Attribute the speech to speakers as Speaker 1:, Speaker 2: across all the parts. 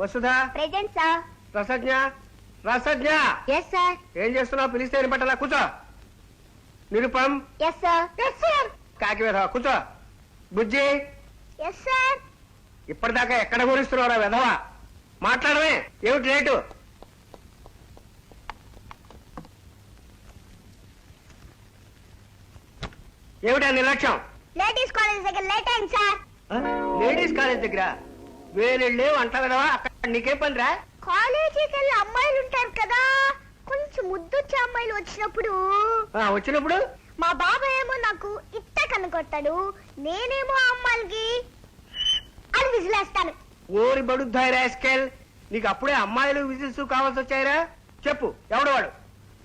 Speaker 1: Vasudha
Speaker 2: present sir.
Speaker 1: Rasagna Rasagna
Speaker 2: yes sir.
Speaker 1: ఏం చేస్తున్నావు? పిలిస్తే పట్టాలా? కూర్చో. Nirupam
Speaker 2: yes sir. Yes sir.
Speaker 1: కాకి వెధవ కూర్చో. Bujji
Speaker 2: yes sir.
Speaker 1: ఇప్పటిదాకా ఎక్కడ గురిస్తున్నావురా వెధవ? మాట్లాడమే. ఏమిటి లేటు? ఏమిటా నిర్లక్ష్యం?
Speaker 2: లేడీస్ కాలేజ్ దగ్గర లేట్ అయింది సార్.
Speaker 1: లేడీస్ కాలేజ్ దగ్గర వేరెళ్ళే వంట వెధవా? అక్కడ నీకేం పనిరా?
Speaker 2: కాలేజీకి వెళ్ళి అమ్మాయిలు ఉంటారు కదా, కొంచెం ముద్దొచ్చే అమ్మాయిలు వచ్చినప్పుడు
Speaker 1: వచ్చినప్పుడు
Speaker 2: మా బాబాయ్ ఏమో నాకు ఇట్ట కనుకొట్టాడు, నేనేమో ఆ అమ్మాయిలకి అని విసిలేస్తాను.
Speaker 1: ఓరి బడుద్దాయి రాస్కెల్, నీకు అప్పుడే అమ్మాయిలు విజిల్స్ కావాల్సి వచ్చాయిరా? చెప్పు ఎవడు వాడు?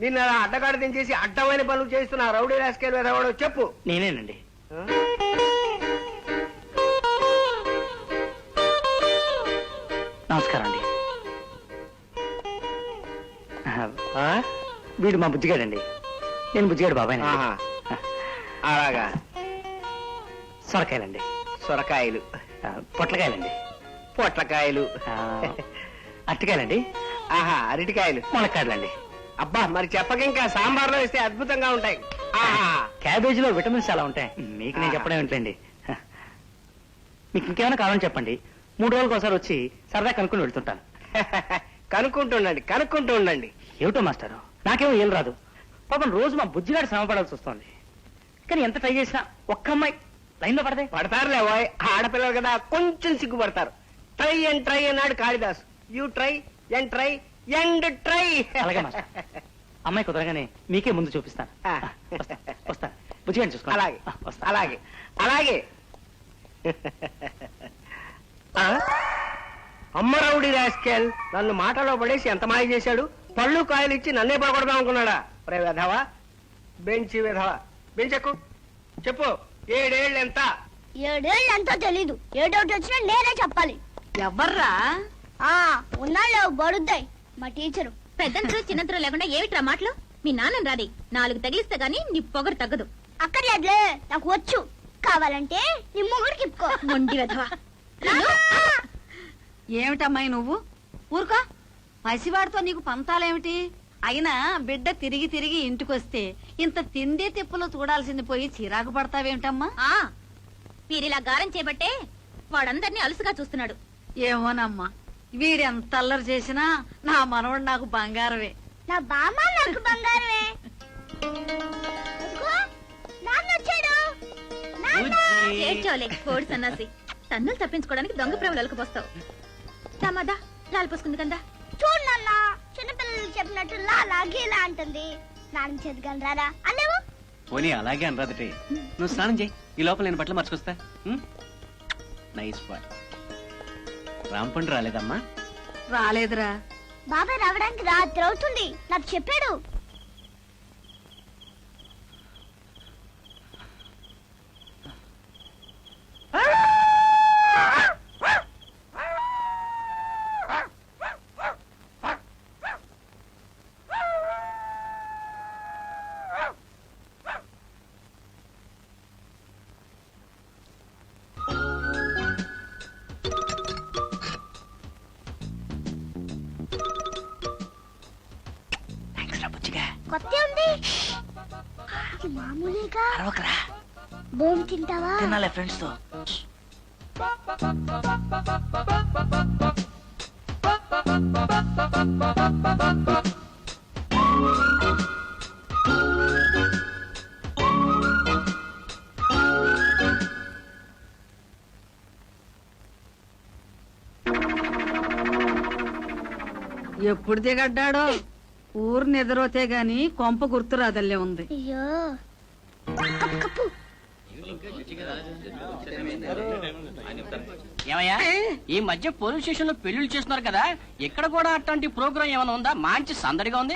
Speaker 1: నిన్న అడ్డగాడు దించేసి అడ్డమైన పనులు చేస్తున్నా రౌడీ రాస్కెల్ ఎవడో చెప్పు.
Speaker 3: నేనేనండి. నమస్కారం అండి. వీడు మా బుజ్జిగాడండి. నేను బుజ్జిగాడు బాబాయ్.
Speaker 1: అలాగా.
Speaker 3: సొరకాయలండి.
Speaker 1: సొరకాయలు.
Speaker 3: పొట్లకాయలండి.
Speaker 1: పొట్లకాయలు.
Speaker 3: అరటికాయలండి.
Speaker 1: ఆహా, అరటికాయలు.
Speaker 3: మునక్కాయలండి.
Speaker 1: అబ్బా, మరి చెప్పక ఇంకా సాంబార్లో వేస్తే అద్భుతంగా ఉంటాయి.
Speaker 3: క్యాబేజీలో విటమిన్స్ చాలా ఉంటాయి. మీకు నేను చెప్పడం ఏంటండి. మీకు ఇంకేమైనా కావాలని చెప్పండి. 3 రోజులకు ఒకసారి వచ్చి సరదా కనుక్కుని వెళ్తుంటాను.
Speaker 1: కనుక్కుంటూ ఉండండి.
Speaker 3: ఏమిటో మాస్టారు, నాకేమో ఏం రాదు. పాపం రోజు మా బుజ్జిగాడు శ్రమ పడాల్సి వస్తుంది. కానీ ఎంత ట్రై చేసినా ఒక్క అమ్మాయి లైన్ లో
Speaker 1: పడతారులే బాయ్, ఆడపిల్లలు కదా కొంచెం సిగ్గుపడతారు. ట్రై అన్నాడు Kalidas. You try and try and try.
Speaker 3: అలాగే మాస్టర్, అమ్మాయి కుదరగానే మీకే ముందు చూపిస్తాను. వస్తాను. బుజ్జిగాడిని చూసుకోండి.
Speaker 1: అలాగే అలాగే అలాగే. అమ్మరౌడి రాస్కెల్ నన్ను మాటలో పడేసి ఎంత మాయ చేశాడు. పళ్ళు కాయలు ఇచ్చి నన్నే పడకూడదాం అనుకున్నాడా? రే వెధవా, బెంచి వెధవా, బెంచెక్కు. చెప్పు, 7 ఏళ్ళు ఎంత?
Speaker 2: 7 ఏళ్ళు ఎంతో తెలీదు. ఏ డౌట్ వచ్చినా నేనే చెప్పాలి.
Speaker 4: ఎవర్రా?
Speaker 2: ఉన్నాళ్ళు బడుద్దాయి మా టీచరు.
Speaker 4: పెద్దంతరు చిన్నంతరు లేకుండా ఏమిట్రా మాటలు? మీ నాన్న రాది 4 తగిలిస్తే గానీ నీ పొగరు తగ్గదు.
Speaker 2: అక్కర్లేదులే, నాకు వచ్చు. కావాలంటే నీ మొగుడికి ఇప్పుకో.
Speaker 4: మొండి వెధవా.
Speaker 5: ఏమిటమ్మాయి నువ్వు? ఊరుకో. పసివాడితో నీకు పంతాలేమిటి? అయినా బిడ్డ తిరిగి తిరిగి ఇంటికొస్తే ఇంత తిండి తిప్పులు చూడాల్సింది పోయి చిరాకు పడతావేమిటమ్మా?
Speaker 4: వీరిలా గారం చేపట్టే వాడందరినీ అలుసుగా చూస్తున్నాడు.
Speaker 5: ఏమోనమ్మా, వీరెంత అల్లరి చేసినా నా మనవడు నాకు బంగారమే.
Speaker 2: నా బామ్మ నాకు బంగారమే.
Speaker 4: ఏడ్చోలే కోడి సన్నాసి. తన్నులు తప్పించుకోవడానికి దొంగ ప్రేమలు అలకపోస్తావు. రామాదా లాలు పోసుకుంది కదా.
Speaker 2: చూడు నాన్న, చిన్నపిల్లలు చెప్పినట్టు లాలా గీలా అంటుంది. స్నానం చేద్దాం రారా అన్నేవు.
Speaker 6: పోనీ అలాగే అనరాదటే. నువ్వు స్నానం చేయి, ఈ లోపల నేను బట్టలు మర్చుకొస్తా. Nice boy. రాంపండు రాలేదమ్మా?
Speaker 5: రాలేదురా.
Speaker 2: బాబాయ్ రావడానికి రాత్రి అవుతుంది, నాకు చెప్పాడు. కొత్త ఉంది, మామూలుగా. బోమ్ తింటావా?
Speaker 3: తినాలే ఫ్రెండ్స్ తో.
Speaker 5: ఎప్పుడు దిగడ్డాడో. ఊరు నిద్రపోతే గాని కొంప గుర్తురాదల్లే ఉంది.
Speaker 2: అయ్యో, కప్పు.
Speaker 7: ఏమయ్యా, ఈ మధ్య పోలీస్ స్టేషన్ లో పెళ్లిళ్ళు చేస్తున్నారు కదా, ఇక్కడ కూడా అట్లాంటి ప్రోగ్రామ్ ఏమైనా ఉందా? మంచి సందడిగా ఉంది.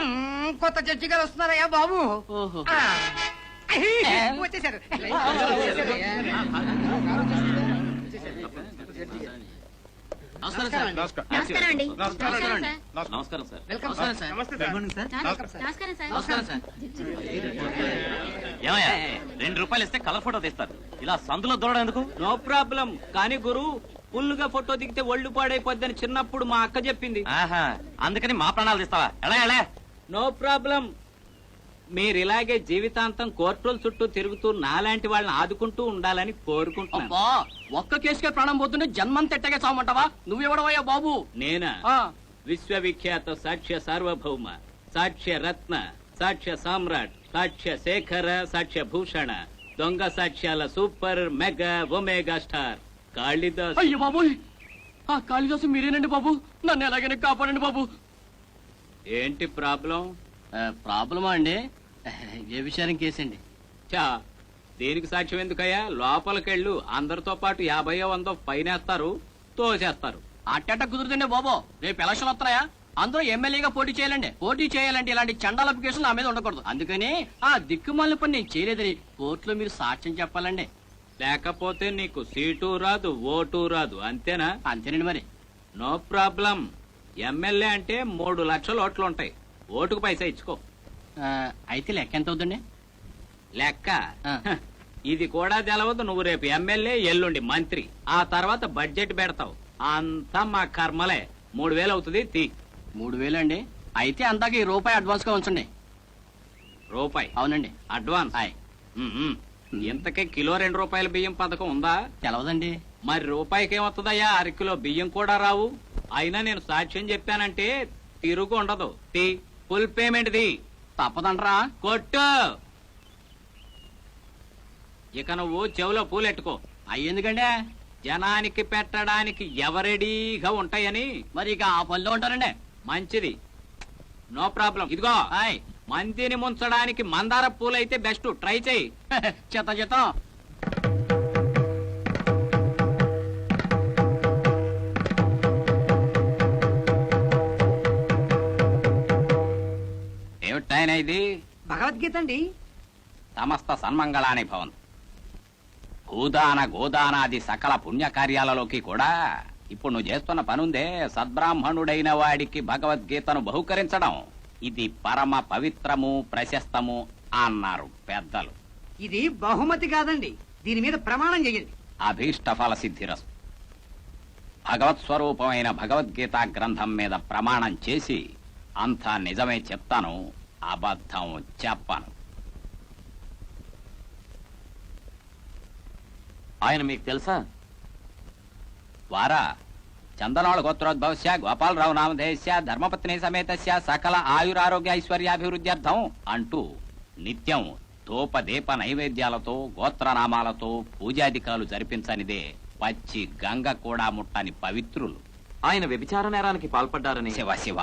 Speaker 8: కొత్త జడ్జి గారు వస్తున్నారయ్యా బాబు.
Speaker 7: ఓహో,
Speaker 8: వచ్చేసారు.
Speaker 7: నమస్కారం సార్.
Speaker 4: నమస్కారం అండి.
Speaker 7: నమస్కారం సార్.
Speaker 4: నమస్కారం సార్.
Speaker 6: ఏమయ్యా, 2 రూపాయలు ఇస్తే కలర్ ఫోటో తీస్తారు. ఇలా సందులో దూరడం ఎందుకు?
Speaker 7: No problem. కానీ గురు, ఫుల్గా ఫోటో దిగితే ఒళ్ళు పాడైపోద్దని చిన్నప్పుడు మా అక్క చెప్పింది.
Speaker 6: ఆహా, అందుకని మా ప్రాణాలు తీస్తావా? ఎలా
Speaker 7: నో ప్రాబ్లం. మీరు ఇలాగే జీవితాంతం కోర్టుల చుట్టూ తిరుగుతూ నాలాంటి వాళ్ళని ఆదుకుంటూ ఉండాలని కోరుకుంటున్నా. ఒక్క కేసుకే ప్రాణం పోతుంటే జన్మంత ఎట్టగా చావమంటావా? నువ్వెవడవయ్యా బాబు? నేనా? విశ్వవిఖ్యాత సాక్ష్య సార్వభౌమ, సాక్ష్య రత్న, సాక్ష్య సామ్రాట్, సాక్ష్య శేఖర, సాక్ష్య భూషణ, దొంగ సాక్ష్యాల super mega omega star Kalidas. అయ్యో బాబు, ఆ కాళిదాసు మీరేనండి బాబు. నన్ను ఎలాగైనా కాపాడండి బాబు. ఏంటి ప్రాబ్లం? ప్రాబ్లమా అండి? ఏ విషయానికి కేసండి? చా, దేనికి సాక్ష్యం ఎందుకయ్యా? లోపలికెళ్ళు, అందరితో పాటు 50 100 ఫైనేస్తారు, తోసేస్తారు. అట్టట కుదురుతుండే బాబు. రేపు ఎలక్షన్ వస్తాయా? అందరూ ఎమ్మెల్యేగా పోటీ చేయాలండి. పోటీ చేయాలంటే ఇలాంటి చండాల అప్లికేషన్ నా మీద ఉండకూడదు. అందుకని ఆ దిక్కుమాలిన పని నేను చేయలేదని కోర్టులో మీరు సాక్ష్యం చెప్పాలండి. లేకపోతే నీకు సీటు రాదు, ఓటు రాదు. అంతేనా? అంతేనండి. మరి నో ప్రాబ్లం. ఎమ్మెల్యే అంటే 3 లక్షల ఓట్లు ఉంటాయి. ఓటుకు పైసా ఇచ్చుకో. అయితే లెక్క ఎంత అవుతుందండి? లెక్క ఇది కూడా తెలవదు. నువ్వు రేపు ఎమ్మెల్యే, ఎల్లుండి మంత్రి, ఆ తర్వాత బడ్జెట్ పెడతావు. అంతా మా కర్మలే. 3000 అవుతుంది. 3000 అండి? అయితే అందాక ఈ రూపాయి అడ్వాన్స్ గా ఉంచండి. రూపాయి? అవునండి, అడ్వాన్స్. ఇంతకే కిలో 2 రూపాయల బియ్యం పథకం ఉందా? తెలవదండి. మరి రూపాయికి ఏమవుతుందయ్యా? 1/2 కిలో బియ్యం కూడా రావు. అయినా నేను సాక్ష్యం చెప్పానంటే తిరుగు ఉండదు. ఫుల్ పేమెంట్ ది. తప్పదంటరా? కొట్టు. ఇక నువ్వు చెవులో పూలెట్టుకో. అయ్యేందుకంటే జనానికి పెట్టడానికి ఎవరెడీగా ఉంటాయని. మరి ఇక ఆ పనిలో ఉంటారండి. మంచిది, నో ప్రాబ్లం. ఇదిగో మందిని ముంచడానికి మందార పూలైతే బెస్ట్. ట్రై చేయి. చెత్త ఏమిటాయన ఇది?
Speaker 8: భగవద్గీత అండి.
Speaker 7: సమస్త సన్మంగళాని భవన్. భూదాన గోదానాది సకల పుణ్యకార్యాలలోకి కూడా ఇప్పుడు నువ్వు చేస్తున్న పనుందే, సద్బ్రాహ్మణుడైన వాడికి భగవద్గీతను బహుకరించడం. ఇది పరమ పవిత్రము, ప్రశస్తము అన్నారు పెద్దలు.
Speaker 8: ఇది బహుమతి కాదండి, దీని మీద ప్రమాణం చేయండి.
Speaker 7: అభీష్ట ఫల సిద్ధిరస్తు. భగవత్ స్వరూపమైన భగవద్గీత గ్రంథం మీద ప్రమాణం చేసి అంతా నిజమే చెప్తాను, అబద్ధం చెప్పను.
Speaker 6: ఆయన మీకు తెలుసా?
Speaker 7: వారా చందనాళ గోత్రోద్భవస్య గోపాలరావు నామధేయస్య ధర్మపత్ని సమేతస్య సకల ఆయురారోగ్య ఐశ్వర్యాభివృద్ధ్యర్థం అంటూ నిత్యం ధూపదీప నైవేద్యాలతో గోత్రనామాలతో పూజాధికాలు జరిపించనిదే పచ్చి గంగ కూడా ముట్టని పవిత్రులు.
Speaker 6: ఆయన వ్యభిచార నేరానికి పాల్పడ్డారని.
Speaker 7: శివ శివ,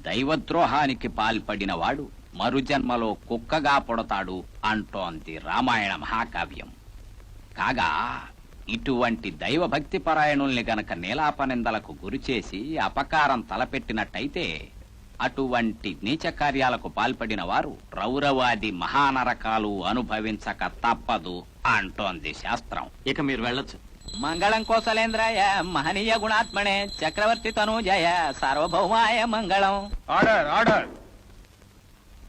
Speaker 7: దైవద్రోహానికి పాల్పడిన వాడు మరుజన్మలో కుక్కగా పుడతాడు అంటోంది రామాయణ మహాకావ్యం. కాగా ఇటువంటి దైవభక్తి పరాయణుల్ని గనక నీలాపనిందలకు గురిచేసి అపకారం తలపెట్టినట్టయితే అటువంటి నీచ కార్యాలకు పాల్పడిన వారు రౌరవాది మహానరకాలు అనుభవించక తప్పదు అంటోంది శాస్త్రం.
Speaker 6: ఇక మీరు వెళ్ళొచ్చు.
Speaker 7: మంగళం కోసలేంద్రాయ మహనీయ గుణాత్మనే చక్రవర్తి తనూజయ సార్వభౌమాయ మంగళం.
Speaker 9: Order order.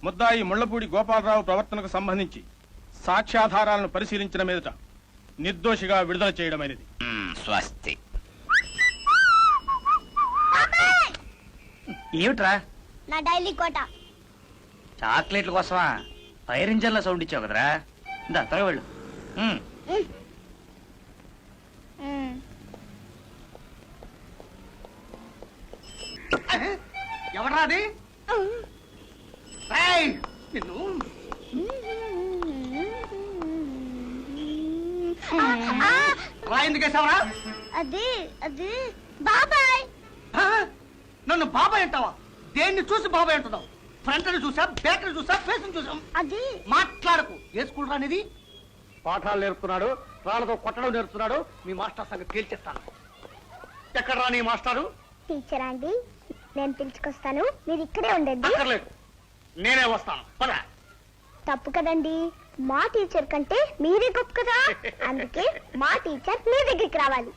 Speaker 9: ముద్దాయి ముళ్లపూడి గోపాలరావు ప్రవర్తనకు సంబంధించి సాక్ష్యాధారాలను పరిశీలించిన మీదట నిర్దోషిగా విడుదల చేయడమైనది.
Speaker 7: స్వస్తి.
Speaker 3: ఏమిట్రా?
Speaker 2: నా డైలీ కోట.
Speaker 3: చాక్లెట్ల కోసమా? ఫైర్ ఇంజన్ లా సౌండ్ ఇచ్చావు కదరా. ఇందా త్వరగా వెళ్ళు.
Speaker 8: ఎవరా అది? నిన్ను ఎందుకేసావరా?
Speaker 2: అది అది బాబాయ్.
Speaker 8: నన్ను బాబాయ్ అంటావా? దేన్ని చూసి బాబాయ్ అంటున్నావు? ఫ్రంట్ ని చూసా, బ్యాక్ ని చూసా, ఫేస్ ని చూసాం.
Speaker 2: అది
Speaker 8: మాట్లాడకు. ఏ స్కూల్ రానిది?
Speaker 1: పాఠాలు నేర్పుతున్నాడు, రాళ్ళతో కొట్టడం నేర్పుతున్నాడు. మీ మాస్టర్ సంగతి తేల్చేస్తాను. ఎక్కడ రా నీ మాస్టారు?
Speaker 2: టీచర్ అండి, నేను పిలుచుకొస్తాను, మీరు ఇక్కడే ఉండండి.
Speaker 1: అక్కర్లేదు, నేనే వస్తాను. పద.
Speaker 2: తప్పు కదండి, మా టీచర్ కంటే మీరే గొప్ప కదా. అందుకే మా టీచర్ మీ దగ్గరికి రావాలి.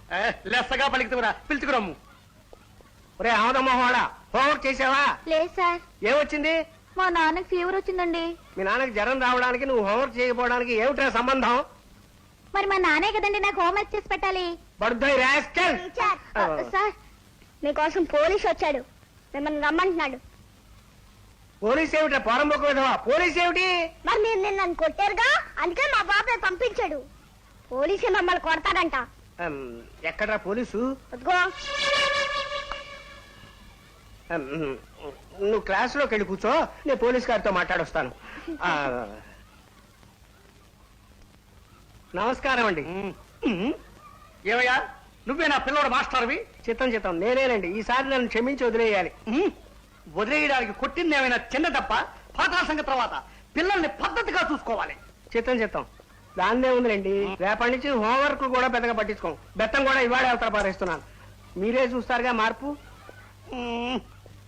Speaker 1: లెస్సగా పలికితురా, పిలుచుకురమ్ము. ఒరే ఆమదమ్మవాడా, హోంవర్క్ చేసావా?
Speaker 2: లేదు సార్.
Speaker 1: ఏమొచ్చింది?
Speaker 2: మా నాన్నకి ఫీవర్ వచ్చిందండి.
Speaker 1: మీ నాన్నకి జ్వరం రావడానికి నువ్వు హోంవర్క్ చేయకపోవడానికి ఏమిట్రా సంబంధం?
Speaker 4: మరి మా నానే కదండి నాకు హోంవర్క్ చేసి పెట్టాలి.
Speaker 1: బడుద్దాయి రాస్కల్.
Speaker 2: సార్ మీకోసం పోలీస్ వచ్చాడు, మిమ్మల్ని రమ్మంటున్నాడు.
Speaker 1: పోలీస్ ఏమిటా పోరంబోకు విధవా? పోలీస్ ఏమిటి?
Speaker 2: మరి మీరు నిన్న నన్ను కొట్టారుగా, అందుకే మా బాబాయ్ పంపించాడు. పోలీసే మమ్మల్ని కొడతాడంట.
Speaker 1: ఎక్కడ్రా పోలీసు?
Speaker 2: అదిగో.
Speaker 1: నువ్వు క్లాసులోకి వెళ్ళి కూర్చో, నేను పోలీస్ గారితో మాట్లాడొస్తాను. నమస్కారం అండి.
Speaker 8: ఏమయ్యా నువ్వే నా పిల్లవాడు మాస్టర్వి?
Speaker 1: చిత్తం నేనేనండి. ఈసారి నన్ను క్షమించి వదిలేయాలి.
Speaker 8: వదిలేయడానికి కొట్టింది ఏమైనా చిన్న తప్ప? పాఠాల సంగతి తర్వాత పిల్లల్ని పద్ధతిగా చూసుకోవాలి.
Speaker 1: చిత్తం దాన్నే ఉందిలేండి. రేపటి నుంచి హోంవర్క్ కూడా పెద్దగా పట్టించుకోం. బెత్తం కూడా ఇవాడే అవతల పారేస్తున్నాను. మీరే చూస్తారుగా మార్పు.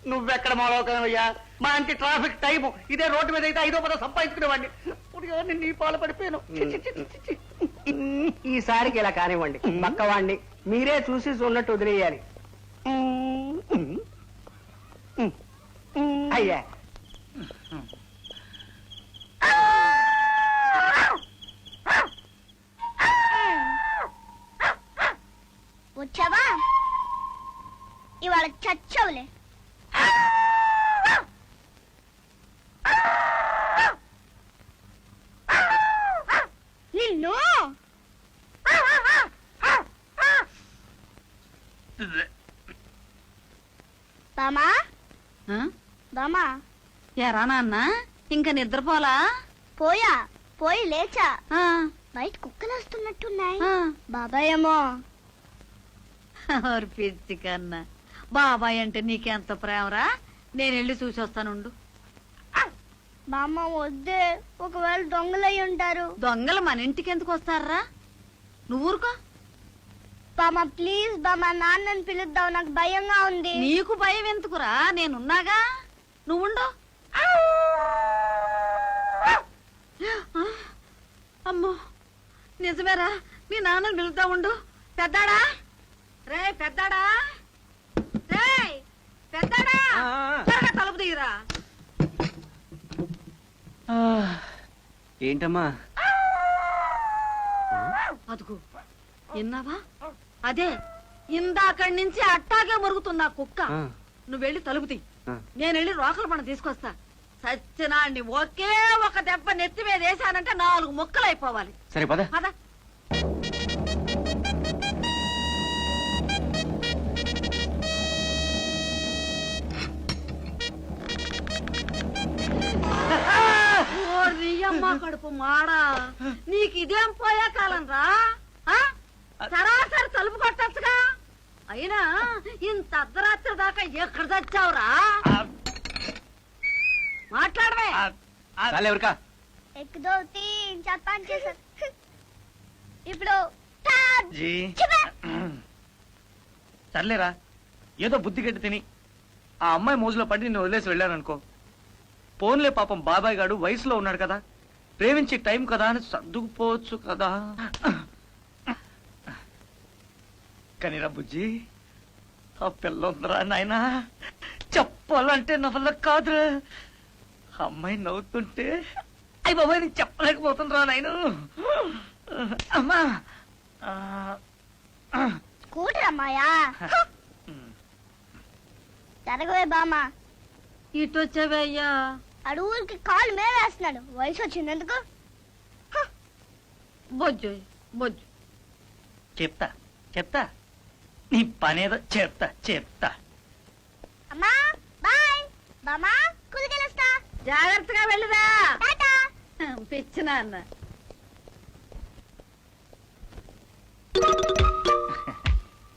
Speaker 8: నువ్వెక్కడ మాలోకమయ్యా? మా ఇంటి ట్రాఫిక్ టైం ఇదే రోడ్డు మీద అయితే 5 10 సంపాదించుకునేవాడిని. నిన్ను ఈ పాలు పడిపోయాను.
Speaker 1: ఈసారికి ఇలా కానివ్వండి. పక్కవాణ్ణి మీరే చూసి చూడనట్టు వదిలేయాలి. అయ్యా
Speaker 2: వచ్చావా? ఇవాళ చచ్చవులే. నిన్ను బామా బామా
Speaker 5: ఎరా నాన్న ఇంకా నిద్రపోలా?
Speaker 2: పోయి లేచా. బయట కుక్కలు వస్తున్నట్టున్నాయి. బాబాయ్ ఏమో.
Speaker 5: పిచ్చి కన్నా బాబాయ్ అంటే నీకెంత ప్రేమరా? నేను వెళ్ళి చూసి వస్తానుండు.
Speaker 2: బామ్మ వద్దే, ఒకవేళ దొంగలై ఉంటారు.
Speaker 5: దొంగలు మన ఇంటికి ఎందుకు వస్తారా? నువ్వు ఊరుకో.
Speaker 2: బామ్మ ప్లీజ్ బామ్మ, నాన్నని పిలుద్దాం, నాకు భయంగా ఉంది.
Speaker 5: నీకు భయం ఎందుకురా? నేనున్నాగా, నువ్వుండు. అమ్మో నిజమేరా, మీ నాన్నని పిలుద్దా ఉండు. పెద్దాడా రే, పెద్దాడా రే, పెద్దాడా త్వరగా తలుపు తీయరా.
Speaker 6: ఏంటమ్మా?
Speaker 5: అదుగు విన్నావా? అదే ఇందాకడి నుంచి అట్టాగే మురుగుతున్నా కుక్క. నువ్వు వెళ్ళి తలుపు తీ, నేను వెళ్ళి రోకల పణ తీసుకొస్తా. సత్యనాన్ని ఒకే ఒక దెబ్బ నెత్తి మీద వేసానంటే 4 ముక్కలు అయిపోవాలి.
Speaker 6: సరే పద.
Speaker 5: అమ్మా కడుపు మాడా, నీకు ఇదేం పోయే కాలం రా? సరాసరి తలుపు కొట్టచ్చుగా. అయినా ఇంత అర్ధరాత్రి దాకా ఎక్కడ తెచ్చావురా? మాట్లాడవే.
Speaker 6: ఎవరికా
Speaker 2: ఎక్కుదో చెప్పాను చేసా. ఇప్పుడు
Speaker 3: సర్లేరా, ఏదో బుద్ధి గట్టి తిని ఆ అమ్మాయి మోజులో పడి నిన్ను వదిలేసి వెళ్ళారనుకో. పోన్లే, పాపం బాబాయ్ గాడు వయసులో ఉన్నాడు కదా, ప్రేమించే టైం కదా అని సర్దుకుపోవచ్చు కదా. కానీరా బుజ్జి, ఆ పిల్ల ఉందరా నాయనా, చెప్పాలంటే నా వల్ల కాదురా. అమ్మాయి నవ్వుతుంటే అయ్యి బాబాయ్ నీకు చెప్పలేకపోతుందిరా నాయన. అమ్మా
Speaker 2: స్కూటర్ అమ్మాయా? జరగవే బామా.
Speaker 5: ఇటు వచ్చావే అయ్యా.
Speaker 2: అడుగురికి కాలు మీద వేస్తున్నాడు. వయసు వచ్చింది ఎందుకు?
Speaker 5: బొజ్జు బొజ్జు
Speaker 3: చెప్తా నీ పనేదో చెప్తా.
Speaker 2: అమ్మా బాయ్. బామా కులికెళ్ళొస్తా.
Speaker 5: జాగ్రత్తగా వెళ్ళుదా.
Speaker 2: టాటా.
Speaker 5: పిచ్చినా అన్న.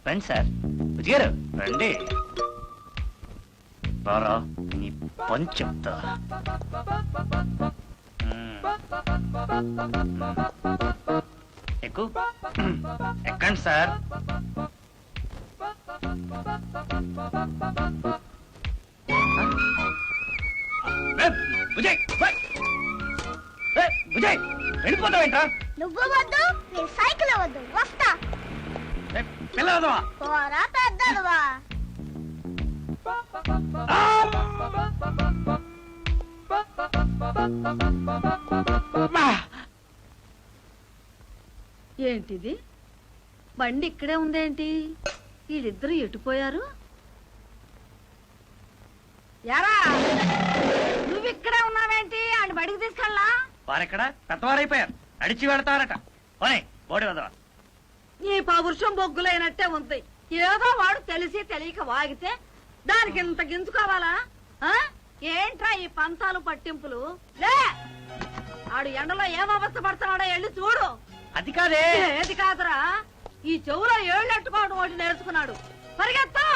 Speaker 3: రండి సార్, బుజ్జిగారు రండి. రారా, నీ పని చెప్తా. ఎక్కు. ఎక్కండి సార్. వెళ్ళిపోతావేంట్రా?
Speaker 2: నువ్వు వద్దు, నీ సైకిల్ వద్దు, వస్తా.
Speaker 3: పిల్లవదవా,
Speaker 2: పోరా పెద్దలువా.
Speaker 5: ఏంటిది బండి ఇక్కడే ఉందేంటి? వీళ్ళిద్దరు ఎటుపోయారు? యారా నువ్వు ఇక్కడే ఉన్నావేంటి? అని బడికి తీసుకెళ్ళా?
Speaker 3: వారెక్కడ పెద్దవారైపోయారు, నడిచి వెడతారట. ఓనే బోడి వదవా.
Speaker 5: నీ పౌరుషం బొగ్గులైనట్టే ఉంది. ఏదో వాడు తెలిసి తెలియక వాగితే దానికి ఇంత గింజుకోవాలా? ఆ? ఏంట్రా ఈ పంతాలు పట్టింపులు? లే, ఆడు ఎండలో ఏం అవస్థ పడుతున్నాడో వెళ్ళి చూడు.
Speaker 3: అది కాదే.
Speaker 5: ఏది కాదురా, ఈ చెవులో ఏళ్ళెట్టుకోవడం ఒకటి నేర్చుకున్నాడు. పరిగెత్తా.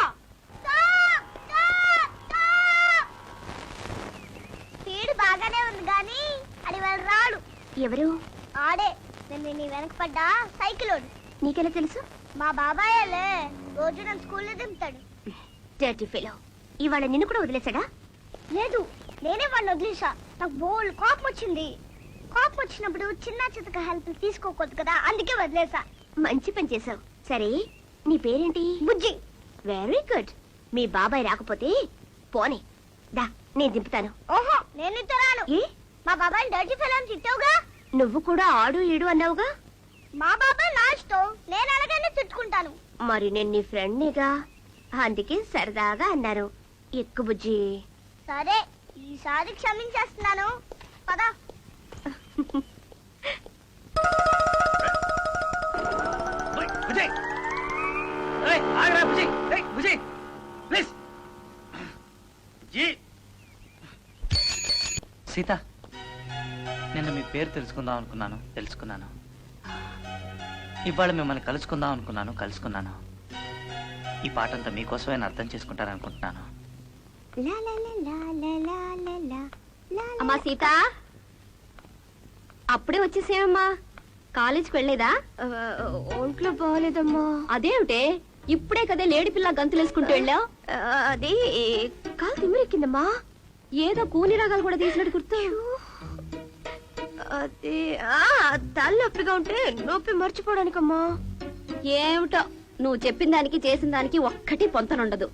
Speaker 2: స్పీడ్ బాగానే ఉంది గాని అది వాళ్ళు రాడు.
Speaker 10: ఎవరు?
Speaker 2: ఆడే నేను నీ వెనక పడ్డా సైకిలోడు.
Speaker 10: నీకెలా తెలుసు?
Speaker 2: మా బాబాయేలే, రోజు నన్ను స్కూల్లో దింపుతాడు.
Speaker 10: Dirty fellow. ఇవాళ నిన్ను కూడా వదిలేశాడా?
Speaker 2: లేదు, నేనే వాడిని వదిలేసా. నాకు బోల్డ్ కోపం వచ్చింది. కోపం వచ్చినప్పుడు చిన్న చితక హెల్ప్ తీసుకోకూడదు కదా, అందుకే వదిలేసా.
Speaker 10: మంచి పని చేసావు. సరే, నీ పేరేంటి?
Speaker 2: బుజ్జి.
Speaker 10: Very good. మీ బాబాయ్ రాకపోతే పోనీ దా, నేను దింపుతాను.
Speaker 2: ఓహో, నేను నీతో రాను.
Speaker 10: ఏ?
Speaker 2: మా బాబాయ్ డర్టీ ఫెలో అని తిట్టావుగా.
Speaker 10: నువ్వు కూడా ఆడు ఈడు అన్నావుగా.
Speaker 2: మా బాబాయ్ నా ఇష్టం, నేను అలాగనే తిట్టుకుంటాను.
Speaker 10: మరి నేను నీ ఫ్రెండ్నిగా, అందుకే సరదాగా అన్నాను. ఎక్కు బుజ్జి.
Speaker 2: సరే, ఈసారి క్షమించేస్తున్నాను. పద.
Speaker 3: ఓయ్, బుజ్జి. ఓయ్, ఆగరా బుజ్జి. ఏయ్, బుజ్జి, ప్లీజ్. బుజ్జి. సీత, నిన్న మీ పేరు తెలుసుకుందాం అనుకున్నాను, తెలుసుకున్నాను. ఇవాళ మిమ్మల్ని కలుసుకుందాం అనుకున్నాను, కలుసుకున్నాను. ఈ పాటంతా మీకోసమే అర్థం చేసుకుంటారనుకుంటున్నాను.
Speaker 10: అమ్మా సీత, అప్పుడే వచ్చేసేమమ్మా. కాలేజీకి వెళ్ళలేదా? ఒంట్లో బాగోలేదమ్మా. అదేమిటే ఇప్పుడే కదా లేడి పిల్ల గంతులేసుకుంటూ వెళ్ళావు? అది కాలు తిమ్మిరెక్కిందమ్మా. ఏదో కూని రాగాలు కూడా తీసినట్టు గుర్తు. అది తలనొప్పిగా ఉంటే నొప్పి మర్చిపోవడానికమ్మా. ఏమిటో నువ్వు చెప్పిన దానికి చేసిన దానికి ఒక్కటి పొంతనుండదు.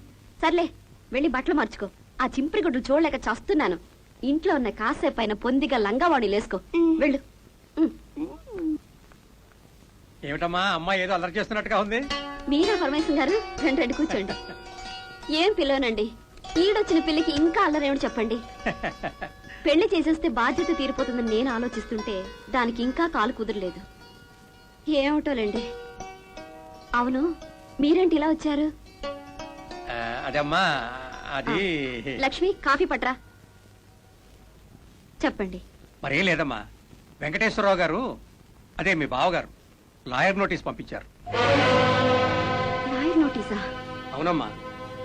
Speaker 10: సర్లే, వెళ్ళి బట్టలు మార్చుకో. ఆ చింపిరి గుడ్లు చూడలేక చస్తున్నాను. ఇంట్లో ఉన్న కాసేపు పైన పొందిగా లంగావాణి లేసుకో. వెళ్ళు.
Speaker 11: ఏమిటమ్మా అమ్మాయి ఏదో అల్లరి చేస్తున్నట్టుగా ఉంది?
Speaker 10: మీరా పరమేశ్వరం గారు? రండి రండి, కూర్చోండి. ఏం పిల్లనండి, ఈడొచ్చిన పిల్లకి ఇంకా అల్లరేమిటి చెప్పండి. పెళ్లి చేసేస్తే బాధ్యత తీరిపోతుందని నేను ఆలోచిస్తుంటే దానికి ఇంకా కాలు కుదరలేదు. ఏమిటోలేండి. అవును, మీరేంటి ఇలా వచ్చారు?
Speaker 11: అదమ్మా అది
Speaker 10: లక్ష్మి, కాఫీ పట్రా. చెప్పండి.
Speaker 11: మరేం లేదమ్మా, వెంకటేశ్వరరావు గారు, అదే మీ బావగారు, లాయర్ నోటీస్ పంపించారు.
Speaker 10: లాయర్ నోటీసా?
Speaker 11: అవునమ్మా,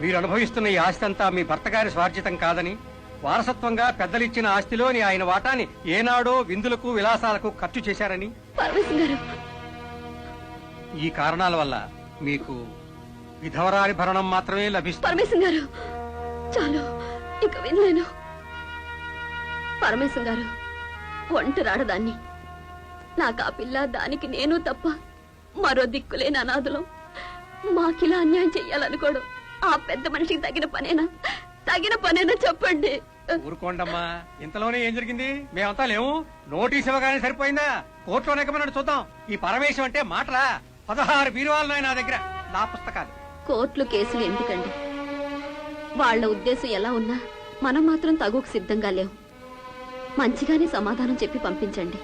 Speaker 11: మీరు అనుభవిస్తున్న ఈ ఆస్తి అంతా మీ భర్త గారి స్వార్జితం కాదని, వారసత్వంగా పెద్దలిచ్చిన ఆస్తిలోని ఆయన వాటాని ఏనాడో విందులకు విలాసాలకు ఖర్చు చేశారని,
Speaker 10: పరమేశ్వరం గారు,
Speaker 11: ఈ కారణాల వల్ల మీకు విధవరాలి భరణం మాత్రమే లభిస్తుంది.
Speaker 10: పరమేశ్వరం గారు, చాలు, ఇక వినలేను. పరమేశ్వరం గారు, ఒంటరాడదాన్ని. నాకు ఆ పిల్ల, దానికి నేను తప్ప మరో దిక్కులేని అనాథులం. మాకిలా అన్యాయం చెయ్యాలనుకోవడం ఆ పెద్ద మనిషికి తగిన పనేనా? తగిన పనేనా చెప్పండి.
Speaker 11: ఊరుకోండమ్మా, ఇంతలోనే ఏం జరిగింది? మేమంతా లేవు. నోటీస్ ఇవ్వగానే సరిపోయిందా? కోర్టులో ఎక్కమన్నాడు చూద్దాం. ఈ పరమేశం అంటే మాటలా? 16 బీరువాలున్నాయి నా దగ్గర, నా పుస్తకాలు.
Speaker 10: కోర్టులు కేసులు ఎందుకండి? వాళ్ళ ఉద్దేశం ఎలా ఉన్నా మనం మాత్రం తగుకు సిద్ధంగా లేవు. మంచిగానే సమాధానం చెప్పి పంపించండి.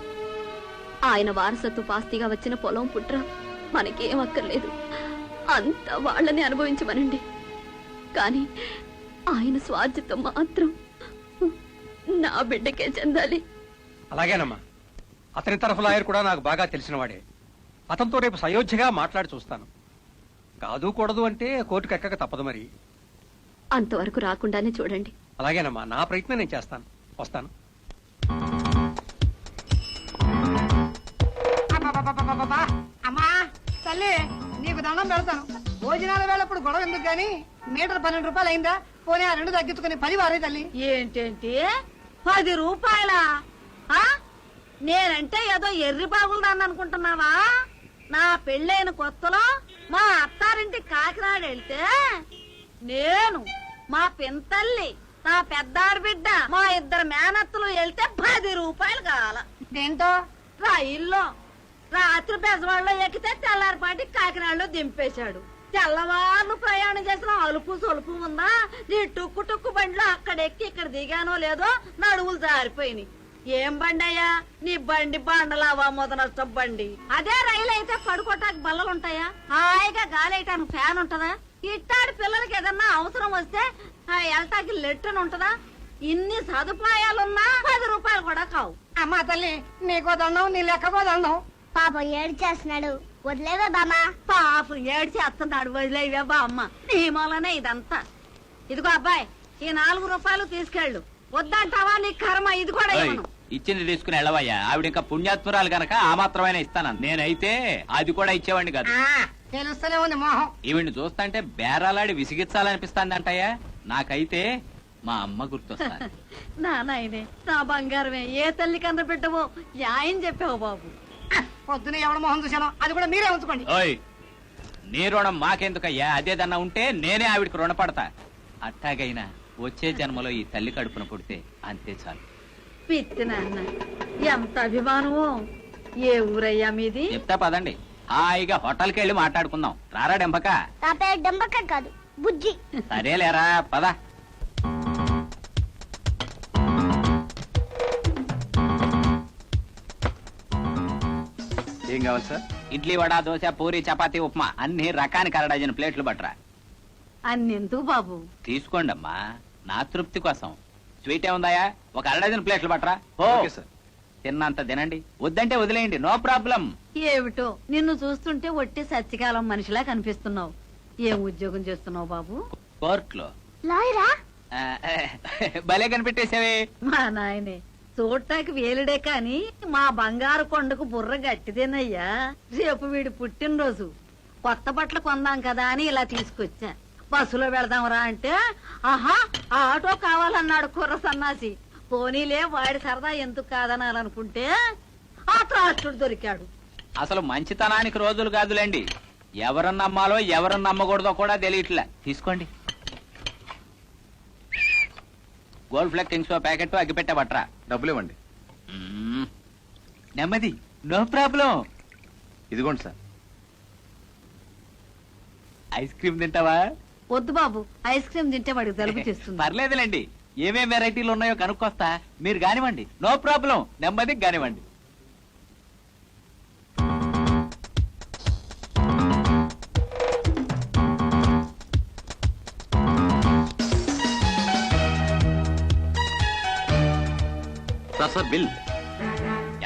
Speaker 10: ఆయన వారసత్వ పాస్తిగా వచ్చిన పొలం పుట్ర మనకేం అక్కర్లేదు. అంత వాళ్ళని అనుభవించమనండి. కానీ ఆయన స్వార్జితం మాత్రం నా బిడ్డకే చెందాలి.
Speaker 11: అలాగేనమ్మా, అతని తరఫు లాయర్ కూడా నాకు బాగా తెలిసిన వాడే. అతనితో రేపు సయోధ్యగా మాట్లాడి చూస్తాను. కాదు కూడదు అంటే కోర్టుకు ఎక్కక తప్పదు మరి.
Speaker 10: అంతవరకు రాకుండానే చూడండి.
Speaker 11: అలాగేనమ్మా, నా ప్రయత్నం నేను చేస్తాను. వస్తాను.
Speaker 8: అమ్మా తల్లి, నీకు దండం పెడతాను. భోజనాల వేళప్పుడు గొడవ ఎందుకు గాని, మీటర్ 12 రూపాయలు అయిందా? పోనీ ఆ 2 తగ్గించుకుని 10 వారే తల్లి.
Speaker 5: ఏంటేంటి 10 రూపాయలా? నేనంటే ఏదో ఎర్రి బాగుందని అనుకుంటున్నావా? నా పెళ్ళైన కొత్తలో మా అత్తారింటి కాకినాడ వెళ్తే నేను, మా పింతల్లి, నా పెద్దారు బిడ్డ, మా 2 మేనత్తలు వెళ్తే 10 రూపాయలు కావాల.
Speaker 8: దేంతో?
Speaker 5: రైల్లో. రాత్రి బెజవాడలో ఎక్కితే తెల్లారిపాటి కాకినాడలో దింపేశాడు. తెల్లవారు ప్రయాణం చేసిన అలుపు సొలుపు ఉందా? నీ టుక్కు టుక్కు బండిలో అక్కడెక్కి ఇక్కడ దిగానో లేదో నడువులు జారిపోయినాయి. ఏం బండి అయ్యా నీ బండి? బండలావా మొదనష్టం బండి. అదే రైలు అయితే పడుకోటానికి బల్లలుంటాయా? హాయిగా గాలి వేయటానికి ఫ్యాన్ ఉంటదా? ఇట్టాడి పిల్లలకి ఏదన్నా అవసరం వస్తే ఎల్టాకి లెట్టన్ ఉంటదా? ఇన్ని సదుపాయాలున్నా 10 రూపాయలు కూడా కావు.
Speaker 8: అమ్మా తల్లి నీకో దండం, నీ లెక్కకో దండం.
Speaker 2: పాప ఏడు చేస్తున్నాడు, వదిలేవే బామా.
Speaker 5: పాపం ఏడ్చి అత్తన్నాడు, వదిలేవే బామ్మ. నీ మూలనే ఇదంతా. ఇదిగో అబ్బాయి, ఈ 4 రూపాయలు తీసుకెళ్ళు. వద్దంటావా? నీ కర్మ. ఇది కూడా ఇవ్వను.
Speaker 7: ఇచ్చింది తీసుకుని వెళ్ళవయ్యా. ఆవిడ ఇంకా పుణ్యాత్మురాలు గనక ఆ మాత్రమైనా ఇస్తాను. నేనైతే అది కూడా ఇచ్చేవాడిని కాదు.
Speaker 8: తెలుస్తూనే ఉంది మోహం.
Speaker 7: ఈవిడ్ని చూస్తుంటే బేరాలాడి విసిగించాలనిపిస్తాందంటయ్యా. నాకైతే మా అమ్మ గుర్తొస్తా.
Speaker 5: నా నాయనే, నా బంగారమే, ఏ తల్లి కన్న బిడ్డవో న్యాయం చెప్పావు బాబు.
Speaker 8: పొద్దున ఎవడ మొహం చూశాను, అది కూడా మీరే ఉంచుకోండి.
Speaker 7: ఓయ్, నీ రుణం మాకెందుకయ్యా? అదేదన్నా ఉంటే నేనే ఆవిడకి రుణపడతా. అట్టాగైనా వచ్చే జన్మలో ఈ తల్లి కడుపున పుడితే అంతే చాలు.
Speaker 5: పిత్తి నాన్న, ఎంత అభిమానమో. ఏ ఊరయ్యా మీది?
Speaker 7: చెప్తా పదండి. హాయిగా హోటల్కి వెళ్ళి మాట్లాడుకుందాం. రారా డెంపక?
Speaker 2: నా పేరు డెంబక కాదు, బుజ్జి.
Speaker 7: సరేలేరా, పద.
Speaker 6: ఏం కావాలి సార్?
Speaker 7: ఇడ్లీ, వడ, దోశ, పూరి, చపాతీ, ఉప్మా అన్ని రకానికి 1 డజన్ ప్లేట్లు పట్టరా.
Speaker 5: అన్నెందుకు బాబు?
Speaker 7: తీసుకోండమ్మా, నా తృప్తి కోసం. స్వీట్ ఏముందాయా? ఒక 1 డజన్ ప్లేట్లు పట్టరా. ఓ
Speaker 6: ఓకే సార్.
Speaker 7: తిన్నంత తినండి, వద్దంటే వదిలేయండి, నో ప్రాబ్లం.
Speaker 5: ఏమిటో నిన్ను చూస్తుంటే ఒట్టి సత్యకాలం మనిషిలా కనిపిస్తున్నావు. ఏం ఉద్యోగం చేస్తున్నావు బాబు?
Speaker 7: కోర్టులో.
Speaker 2: లాయరా?
Speaker 7: భలే కనిపెట్టేసావే.
Speaker 5: మా నాయనే, చూడటానికి వేలుడే కాని మా బంగారు కొండకు బుర్ర గట్టిదేనయ్యా. రేపు వీడి పుట్టినరోజు, కొత్త బట్టలు కొందాం కదా అని ఇలా తీసుకొచ్చా. బస్సులో వెళదాంరా అంటే ఆహా ఆటో కావాలన్నాడు కుర్ర సన్నాసి. పోనీలే, వాడి సరదా ఎందుకు కాదనాలనుకుంటే ఆ త్రాష్టుడు దొరికాడు.
Speaker 7: అసలు మంచితనానికి రోజులు కాదులేండి. ఎవరిని నమ్మాలో ఎవరిని నమ్మకూడదో కూడా తెలియట్లే. తీసుకోండి. గోల్డ్ ఫ్లెక్ కింగ్స్ ప్యాకెట్ అగ్గిపెట్టే బట్రా.
Speaker 6: డబ్బులు ఇవ్వండి.
Speaker 7: నెమ్మది, నో ప్రాబ్లం.
Speaker 6: ఇదిగోండి సార్.
Speaker 7: ఐస్ క్రీమ్ తింటావా?
Speaker 5: వద్దు బాబు, ఐస్ క్రీమ్ తింటే వాడికి జలుబు చేస్తుంది.
Speaker 7: పర్లేదులేండి, ఏమేం వెరైటీలు ఉన్నాయో కనుక్కొస్తా. మీరు కానివ్వండి, నో ప్రాబ్లం. నెమ్మది కానివ్వండి.
Speaker 6: Sir bill.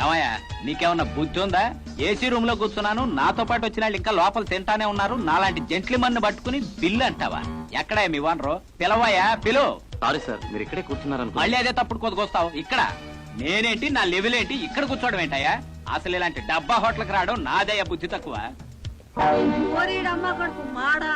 Speaker 7: ఏమయ్యా, నీకేమన్నా బుద్ధి ఉందా? ఏసీ రూమ్ లో కూర్చున్నాను, నాతో పాటు వచ్చిన వాళ్ళు ఇంకా లోపల తింటానే ఉన్నారు. నాలాంటి జెంట్లిమన్ పట్టుకుని బిల్లు అంటావా? ఎక్కడా మీ వానరు? పిలవయ్యా, పిలు.
Speaker 6: సారీ సార్, మీరు ఇక్కడే కూర్చున్నారనుకో.
Speaker 7: మళ్ళీ అదే తప్పుడు కొద్దుకొస్తావు. ఇక్కడ నేనేంటి, నా లెవెల్ ఏంటి, ఇక్కడ కూర్చోవడం ఏంటయ్యా? అసలు ఇలాంటి డబ్బా హోటల్కి రావడం నాదయ్యా బుద్ధి తక్కువ.
Speaker 5: ఓరీడమ్మ కొడుకు మాడా,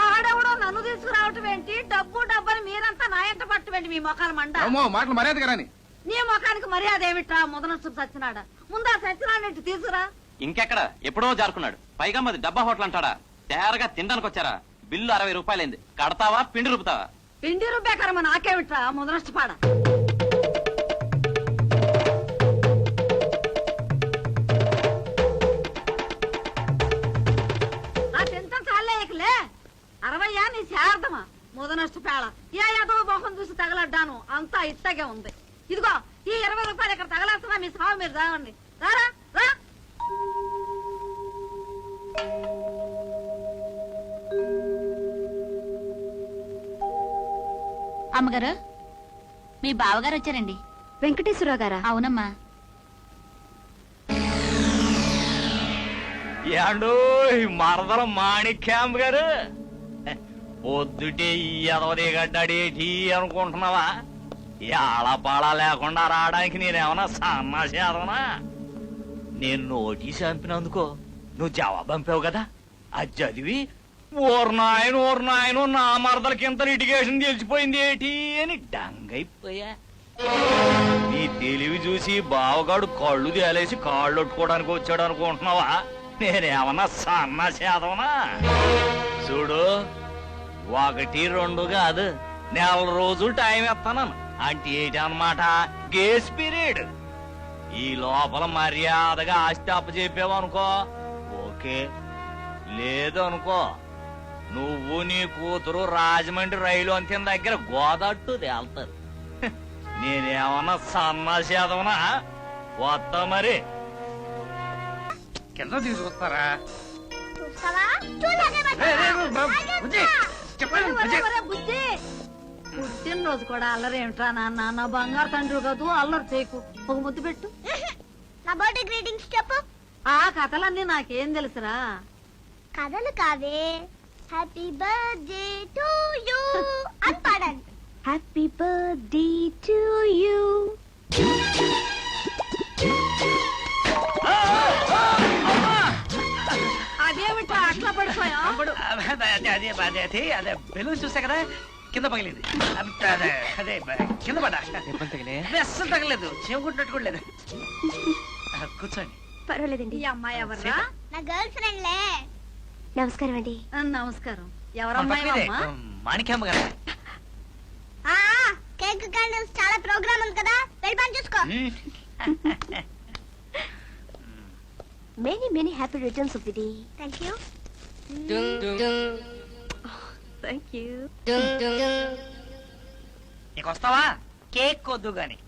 Speaker 5: ఆడెవడో నన్ను తీసుకురావటం ఏంటి? డబ్బు డబ్బని మీరంతా నా ఎంట పట్టమేంటి? మీ మొఖాలు మండ.
Speaker 9: మాటలు మర్యాద కానీ
Speaker 5: నీ ముఖానికి మర్యాద ఏమిట్రా? ముదనస్తు సచ్చినాడా? ముందా సచ్చినాడంటే తీసుకురా.
Speaker 6: ఇంకెక్కడ, ఎప్పుడో జారుకున్నాడు. పైగా మాది డబ్బా హోటల్ అంటాడా? తయారుగా తినడానికి వచ్చారా? బిల్లు 60 రూపాయలైంది. కడతావా పిండి రూపుతావా?
Speaker 5: పిండి రుబ్బేకరమ్మ నాకేమిట్రా ముదనష్టపాడ. ఆ తింటాం చాలేయకలే. 60 నీ శారదమా ముదనష్టపేళ. ఏ యాదవ మొహం చూసి తగలడ్డాను, అంతా ఇట్టగే ఉంది. ఇదిగో ఈ 20 రూపాయలు ఇక్కడ తగలేస్తున్నా, మీ సాగు మీరు తాగండి. రారా రా.
Speaker 4: అమ్మగారు, మీ బావగారు వచ్చారండి.
Speaker 10: వెంకటేశ్వరరావు గారా?
Speaker 4: అవునమ్మా.
Speaker 3: ఏండో మరదల మాణిక్యాంబ్ గారు, పొద్దుటే ఈ ఎదవదే గడ్డాడేటి అనుకుంటున్నావా? ఏళపాళ లేకుండా రావడానికి నేనేమన్నా సన్నాసి ఎదవనా? నేను నోటీస్ పంపినందుకో నువ్వు జవాబు పంపావు కదా, అది చదివి ఓర్నాయను నా మరదలకింత లిటిగేషన్ తెలిసిపోయింది ఏటి అని డంగైపోయా. నీ తెలివి చూసి బావగాడు కళ్ళు తేలేసి కాళ్ళు కొట్టుకోవడానికి వచ్చాడు అనుకుంటున్నావా? నేనేమన్నా సన్నాసి ఎదవనా? చూడు, 1, 2 కాదు, 4 రోజులు టైం ఇస్తాను. అంటే ఏంటి అన్నమాట? Grace period.
Speaker 12: ఈ లోపల మర్యాదగా ఆస్తి అప్పచెప్పావు అనుకో ఓకే, లేదు అనుకో నువ్వు నీ కూతురు రాజమండ్రి రైలు అంతిన దగ్గర గోదట్టు తేల్తారు. నేనేమన్నా సన్నాసేదవనా? వస్తా మరి.
Speaker 3: కింద తీసుకొస్తారా?
Speaker 2: చూస్తావా? చూడలేదే
Speaker 5: బుద్ధి పుట్టినరోజు కూడా అల్లరి ఏమిట్రా నాన్న, నా బంగారు తండ్రి కాదు, అల్లరి చేయకు. ఒక ముద్దు పెట్టు.
Speaker 2: నా బర్త్డే గ్రీటింగ్స్ చెప్పు.
Speaker 5: ఆ కథలన్నీ నాకేం తెలుసురా?
Speaker 2: కథలు కావే, హ్యాపీ బర్త్డే టు యూ అని పాడండి. Happy birthday to you.
Speaker 5: అదేమిటా అట్లా పడిపోయా?
Speaker 3: అదే బెలూన్ చూసా కదా, కింద పగిలింది. అదే కింద పడ్డా. అస్సలు తగలేదు, చెవుకుంటున్నట్టు కూడా లేదు. కూర్చోండి.
Speaker 10: పర్వాలేదండి.
Speaker 5: ఈ అమ్మాయి ఎవర్రా?
Speaker 2: నా గర్ల్ ఫ్రెండ్లే.
Speaker 10: నమస్కారం అండి.
Speaker 5: నమస్కారం. ఎవరమ్మాయి?
Speaker 3: మాణిక్యమ్మ గారు.
Speaker 2: కేక్ క్యాండిల్స్ చాలా ప్రోగ్రామ్ ఉంది కదా, వెళ్ళి పని చూసుకో.
Speaker 10: Many, many happy returns of the day.
Speaker 2: Thank you.
Speaker 10: Thank you.
Speaker 3: నీకు వస్తావా? కేక్ కొద్దు గాని.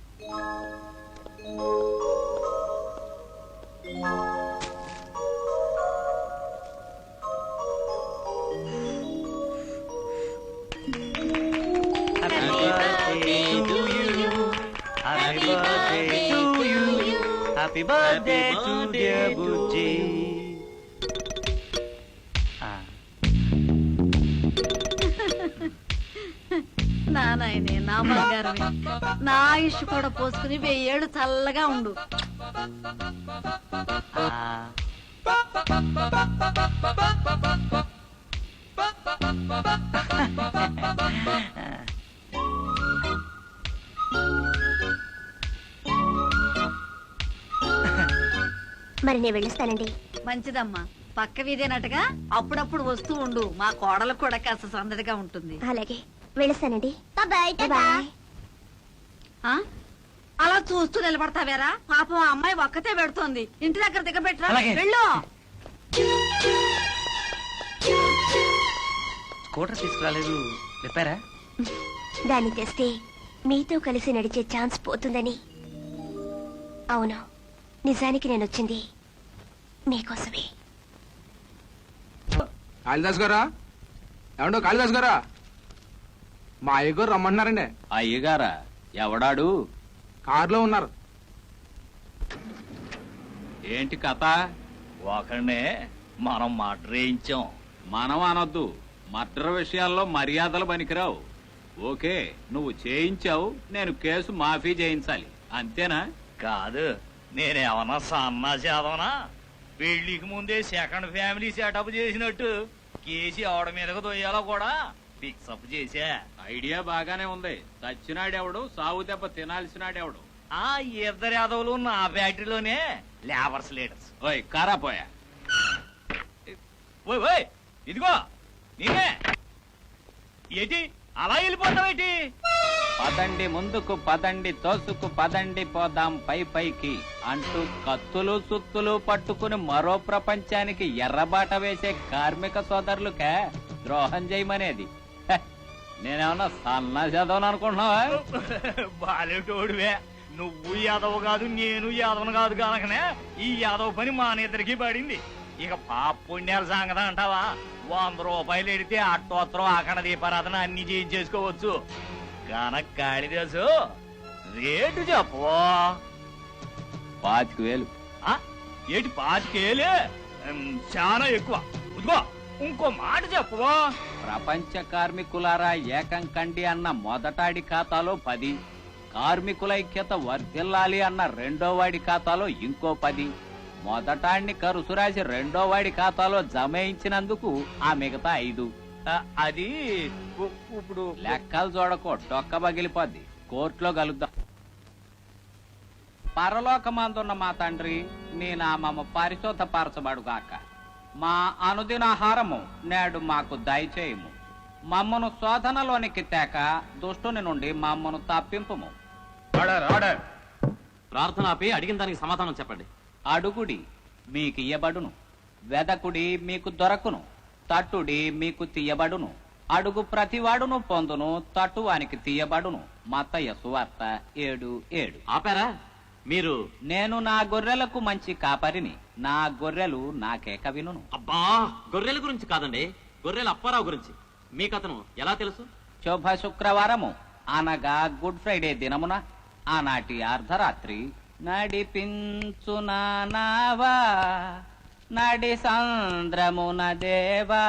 Speaker 3: Happy birthday to dear Bujji.
Speaker 5: నాయనే, నా బంగారమే, నా ఆయుష్ కూడా పోసుకుని 1000 ఏళ్ళు చల్లగా ఉండు.
Speaker 10: మరి నేను వెళ్ళొస్తానండి.
Speaker 5: మంచిదమ్మా, పక్క వీధేనట్టుగా అప్పుడప్పుడు వస్తూ ఉండు. మా కోడలకు కూడా కాస్త సందడిగా ఉంటుంది.
Speaker 10: అలాగే వెళ్ళొస్తానండి.
Speaker 2: Bye
Speaker 10: bye.
Speaker 5: అలా చూస్తూ నిలబడతావేరా? పాపం ఆ అమ్మాయి ఒక్కతే పెడుతోంది. ఇంటి దగ్గర దిగబెట్టరా.
Speaker 3: అలాగే.
Speaker 5: వెళ్ళు.
Speaker 3: స్కూటర్ తీసుకురాలేదు, చెప్పారా?
Speaker 10: దాన్ని తెస్తే మీతో కలిసి నడిచే ఛాన్స్ పోతుందని. అవును, నిజానికి నేను వచ్చింది మీకోసమే.
Speaker 13: కాళిదాస్ గారా? ఏమండో కాళిదాస్ గారా, మా అయ్యగారు రమ్మంటున్నారండి.
Speaker 7: అయ్యగారా? ఎవడాడు?
Speaker 13: కారులో ఉన్నారు.
Speaker 7: ఏంటి కథ?
Speaker 12: ఒకనే మనం మర్డరేయించాం.
Speaker 7: మనం అనొద్దు, మర్డర్ విషయాల్లో మర్యాదలు పనికిరావు. ఓకే, నువ్వు చేయించావు, నేను కేసు మాఫీ చేయించాలి, అంతేనా?
Speaker 12: కాదు, నేనేమన్నా సన్నా చేదవనా? పెళ్లికి ముందే సెకండ్ ఫ్యామిలీ సెటప్ చేసినట్టు కేసి ఆవిడ మీదకు దొయ్యాలో కూడా ఫిక్సప్ చేశా.
Speaker 7: ఐడియా బాగానే ఉంది. చచ్చినాడెవడు, సాగు దెబ్బ తినాల్సినాడెవడు?
Speaker 12: ఆ ఇద్దరు యాదవులు నా ఫ్యాక్టరీలోనే లేబర్స్ లీడర్స్.
Speaker 7: ఓయ్ కారాపోయా.
Speaker 12: ఓయ్ ఓయ్, ఇదిగో నేనే. ఏంటి అలా వెళ్ళిపోతావేంటి?
Speaker 7: పదండి ముందుకు, పదండి తోసుకు, పదండి పోదాం పై పైకి అంటూ కత్తులు సుత్తులు పట్టుకుని మరో ప్రపంచానికి ఎర్రబాట వేసే కార్మిక సోదరులకే ద్రోహం చేయమనేది. నేనేమన్నా సన్నా చదవను అనుకుంటున్నావా?
Speaker 12: బాలేటోడువే నువ్వు. యాదవ్ కాదు, నేను యాదవను కాదు కనుకనే ఈ యాదవ్ పని మా నిద్రకి పడింది. ఇక పాప పుణ్యాల సంగతి అంటావా? 100 రూపాయలు ఎడితే అట్టోత్తరం అక్కడ దీపారాధన అన్ని చేయించేసుకోవచ్చు. కనుక కాళిదాసు రేటు చెప్పు.
Speaker 7: 25,000.
Speaker 12: ఏంటి 25,000? చాలా ఎక్కువ. ఇదిగో ఇంకో మాట చెప్పు.
Speaker 7: ప్రపంచ కార్మికులారా ఏకం కండి అన్న మొదటాడి ఖాతాలో 10, కార్మికుల ఐక్యత వర్ధిల్లాలి అన్న రెండో వాడి ఖాతాలో ఇంకో 10, మొదటాడిని కరుసురాసి రెండో వాడి ఖాతాలో జమయించినందుకు ఆ మిగతా 5.
Speaker 12: అది ఇప్పుడు
Speaker 7: లెక్కలు చూడకో, డొక్క పగిలిపోద్ది. కోర్టులో కలుద్దాం. పరలోకమందున్న మా తండ్రి, నీ నామము పరిశుద్ధపరచబడుగాక. మా అనుదినాహారము నేడు మాకు దయచేయము. మమ్మను శోధనలోనికి తేక దుష్టుని నుండి మమ్మను తప్పింపుము. ప్రార్థన ఆపి అడిగిన దానికి సమాధానం చెప్పండి.
Speaker 14: అడుగుడి మీకు ఇయ్యబడును, వెదకుడి మీకు దొరకును, తట్టుడి మీకు తీయబడును, అడుగు ప్రతివాడును పొందును, తట్టువానికి తీయబడును. మత్తయి సువార్త 7:7.
Speaker 7: ఆపారా? మీరు
Speaker 14: నేను నా గొర్రెలకు మంచి కాపరిని, నా గొర్రెలు నాకేక వినును.
Speaker 7: అబ్బా, గొర్రెల గురించి కాదండి, గొర్రెల అప్పారావు గురించి. మీకు అతను ఎలా తెలుసు?
Speaker 14: శుభ శుక్రవారము అనగా గుడ్ ఫ్రైడే దినమున ఆనాటి అర్ధరాత్రి నడిపించునా నావా నడి సంద్రమున దేవా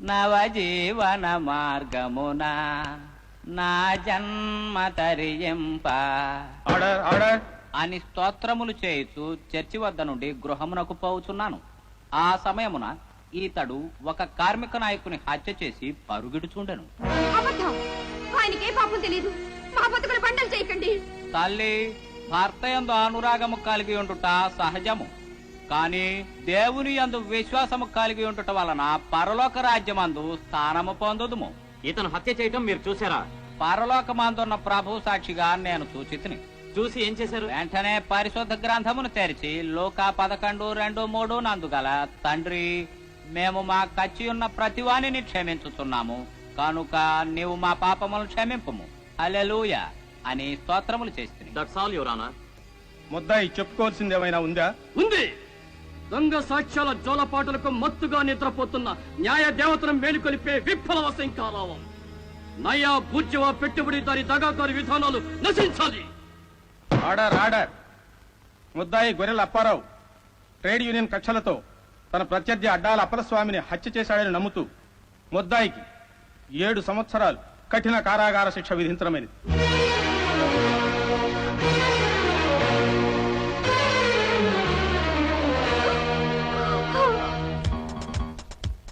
Speaker 14: నవజీవన మార్గమున నా జన్మ తరియింప అని స్తోత్రములు చేయుచు చర్చి వద్ద నుండి గృహమునకు పోవుచున్నాను. ఆ సమయమున ఈతడు ఒక కార్మిక నాయకుని హత్య చేసి పరుగిడుచుండెను.
Speaker 10: ఆయనకే పాపం తెలీదు, మా బతుకులు బండలు చేయకండి.
Speaker 14: తల్లి, భర్త యందు అనురాగము కలిగి ఉండుట సహజము, కాని దేవుని యందు విశ్వాసము కలిగి ఉండుట వలన పరలోక రాజ్యమందు స్థానము పొందుదుము.
Speaker 7: ఇతను హత్య చేయటం మీరు చూసారా?
Speaker 14: పరలోకమందున్న ప్రభు సాక్షిగా నేను చూచితిని.
Speaker 7: చూసి ఏం చేశారు?
Speaker 14: వెంటనే పరిశుద్ధ గ్రంథమును తెరిచి లూకా 11:2-3 నందుగల తండ్రి, మేము మా కచ్చి ఉన్న ప్రతివానిని క్షమించుతున్నాము కనుక నీవు మా పాపములను క్షమింపుము, హల్లెలూయా అని స్తోత్రములు చేస్తుంది.
Speaker 7: That's all your honour.
Speaker 9: ముద్దాయి చెప్పుకోవాల్సింది ఏమైనా ఉందా?
Speaker 15: ఉంది. దొంగ సాక్ష్యాల జోలపాటలకు మత్తుగా నిద్రపోతున్న న్యాయ దేవతను మేలుకొలిపే విఫల వశంకారావం, నయా బూర్జవా పెట్టుబడి దాని దగాకారి విధానాలు నశించాలి.
Speaker 9: Order order. ముద్దాయి గొర్రెల అప్పారావు ట్రేడ్ యూనియన్ కక్షలతో తన ప్రత్యర్థి అడ్డాల అప్పలస్వామిని హత్య చేశాడని నమ్ముతూ ముద్దాయికి 7 సంవత్సరాలు కఠిన కారాగార శిక్ష విధించడమైనది.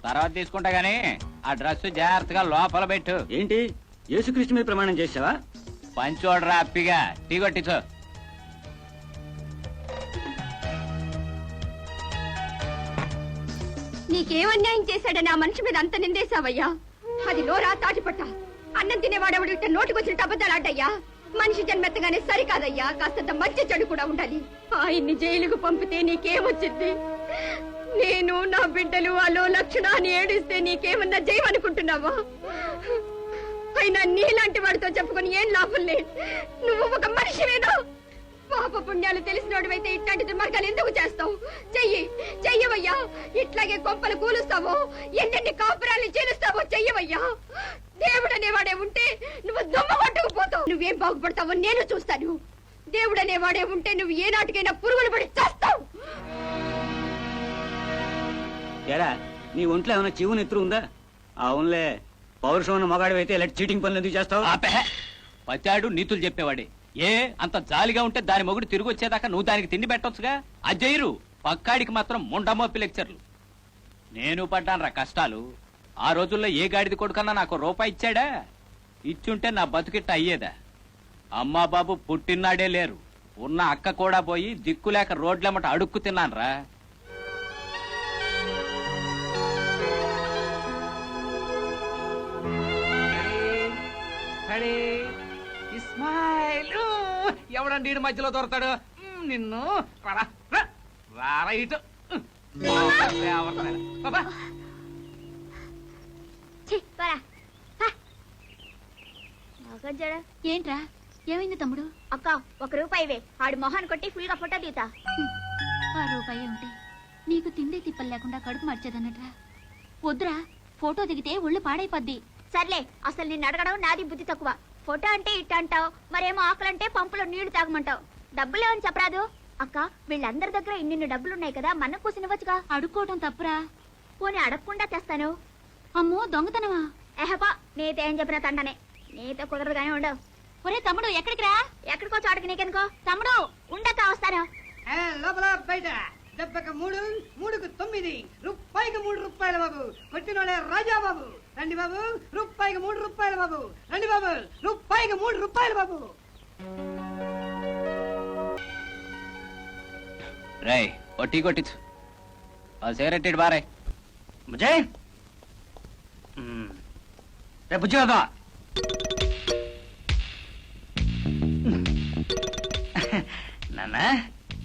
Speaker 14: తర్వాత తీసుకుంటా గానీ ఆ డ్రెస్ జాగ్రత్తగా లోపల పెట్టు.
Speaker 15: ఏంటి, యేసుక్రీస్తు మీద ప్రమాణం చేసావా?
Speaker 14: పంచోడ్రా అప్పిగా టీ కొట్టించు.
Speaker 10: నీకేం అన్యాయం చేశాడని ఆ మనిషి మీద అంత నిందేశావయ్యా? అది నోరా తాటిపట్ట. అన్నం తినేవాడెవడు ఇట్ట నోటికొచ్చిన అబద్ధాలు ఆడయ్యా? మనిషి జన్మెత్తగానే సరికాదయ్యా, కాస్తంత మంచి చెడు కూడా ఉండాలి. ఆయన్ని జైలుకు పంపితే నీకేమొచ్చింది? నేను నా బిడ్డలు అలో లక్షణాన్ని ఏడిస్తే నీకేమన్నా జయమనుకుంటున్నావా? అయినా నీలాంటి వాడితో చెప్పుకుని ఏం లాభం లేదు. నువ్వు ఒక మనిషివేనా? పాప పుణ్యాలు తెలిసినోడివైతే ఇట్లాంటి దుర్మార్గాలు ఎందుకు చేస్తావు? చెయ్యవయ్యా. ఇట్లాగే కొంపలు కూలుస్తావో, ఎన్నెన్ని కాపురాలు చేలుస్తావో చెయ్యవయ్యా. దేవుడనేవాడే ఉంటే నువ్వు దొమ్మ కొట్టుకుపోతావు. నువ్వేం బాగుపడతావో నేను చూస్తాను. దేవుడనేవాడే ఉంటే నువ్వు ఏ నాటికైనా పురుగులు పడి చేస్తావు.
Speaker 15: ఏరా, నీ ఒంట్లో ఏమైనా జీవన ఎత్తురు ఉందా? అవునులే, పౌరుషం ఉన్న మగాడు అయితే ఇలాంటి చీటింగ్ పనులు ఎందుకు చేస్తావు?
Speaker 14: పచాడు నీతులు చెప్పేవాడే. ఏ అంత జాలిగా ఉంటే దాని మొగుడు తిరిగి వచ్చేదాకా నువ్వు దానికి తిండి పెట్టొచ్చుగా. అజ్జయ్యరు పక్కాడికి మాత్రం ముండమోపి లెక్చర్లు. నేను పడ్డానరా కష్టాలు. ఆ రోజుల్లో ఏ గాడిది కొడుకన్నా నాకు రూపాయి ఇచ్చాడా? ఇచ్చుంటే నా బతుకిట్ట అయ్యేదా? అమ్మా బాబు పుట్టినాడే లేరు. ఉన్న అక్క కూడా పోయి దిక్కులేక రోడ్లెమ్మట అడుక్కు తిన్నానరా.
Speaker 6: ఇస్మాయిల్ ఎవడండి ఈడు మధ్యలో దొరతాడు? నిన్ను రారా ఇటు.
Speaker 4: ఏంట్రా, ఏమైంది తమ్ముడు?
Speaker 2: అక్క, 1 రూపాయి ఆడి మొహాన్ని కొట్టి ఫుల్ గా ఫోటో తీతా.
Speaker 4: ఆ రూపాయి ఉంటే నీకు తిండి తిప్పలు లేకుండా కడుపు మార్చేదన్నట్రా. వద్దురా, ఫోటో దిగితే ఒళ్ళు పాడైపోద్ది.
Speaker 2: సర్లే, అసలు నిన్ను అడగడం నాది బుద్ధి తక్కువ. ఫోటో అంటే ఇట్ట అంటావు, మరేమో ఆకలంటే పంపులో నీళ్లు తాగమంటావు. డబ్బులేమని చెప్పరాదు? అక్క, వీళ్ళందరి దగ్గర ఇన్ని డబ్బులున్నాయి కదా, మన కూసినవచ్చుగా.
Speaker 4: అడుక్కోవటం తప్పురా.
Speaker 2: పోనీ అడగకుండా తెస్తాను.
Speaker 4: అమ్మో, దొంగతనమా?
Speaker 2: ఏహపా, నీతో ఏం చెప్పినా తండనే. నీతో కుదరదు కానీ ఉండవు.
Speaker 4: ఒరే తమ్ముడు, ఎక్కడికి రా?
Speaker 2: ఎక్కడికో చోటకి నీకెందుకో. తమ్ముడు ఉండక వస్తాను.
Speaker 8: లోపల బయట దెబ్బకు 3, 3కు 9, రూపాయికి 3 రూపాయలు బాబు. కొట్టినోళ్ళే రాజా బాబు. రండి బాబు, రూపాయికి 3 రూపాయలు బాబు. రండి బాబు, రూపాయికి 3 రూపాయలు బాబు.
Speaker 14: రై ఓ టీ కొట్టించు. ఆ సిగరెట్ ఇటు బారే.
Speaker 15: జై రేపు ఉద్యోగం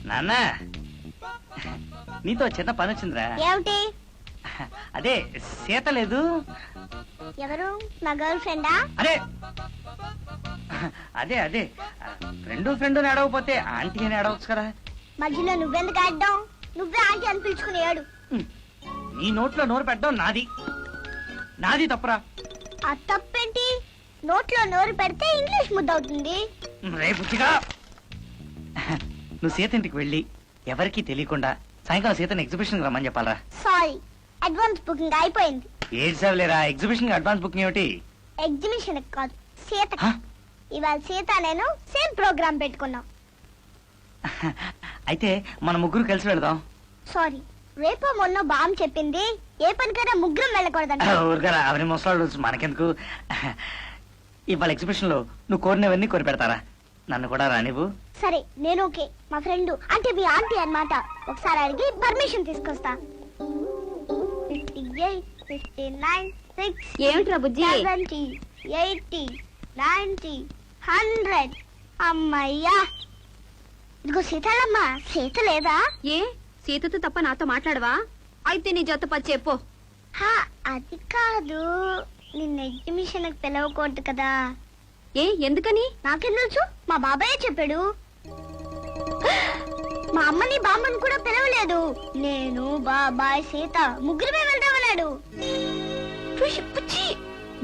Speaker 3: నాన్న నీతో చిన్న పని వచ్చిందిరా.
Speaker 2: ఏమిటి?
Speaker 3: అదే సీత లేదు.
Speaker 2: ఎవరు? నా గర్ల్ ఫ్రెండా?
Speaker 3: అదే అదే అదే ఫ్రెండ్ నడవకపోతే ఆంటీ అని అడవచ్చు కదా.
Speaker 2: మధ్యలో నువ్వెందుకు ఆడ్డాం? నువ్వే ఆంటీ అని పిలుచుకునేవాడు.
Speaker 3: నీ నోట్లో నోరు పెట్టడం నాది తప్పురా.
Speaker 2: ఆ తప్పేంటి? నోట్లో నోరు పెడితే ఇంగ్లీష్ ముద్ద అవుతుంది.
Speaker 3: రేపుగా నువ్వు సీత ఇంటికి వెళ్ళి ఎవరికీ తెలియకుండా సాయంకాలం సీతని ఎగ్జిబిషన్ రమ్మని చెప్పాలరా.
Speaker 2: సారీ, అడ్వాన్స్ బుకింగ్ అయిపోయింది.
Speaker 3: ఏడ్చావులేరా, ఎగ్జిబిషన్ అడ్వాన్స్ బుకింగ్ ఏమిటి?
Speaker 2: ఎగ్జిబిషన్ కాదు, సీత. ఇవాళ సీత నేను సేమ్ ప్రోగ్రామ్ పెట్టుకున్నాం.
Speaker 3: అయితే మన ముగ్గురు కలిసి వెళదాం.
Speaker 2: సారీ, రేపో మొన్న బామ్ చెప్పింది ఏ పనికైనా ముగ్గురం వెళ్ళకూడదంట.
Speaker 3: ఊరుగారా, అవన్నీ ముసలాడు మనకెందుకు. ఇవాళ ఎగ్జిబిషన్ లో నువ్వు కోరినవన్నీ కోరి పెడతారా? నన్ను కూడా రానివ్వు.
Speaker 2: సరే, నేను ఓకే. మా ఫ్రెండ్ అంటే మీ ఆంటీ అన్నమాట, ఒకసారి అడిగి పర్మిషన్ తీసుకొస్తా. 58, 59, 60,
Speaker 10: ఏమిట్రా బుజ్జి?
Speaker 2: 70, 80, 90, 100. అమ్మయ్యా, ఇదిగో సీతాలమ్మ. సీత లేదా?
Speaker 10: ఏ సీతతో తప్ప నాతో మాట్లాడవా? అయితే నీ జత పచ్చి చెప్పు.
Speaker 2: అది కాదు, నిన్న ఎగ్జిబిషన్ పిలవకూడదు కదా.
Speaker 10: ఏ ఎందుకని?
Speaker 2: నాకేం తెలుసు, మా బాబాయ్ చెప్పాడు. మా అమ్మని బామ్మని కూడా పిలవలేదు. నేను బాబాయ్ సీత ముగ్గురమే వెళ్దామన్నాడు.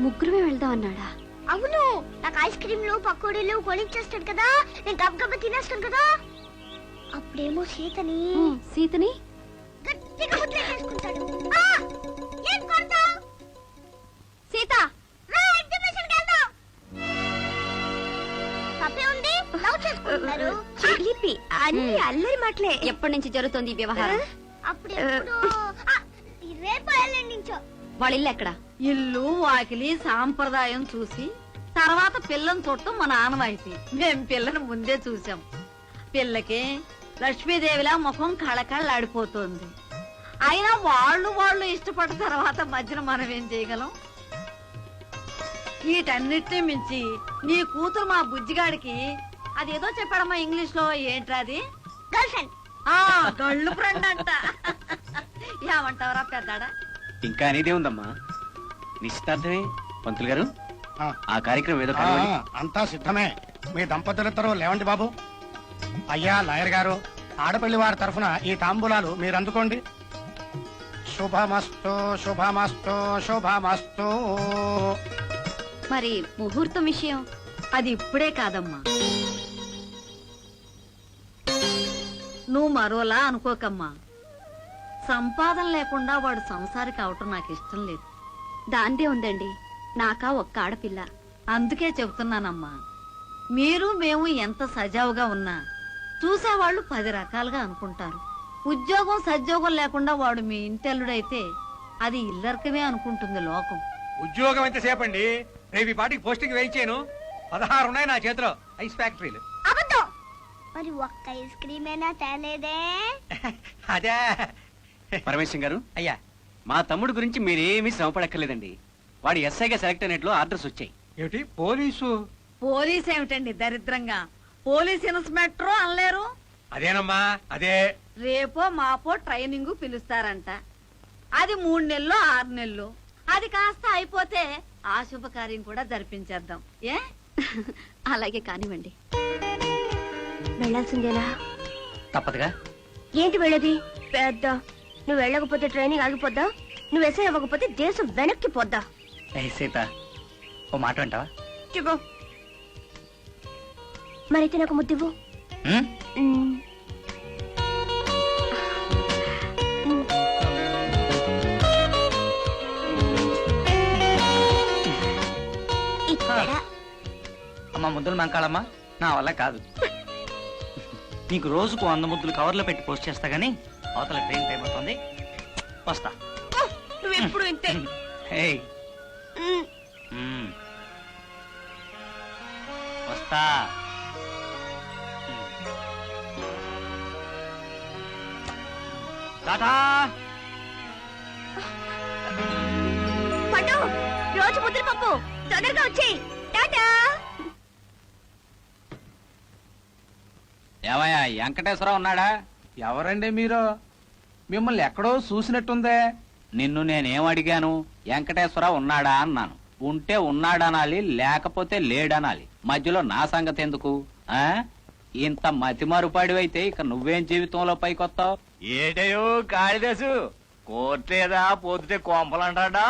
Speaker 10: ముగ్గురమే వెళ్దాం అన్నాడా?
Speaker 2: అవును, నాకు ఐస్ క్రీమ్లు పకోడీలు కొనిచ్చేస్తాడు కదా, నేను గబగబా తినేస్తాను కదా. అప్పుడేమో సీతని గట్టిగా ముద్రేసుకుంటాడు. ఏం కొడతావ్? సీత రా, ఎగ్జిబిషన్కి వెళ్దాం. తప్పే ఉంది, లవ్ చేసుకుంటున్నారు.
Speaker 10: చిలిపి అన్ని అల్లరి మాటలే. ఎప్పటి నుంచి జరుగుతోంది ఈ వ్యవహారం?
Speaker 2: అప్పుడెప్పుడు రేపు ఎల్లుండించో.
Speaker 10: వాళ్ళ ఇల్లు ఎక్కడ?
Speaker 5: ఇల్లు వాకిలి సాంప్రదాయం చూసి తర్వాత పిల్లని చూడటం మన ఆనవాయితీ. మేం పిల్లని ముందే చూసాం. పిల్లకి లక్ష్మీదేవిలా ముఖం కళకళలాడిపోతుంది. అయినా వాళ్ళు ఇష్టపడ్డ తర్వాత మధ్యన మనం ఏం చేయగలం? వీటన్నిటిని మించి నీ కూతురు మా బుజ్జిగాడికి అదేదో చెప్పాడమ్మా ఇంగ్లీష్ లో. ఏంట్రాది?
Speaker 2: Girl friend.
Speaker 5: గళ్ళు ఫ్రెండ్ అంట. ఏమంటావరా పెద్దాడా?
Speaker 6: ఇంకా అనేదే ఉందమ్మా. నిశ్చితార్థమే పంతులు గారు. ఆ కార్యక్రమం ఏదో కానివ్వండి.
Speaker 11: అంతా సిద్ధమే. మీ దంపతులిద్దరూ లేవండి బాబు. అయ్యా లాయర్ గారు, ఆడపల్లి వారి తరఫున ఈ తాంబూలాలు మీరు అందుకోండి. శుభమస్తు శుభమస్తు శుభమస్తు.
Speaker 10: మరి ముహూర్తం విషయం?
Speaker 5: అది ఇప్పుడే కాదమ్మా. నువ్వు మరోలా అనుకోకమ్మా. సంపాదన లేకుండా వాడు సంసారి కావటం నాకు ఇష్టం లేదు.
Speaker 10: దాందే ఉందండి, నాకా ఒక్క ఆడపిల్ల.
Speaker 5: అందుకే చెబుతున్నానమ్మా, మీరు మేము ఎంత సజావుగా ఉన్నా చూసేవాళ్ళు 10 రకాలుగా అనుకుంటారు. ఉద్యోగం సద్యోగం లేకుండా వాడు మీ ఇంటెల్లుడైతే అది ఇల్లరికమే అనుకుంటుంది లోకం.
Speaker 11: ఉద్యోగం ఎంతసేపు అండి? రేపు పాటికి పోస్టింగ్ వేయించాను. 16 ఉన్నాయి నా చేతిలో ఐస్ ఫ్యాక్టరీలు.
Speaker 2: అబద్ధం. మరి ఒక్క ఐస్ క్రీమేనా తేలేదే?
Speaker 11: అదే
Speaker 6: పరమేశ్వరం గారు,
Speaker 11: అయ్యా,
Speaker 6: మా తమ్ముడు గురించి మీరేమీ శ్రమపడక్కర్లేదండి. వాడు ఎస్ఐగా సెలెక్ట్ అయినట్లు ఆర్డర్స్ వచ్చాయి.
Speaker 11: ఏమిటి పోలీసు?
Speaker 5: పోలీస్ ఏమిటండి దరిద్రంగా? పోలీస్ ఇన్స్పెక్టర్ అనలేరు.
Speaker 11: అదేనమ్మా, అదే.
Speaker 5: రేపో మాపో ట్రైనింగ్ పిలుస్తారంట. అది 3 నెలలు 6 నెలలు. అది కాస్త అయిపోతే ఆ శుభకార్యం కూడా జరిపించేద్దాం. ఏ
Speaker 10: అలాగే కానివ్వండి. వెళ్ళాల్సిందేనా?
Speaker 3: తప్పదుగా.
Speaker 2: ఏంటి వెళ్ళేది? పెద్ద నువ్వు వెళ్ళకపోతే ట్రైనింగ్ ఆగిపోద్దా? నువ్వు ఎస్ఐ అవ్వకపోతే దేశం వెనక్కి పోద్దా?
Speaker 3: సీత, ఓ మాట అంటావా?
Speaker 2: చెప్పు. మరైతే నాకు ముద్దివ్వు.
Speaker 3: అమ్మ ముద్దులు మంకాలమ్మా, నా వల్ల కాదు. నీకు రోజుకు 100 ముద్దులు కవర్లో పెట్టి పోస్ట్ చేస్తా గానీ అవతల ట్రైన్ టైం అవుతుంది, వస్తా.
Speaker 2: నువ్వెప్పుడు ఇంతే.
Speaker 3: వస్తా. టాటా.
Speaker 2: పండు, రోజు ముద్దులు పప్పు తొందరగా వచ్చేయి. టాటా.
Speaker 14: ఏమయ్యా వెంకటేశ్వరరావు ఉన్నాడా?
Speaker 13: ఎవరండి మీరు? మిమ్మల్ని ఎక్కడో చూసినట్టుందే.
Speaker 14: నిన్ను నేనేం అడిగాను? వెంకటేశ్వరరావు ఉన్నాడా అన్నాను. ఉంటే ఉన్నాడనాలి, లేకపోతే లేడనాలి. మధ్యలో నా సంగతి ఎందుకు? ఆ ఇంత మతిమరుపాడివైతే ఇక నువ్వేం జీవితంలో పైకొత్తావు?
Speaker 12: ఏటయో కాళిదాసు, కోర్టేదా పోతే కోంపలంటాడా?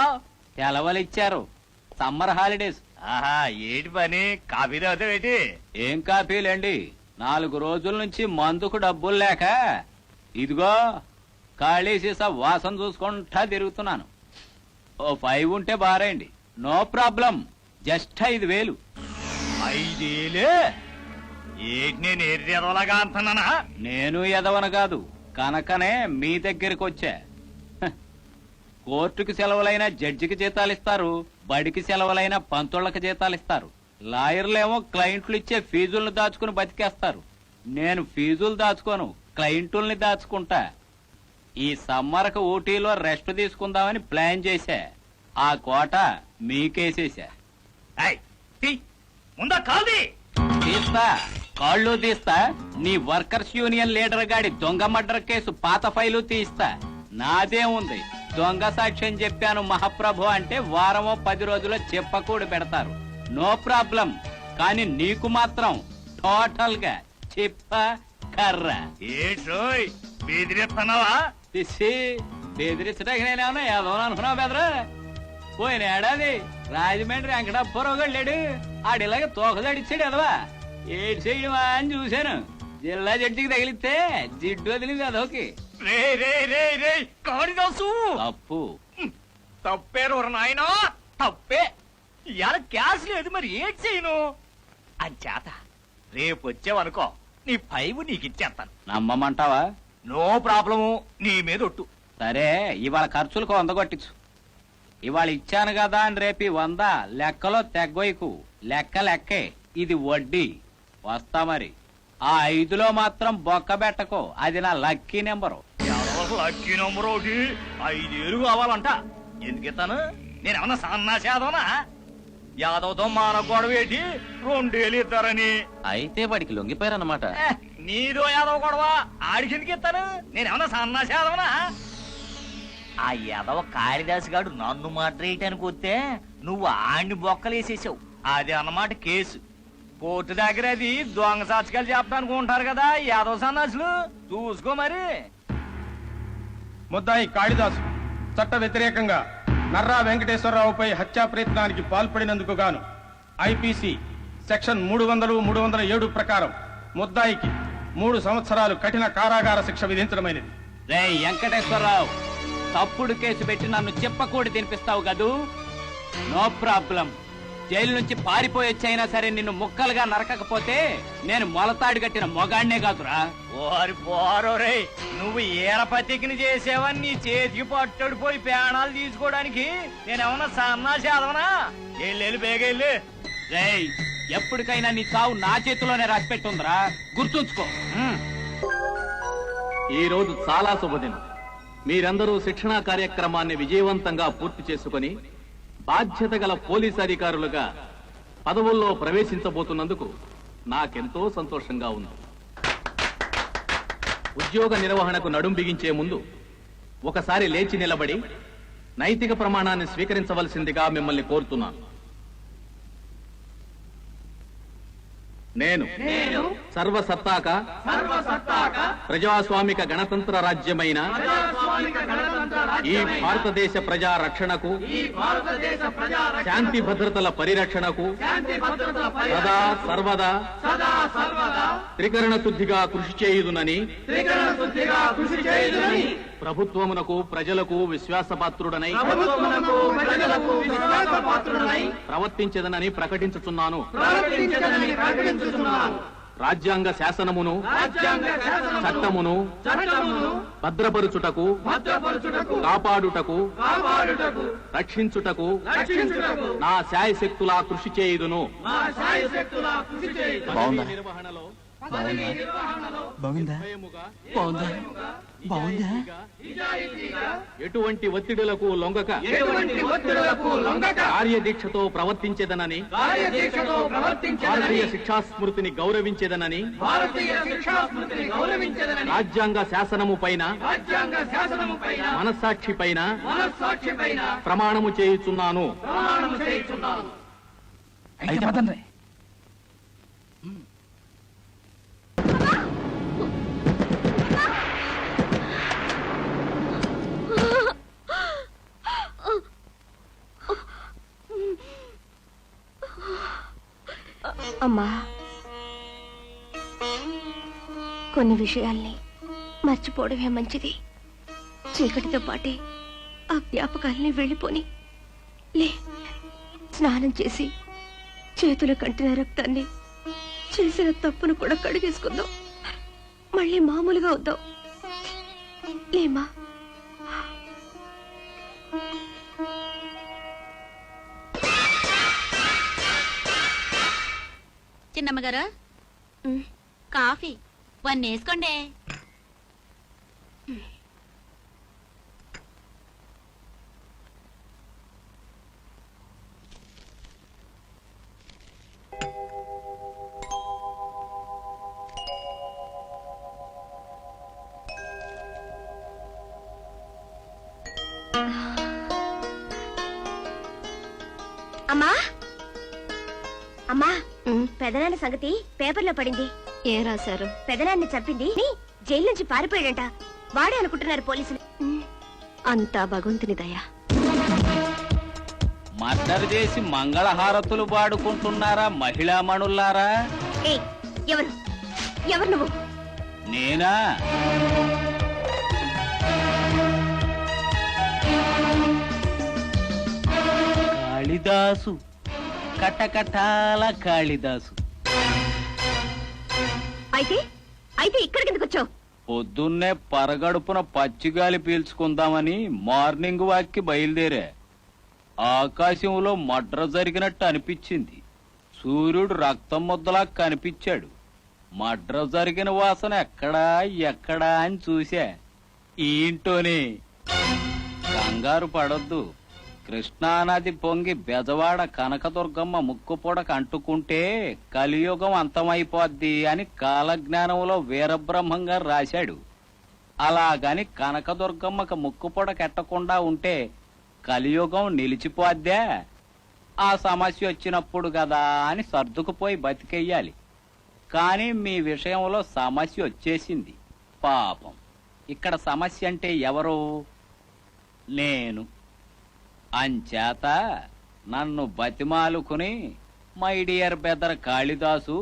Speaker 14: సెలవులు ఇచ్చారు, సమ్మర్ హాలిడేస్.
Speaker 12: ఆహా, ఏటి పని? కాఫీ తాగుతావేటి?
Speaker 14: ఏం కాపీలేండి, 4 రోజుల నుంచి మందుకు డబ్బులు లేక ఇదిగో ఖాళీ సీసా వాసన చూసుకుంటా తిరుగుతున్నాను. ఓ 5 ఉంటే బారేయండి, నో ప్రాబ్లం. జస్ట్ 5,000.
Speaker 12: 5,000? ఏటి నేను ఏటి ఎదవలాగా అంటున్నానా?
Speaker 14: నేను ఎదవను కాదు, కనుకనే మీ దగ్గరికి వచ్చా. కోర్టుకి సెలవులైన జడ్జికి జీతాలు ఇస్తారు, బడికి సెలవులైన పంతుళ్ళకి జీతాలు ఇస్తారు. లాయర్లేమో క్లయింట్లు ఇచ్చే ఫీజుల్ని దాచుకుని బతికేస్తారు. నేను ఫీజులు దాచుకోను, క్లయింటుల్ని దాచుకుంటా. ఈ సమ్మర్కు ఊటీలో రెస్ట్ తీసుకుందామని ప్లాన్ చేశా. ఆ కోట మీకేసేసా.
Speaker 12: ముందా కాల్ది
Speaker 14: తీస్తా, కాళ్ళు తీస్తా. నీ వర్కర్స్ యూనియన్ లీడర్ గాడి దొంగ మర్డర్ కేసు పాత ఫైలు తీస్తా. నాదే ఉంది, దొంగ సాక్ష్యం చెప్పాను మహాప్రభు అంటే వారమో 10 రోజుల్లో చెప్పకూడి పెడతారు. No problem. కానీ నీకు మాత్రం టోటల్ గా చెప్ప కర్ర.
Speaker 12: ఏటోయ్ బెదిరిస్తున్నావా?
Speaker 14: బెదిరించడానికి నేనేమన్నా ఏదో అనుకున్నావు బెదరా? పోయిన ఏడాది రాజమండ్రి వెంకటాపురం వెళ్ళాడు, ఆడిలాగా తోకదడిచ్చాడు ఎదవా. ఏడు చేయడమా అని చూశాను. జిల్లా జడ్జికి తగిలిస్తే జిడ్డు వదిలింది అదోకి. తప్పు
Speaker 12: తప్పేరు నాయన, తప్పే. ఇవాళ క్యాష్ లేదు, మరి ఏం చేయను? అంచేత రేపు వచ్చావనుకో, నీ 5 నీకు ఇచ్చేస్తాను.
Speaker 14: నమ్మమంటావా?
Speaker 12: నో ప్రాబ్లము, నీ మీద ఒట్టు.
Speaker 14: సరే, ఇవాళ ఖర్చులకు 100 కొట్టించు. ఇవాళ ఇచ్చాను కదా అని రేపు 100 లెక్కలో తెగ్గొయ్యకు. లెక్క లెక్కే, ఇది వడ్డీ. వస్తా మరి. ఆ 5లో మాత్రం బొక్క పెట్టకో, అది నా లక్కీ నెంబరు.
Speaker 12: లక్కీ నెంబర్ ఒకటి 5,000 కావాలంట. ఎందుకిస్తాను? నేనేమన్నా సన్నాసేదోనా? యాదవ్తో మాన గొడవ ఏంటి? 2,000 ఇస్తారని.
Speaker 6: అయితే వాడికి లొంగిపోయారన్నమాట.
Speaker 12: నీదో యాదవ్ గొడవ, ఆడికి ఎందుకు ఇస్తాను? నేనేమన్నా సన్నాసేదోనా? ఆ యాదవ కాళిదాసు గారు నన్ను మాట్లాడటానికి వస్తే నువ్వు ఆడిని బొక్కలేసేసావు. అది అన్నమాట కేసు. కోర్టు దగ్గర అది దొంగ సాక్షికాలు చెప్పడానికి ఉంటారు కదా యాదవ సన్నాసులు. చూసుకో మరి.
Speaker 9: ముద్దాయి కాళిదాసు చట్ట వ్యతిరేకంగా నర్రా వెంకటేశ్వరరావుపై హత్యా ప్రయత్నానికి పాల్పడినందుకు గాను ఐపీసీ సెక్షన్ 300, 307 ప్రకారం ముద్దాయికి 3 సంవత్సరాలు కఠిన కారాగార శిక్ష విధించడమైనది.
Speaker 14: రే వెంకటేశ్వరరావు, తప్పుడు కేసు పెట్టి నన్ను చెప్పకూడి తినిపిస్తావు కదూ? No problem. జైలు నుంచి పారిపోయొచ్చైనా సరే నిన్ను ముక్కలుగా నరకకపోతే నేను మొలతాడు కట్టిన మొగాడినే కాదురా.
Speaker 12: ఓరి పోరో రే, నువ్వు ఏరపతికిని చేసేవని నీ చేతికి పట్టుడిపోయి ప్రాణాలు తీసుకోవడానికి నేనేమన్నా సన్నాసేదవనా? వెళ్ళి బేగెళ్ళి.
Speaker 14: రేయ్, ఎప్పటికైనా నీ చావు నా చేతిలోనే రాసిపెట్టుందిరా, గుర్తుంచుకో.
Speaker 16: ఈ రోజు చాలా శుభదినం. మీరందరూ శిక్షణా కార్యక్రమాన్ని విజయవంతంగా పూర్తి చేసుకుని బాధ్యత గల పోలీస్ అధికారులుగా పదవుల్లో ప్రవేశించబోతున్నందుకు నాకెంతో సంతోషంగా ఉంది. ఉద్యోగ నిర్వహణకు నడుం బిగించే ముందు ఒకసారి లేచి నిలబడి నైతిక ప్రమాణాన్ని స్వీకరించవలసిందిగా మిమ్మల్ని కోరుతున్నాను. నేను సర్వసత్తాక ప్రజాస్వామిక గణతంత్ర రాజ్యమైన ఈ భారతదేశ ప్రజా రక్షణకు, శాంతి భద్రతల పరిరక్షణకు సదా సర్వదా త్రికరణ శుద్ధిగా కృషి చేయుదునని ప్రభుత్వమునకు ప్రజలకు విశ్వాసపాత్రుడనై ప్రవర్తించదనని ప్రకటించుచున్నాను. రాజ్యాంగ శాసనమును చట్టమును భద్రపరుచుటకు కాపాడుటకు రక్షించుటకు నా శాయశక్తులా కృషి చేయుదును.
Speaker 6: బాగుందా?
Speaker 3: బాగుందా బాగుందా బాగుందా
Speaker 16: ఎటువంటి ఒత్తిడులకు లొంగక కార్యదీక్షతో ప్రవర్తించేదనని భారతీయ శిక్షా స్మృతిని గౌరవించేదనని రాజ్యాంగ శాసనము పైన మనస్సాక్షి పైన ప్రమాణము చేయుచున్నాను.
Speaker 3: అయితే పదండి.
Speaker 17: అమ్మా, కొన్ని విషయాల్ని మర్చిపోవడమే మంచిది. చీకటితో పాటే ఆ జ్ఞాపకాల్ని వెళ్ళిపోని. లే, స్నానం చేసి చేతుల కంటిన రక్తాన్ని, చేసిన తప్పును కూడా కడిగేసుకుందాం. మళ్ళీ మామూలుగా వద్దాం. లేమా?
Speaker 4: చిన్నమ్మగారు, కాఫీ వన్ వేసుకోండి.
Speaker 17: అమ్మా, అమ్మా, పెదనాన్న సంగతి పేపర్లో పడింది. ఏం రాశారు? పెదనాన్ని చంపింది జైలు నుంచి పారిపోయాడంట. వాడే అనుకుంటున్నారు పోలీసులు. అంతా భగవంతుని దయ.
Speaker 14: మర్డర్ చేసి మంగళహారతులు పాడుకుంటున్నారా మహిళామణుల్లారా?
Speaker 17: ఎవరు ఎవరు నువ్వు?
Speaker 14: నేనా? కాళిదాసు, కటకటాల కాళిదాసు.
Speaker 17: అయితే అయితే ఇక్కడికి ఎందుకు వచ్చావు?
Speaker 14: పొద్దున్నే పరగడుపున పచ్చిగాలి పీల్చుకుందామని మార్నింగ్ వాక్ కి బయలుదేరా. ఆకాశంలో మడ్ర జరిగినట్టు అనిపించింది. సూర్యుడు రక్తం ముద్దలా కనిపించాడు. మడ్ర జరిగిన వాసన ఎక్కడా ఎక్కడా అని చూసా. ఈ ఇంట్లోనే. కంగారు పడొద్దు. కృష్ణానది పొంగి బెజవాడ కనకదుర్గమ్మ ముక్కుపొడకు అంటుకుంటే కలియుగం అంతమైపోద్ది అని కాలజ్ఞానంలో వీరబ్రహ్మం గారు రాశాడు. అలాగని కనకదుర్గమ్మకు ముక్కుపొడకు ఎట్టకుండా ఉంటే కలియుగం నిలిచిపోద్దా? ఆ సమస్య వచ్చినప్పుడు కదా అని సర్దుకుపోయి బతికెయ్యాలి. కానీ మీ విషయంలో సమస్య వచ్చేసింది. పాపం. ఇక్కడ సమస్య అంటే ఎవరు? నేను. అంచేత నన్ను బతిమాలుకుని మై డియర్ బెదర్ కాళిదాసు,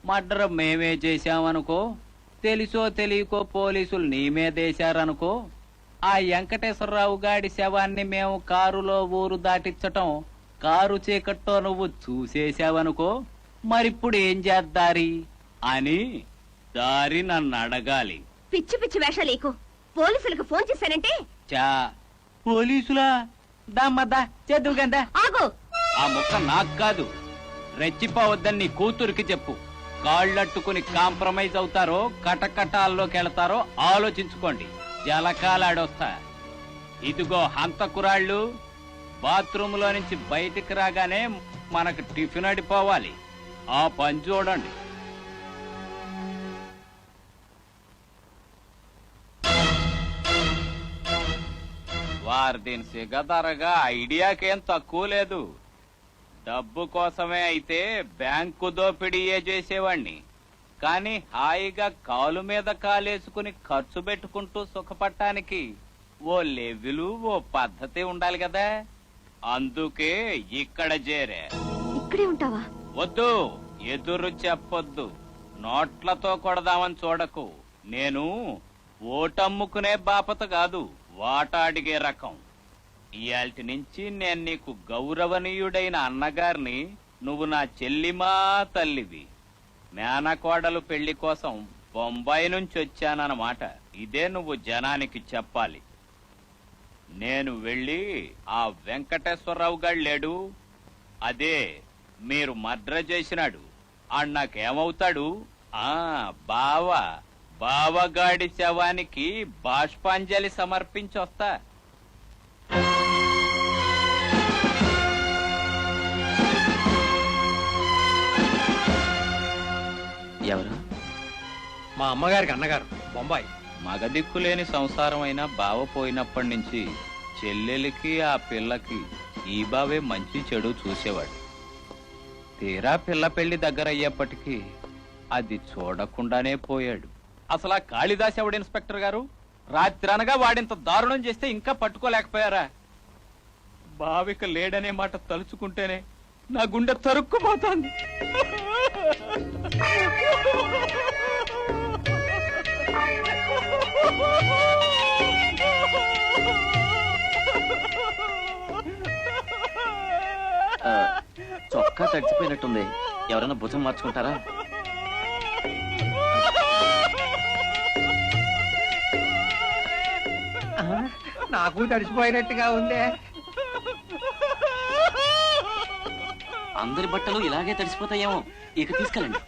Speaker 14: మర్డర్ మేమే చేశామనుకో, తెలుసో తెలియకో పోలీసులు నీ మీదేశారనుకో, ఆ వెంకటేశ్వరరావు గాడి శవాన్ని మేము కారులో ఊరు దాటించటం కారు చీకట్లో నువ్వు చూసేశావనుకో, మరిప్పుడు ఏం చేద్దారి అని దారి నన్ను అడగాలి.
Speaker 17: పిచ్చి పిచ్చి వేషాలేకు. పోలీసులకు ఫోన్ చేశానంటే
Speaker 14: చా పోలీసులా? దమ్మద్దా చేద్దుగందా.
Speaker 17: ఆగు.
Speaker 14: ఆ ముక్క నాకు కాదు, రెచ్చిపోవద్దని నీ కూతురికి చెప్పు. కాళ్ళట్టుకుని కాంప్రమైజ్ అవుతారో కటకటాల్లోకి వెళతారో ఆలోచించుకోండి. జలకాలాడొస్తా. ఇదిగో హంతకురాళ్ళు, బాత్రూంలో నుంచి బయటికి రాగానే మనకు టిఫిన్ అడిపోవాలి. ఆ పని చూడండి. వారు దీని సిగదరగా ఐడియాకేం తక్కువ లేదు. డబ్బు కోసమే అయితే బ్యాంకు దోపిడీయే చేసేవాణ్ణి. కానీ హాయిగా కాలు మీద కాలేసుకుని ఖర్చు పెట్టుకుంటూ సుఖపట్టానికి ఓ లెవెలు, ఓ పద్ధతి ఉండాలి కదా. అందుకే ఇక్కడ చేరే.
Speaker 17: ఇక్కడే ఉంటావా?
Speaker 14: వద్దు, ఎదురు చెప్పొద్దు. నోట్లతో కొడదామని చూడకు. నేను ఓటమ్ముకునే బాపత కాదు, వాటా అడిగే రకం. ఇయాల్టి నుంచి నేను నీకు గౌరవనీయుడైన అన్నగారిని, నువ్వు నా చెల్లిమా తల్లివి. మేనకోడలు పెళ్లి కోసం బొంబాయి నుంచి వచ్చానన్నమాట. ఇదే నువ్వు జనానికి చెప్పాలి. నేను వెళ్ళి ఆ వెంకటేశ్వరరావు గారు లేడు, అదే మీరు మర్డర్ చేసినాడు, నాకేమవుతాడు బావగాడి శవానికి బాష్పాంజలి సమర్పించొస్తా.
Speaker 3: ఎవరు?
Speaker 11: మా అమ్మగారికి అన్నగారు, బొంబాయి.
Speaker 14: మగదిక్కులేని సంసారం అయినా బావ పోయినప్పటి నుంచి చెల్లెలికి ఆ పిల్లకి ఈ బావే మంచి చెడు చూసేవాడు. తీరా పిల్ల పెళ్లి దగ్గర అయ్యేప్పటికీ అది చూడకుండానే పోయాడు. అసలు ఆ కాళిదాస్ ఎవడు ఇన్స్పెక్టర్ గారు? రాత్రనగా వాడింత దారుణం చేస్తే ఇంకా పట్టుకోలేకపోయారా? బావిక లేడనే మాట తలుచుకుంటేనే నా గుండె తరుక్కుపోతోంది.
Speaker 3: చొక్కా తడిచిపోయినట్టుంది, ఎవరైనా భుజం మార్చుకుంటారా?
Speaker 11: నాకు తడిసిపోయినట్టుగా ఉందే.
Speaker 3: అందరి బట్టలు ఇలాగే తడిసిపోతాయేమో, ఇక తీసుకెళ్ళండి.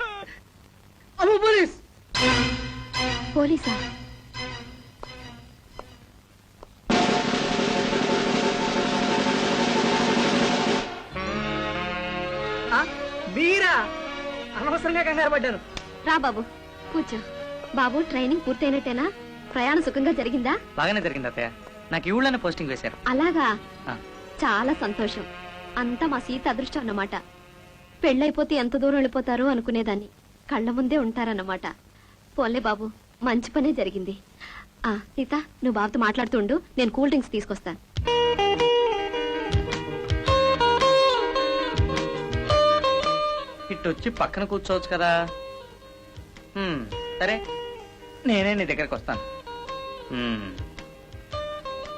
Speaker 10: పోలీసా?
Speaker 1: మీరా? అనవసరంగా కంగారు పడ్డాను.
Speaker 10: రా బాబు, కూర్చో. బాబు, ట్రైనింగ్ పూర్తయినట్టేనా? ప్రయాణం సుఖంగా జరిగిందా?
Speaker 3: బాగానే జరిగింది అత్తయ్య. నాకు ఈ ఊళ్ళోనే పోస్టింగ్ వేశారు.
Speaker 10: అలాగా?
Speaker 3: ఆ.
Speaker 10: చాలా సంతోషం. అంతా మా సీత అదృష్టం అన్నమాట. పెళ్ళైపోతే ఎంత దూరం వెళ్ళిపోతారో అనుకునేదాన్ని, కళ్ళ ముందే ఉంటారన్నమాట. పోన్లే బాబు, మంచి పనే జరిగింది. సీత, నువ్వు బాబుతో మాట్లాడుతుండు, నేను కూల్ డ్రింక్స్ తీసుకొస్తాను.
Speaker 3: ఇట్టొచ్చి పక్కన కూర్చోవచ్చు కదా. సరే, నేనే నీ దగ్గరకు వస్తాను.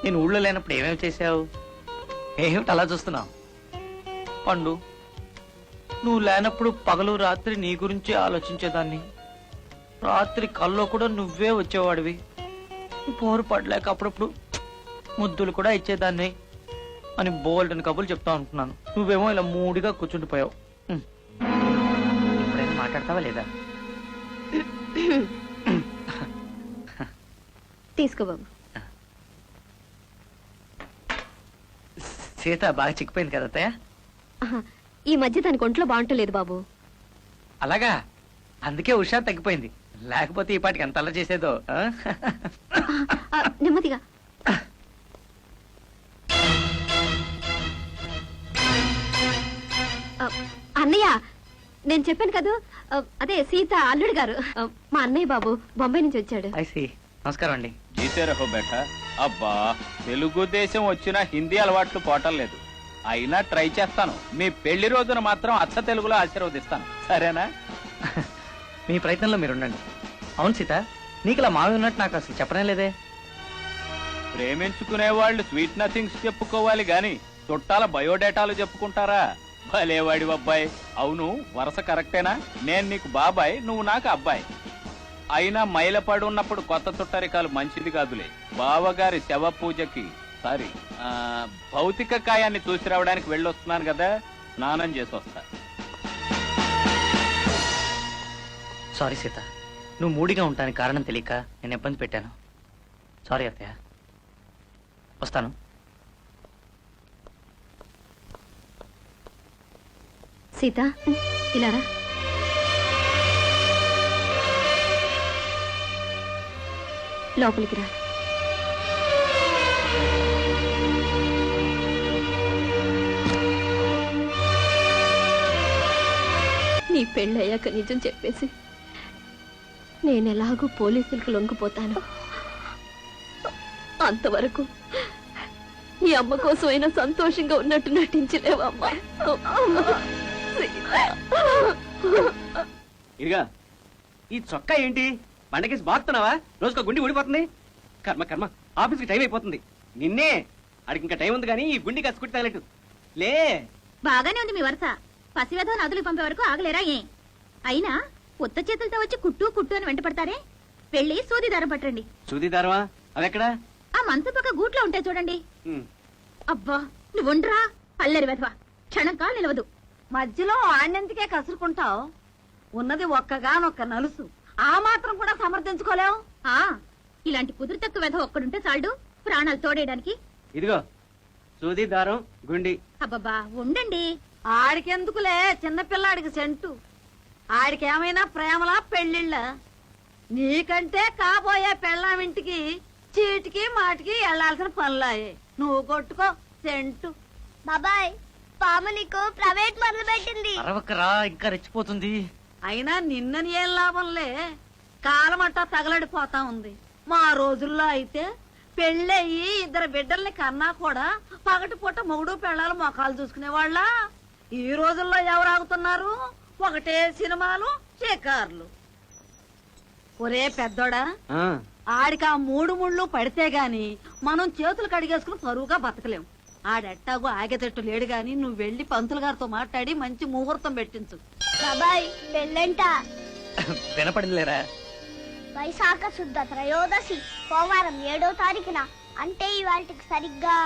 Speaker 3: నేను ఊళ్ళో లేనప్పుడు ఏమేమి చేసావు? ఏమిటి అలా చూస్తున్నావు? పండు, నువ్వు లేనప్పుడు పగలు రాత్రి నీ గురించి ఆలోచించేదాన్ని. రాత్రి కల్లో కూడా నువ్వే వచ్చేవాడివి. పోరు పడలేక అప్పుడప్పుడు ముద్దులు కూడా ఇచ్చేదాన్ని అని బోల్డెన్ కబుర్లు చెప్తా ఉంటున్నాను. నువ్వేమో ఇలా మూడిగా కూర్చుండిపోయావు. ఇప్పుడైనా మాట్లాడతావా లేదా?
Speaker 10: తీసుకో బాబు.
Speaker 3: సీత బాగా చిక్కిపోయింది కదా అత్తయ్య?
Speaker 10: ఈ మధ్య దానికి ఒంట్లో బాగుంటలేదు బాబు.
Speaker 3: అలాగా? అందుకే హుషారు తగ్గిపోయింది, లేకపోతే ఈ పాటికి ఎంత అలా చేసేదో.
Speaker 10: నెమ్మదిగా. అన్నయ్య, నేను చెప్పాను కదా, అదే సీత అల్లుడు గారు, మా అన్నయ్య బాబు బొంబాయి నుంచి వచ్చాడు.
Speaker 3: నమస్కారం అండి.
Speaker 14: జీతే రహో బేట. అబ్బా, తెలుగుదేశం వచ్చినా హిందీ అలవాట్లు పోవటం లేదు. అయినా ట్రై చేస్తాను. మీ పెళ్లి రోజున మాత్రం అచ్చ తెలుగులో ఆశీర్వదిస్తాను, సరేనా?
Speaker 3: మీ ప్రయత్నంలో మీరు ఉండండి. అవును సీత, నీకు ఇలా మావి ఉన్నట్టు నాకు అసలు చెప్పనే లేదే.
Speaker 14: ప్రేమించుకునే వాళ్ళు స్వీట్ నథింగ్స్ చెప్పుకోవాలి గాని చుట్టాల బయోడేటాలు చెప్పుకుంటారా? భలేవాడి అబ్బాయి. అవును, వరుస కరెక్టేనా? నేను నీకు బాబాయ్, నువ్వు నాకు అబ్బాయి. అయినా మైలపడి ఉన్నప్పుడు కొత్త చుట్టరికాలు మంచిది కాదులే. బావగారి శవ పూజకి భౌతిక కాయాన్ని చూసి రావడానికి వెళ్ళొస్తున్నాను కదా, స్నానం చేసి వస్తా.
Speaker 3: సారీ సీత, నువ్వు మూడిగా ఉంటానికి కారణం తెలియక నేను ఇబ్బంది పెట్టాను. సారీ అత్తయ్య, వస్తాను.
Speaker 10: సీత, ఇలా రా. లోపలికి రా. నీ పెళ్ళయ్యాక నిజం చెప్పేసి నేనెలాగూ పోలీసులకు లొంగిపోతాను. అంతవరకు నీ అమ్మ కోసం అయినా సంతోషంగా ఉన్నట్టు నటించలేవమ్మా.
Speaker 6: ఇదిగా, ఈ చొక్కా ఏంటి? బండకేసి బాగుతున్నావా? రోజుకో గుండి ఊడిపోతుంది. కర్మ కర్మ, ఆఫీస్కి టైం అయిపోతుంది. నిన్నే అడిగి ఇంకా టైం ఉంది కానీ ఈ గుండి కసుకుంటే తగలట్టు. లే,
Speaker 4: బాగానే ఉంది మీ వరుస. పసివేదో నదులు పంపే వరకు ఆగలేరా ఏ? అయినా కొత్త చేతులతో వచ్చి కుట్టు కుట్టు అని వెంట పడతారే? వెళ్ళి సూది దారం పట్టండి.
Speaker 6: చూదిదారవా? అవెక్కడా?
Speaker 4: ఆ మంచం పక్క గూట్లో ఉంటాయి చూడండి. అబ్బా, నువ్వుండ్రా అల్లరి వెధవా. క్షణం కాలు నిలవదు.
Speaker 5: మధ్యలో ఆడినందుకే కసురుకుంటావు. ఉన్నది ఒక్కగానొక్క నలుసు ఆ మాత్రం కూడా సమర్థించుకోలేవు.
Speaker 4: ఇలాంటి కుదురు తక్కువ వెధ ఒక్కడుంటే చాలు ప్రాణాలు తోడేయడానికి.
Speaker 6: ఇదిగో సూది దారం గుండి.
Speaker 4: అబ్బబ్బా ఉండండి.
Speaker 5: ఆడికెందుకులే చిన్నపిల్లాడికి సెంటు. ఆడికేమైనా ప్రేమలా పెళ్లిళ్ళ? నీకంటే కాబోయే పెళ్ళామింటికి చీటికి మాటికి వెళ్లాల్సిన పనులాయే. నువ్వు కొట్టుకో సెంటు.
Speaker 2: బాబాయ్ పాము నీకు ప్రైవేట్ మొదలు పెట్టింది.
Speaker 3: అరవకరా ఇంకా రెచ్చిపోతుంది.
Speaker 5: అయినా నిన్నని ఏం లాభంలే, కాలమంటా తగలడిపోతా ఉంది. మా రోజుల్లో అయితే పెళ్ళయి 2 బిడ్డల్ని కన్నా కూడా పగటి పూట మొగుడు పెళ్ళాలు మొఖాలు చూసుకునేవాళ్ళ. ఈ రోజుల్లో ఎవరు ఆగుతున్నారు? ఒకటే సినిమాలు షికార్లు. ఒరే పెద్దోడా, ఆడికి ఆ 3 ముళ్ళు పడితే గాని మనం చేతులు కడిగేసుకుని పరువుగా బతకలేం. ఆడెట్టాగో ఆగేటట్టు లేడు గాని నువ్వు వెళ్లి పంతులు గారితో మాట్లాడి మంచి ముహూర్తం పెట్టించు.
Speaker 2: బాబాయ్ పెళ్ళంట
Speaker 3: వినపడిందిలేరా?
Speaker 2: వైశాఖ శుద్ధ త్రయోదశి సోమవారం 7వ తారీఖున, అంటే ఇవాళకి సరిగ్గా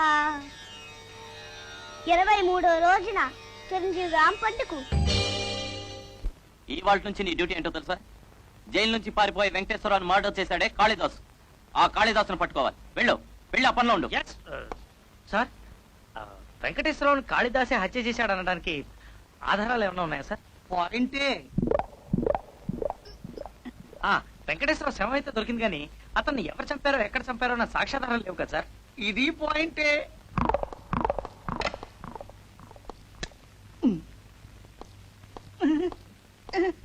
Speaker 2: 23వ రోజున చిరంజీవి రాంపండుకు.
Speaker 14: ఇవాళ నుంచి నీ డ్యూటీ ఏంటో తెలుసా? జైలు నుంచి పారిపోయి వెంకటేశ్వరరావు మర్డర్ చేశాడే కాళిదాసు, ఆ కాళిదాసును పట్టుకోవాలి. వెళ్ళు వెళ్ళి ఆ పనిలో ఉండు.
Speaker 3: సార్, వెంకటేశ్వరరావుని కాళిదాసే హత్య చేశాడు అనడానికి ఆధారాలు ఏమైనా ఉన్నాయా సార్?
Speaker 11: పాయింటే
Speaker 3: వెంకటేశ్వరరావు శవం అయితే దొరికింది కానీ అతన్ని ఎవరు చంపారో ఎక్కడ చంపారో అన్న సాక్ష్యాధారాలు లేవు కదా సార్?
Speaker 11: ఇది పాయింటే.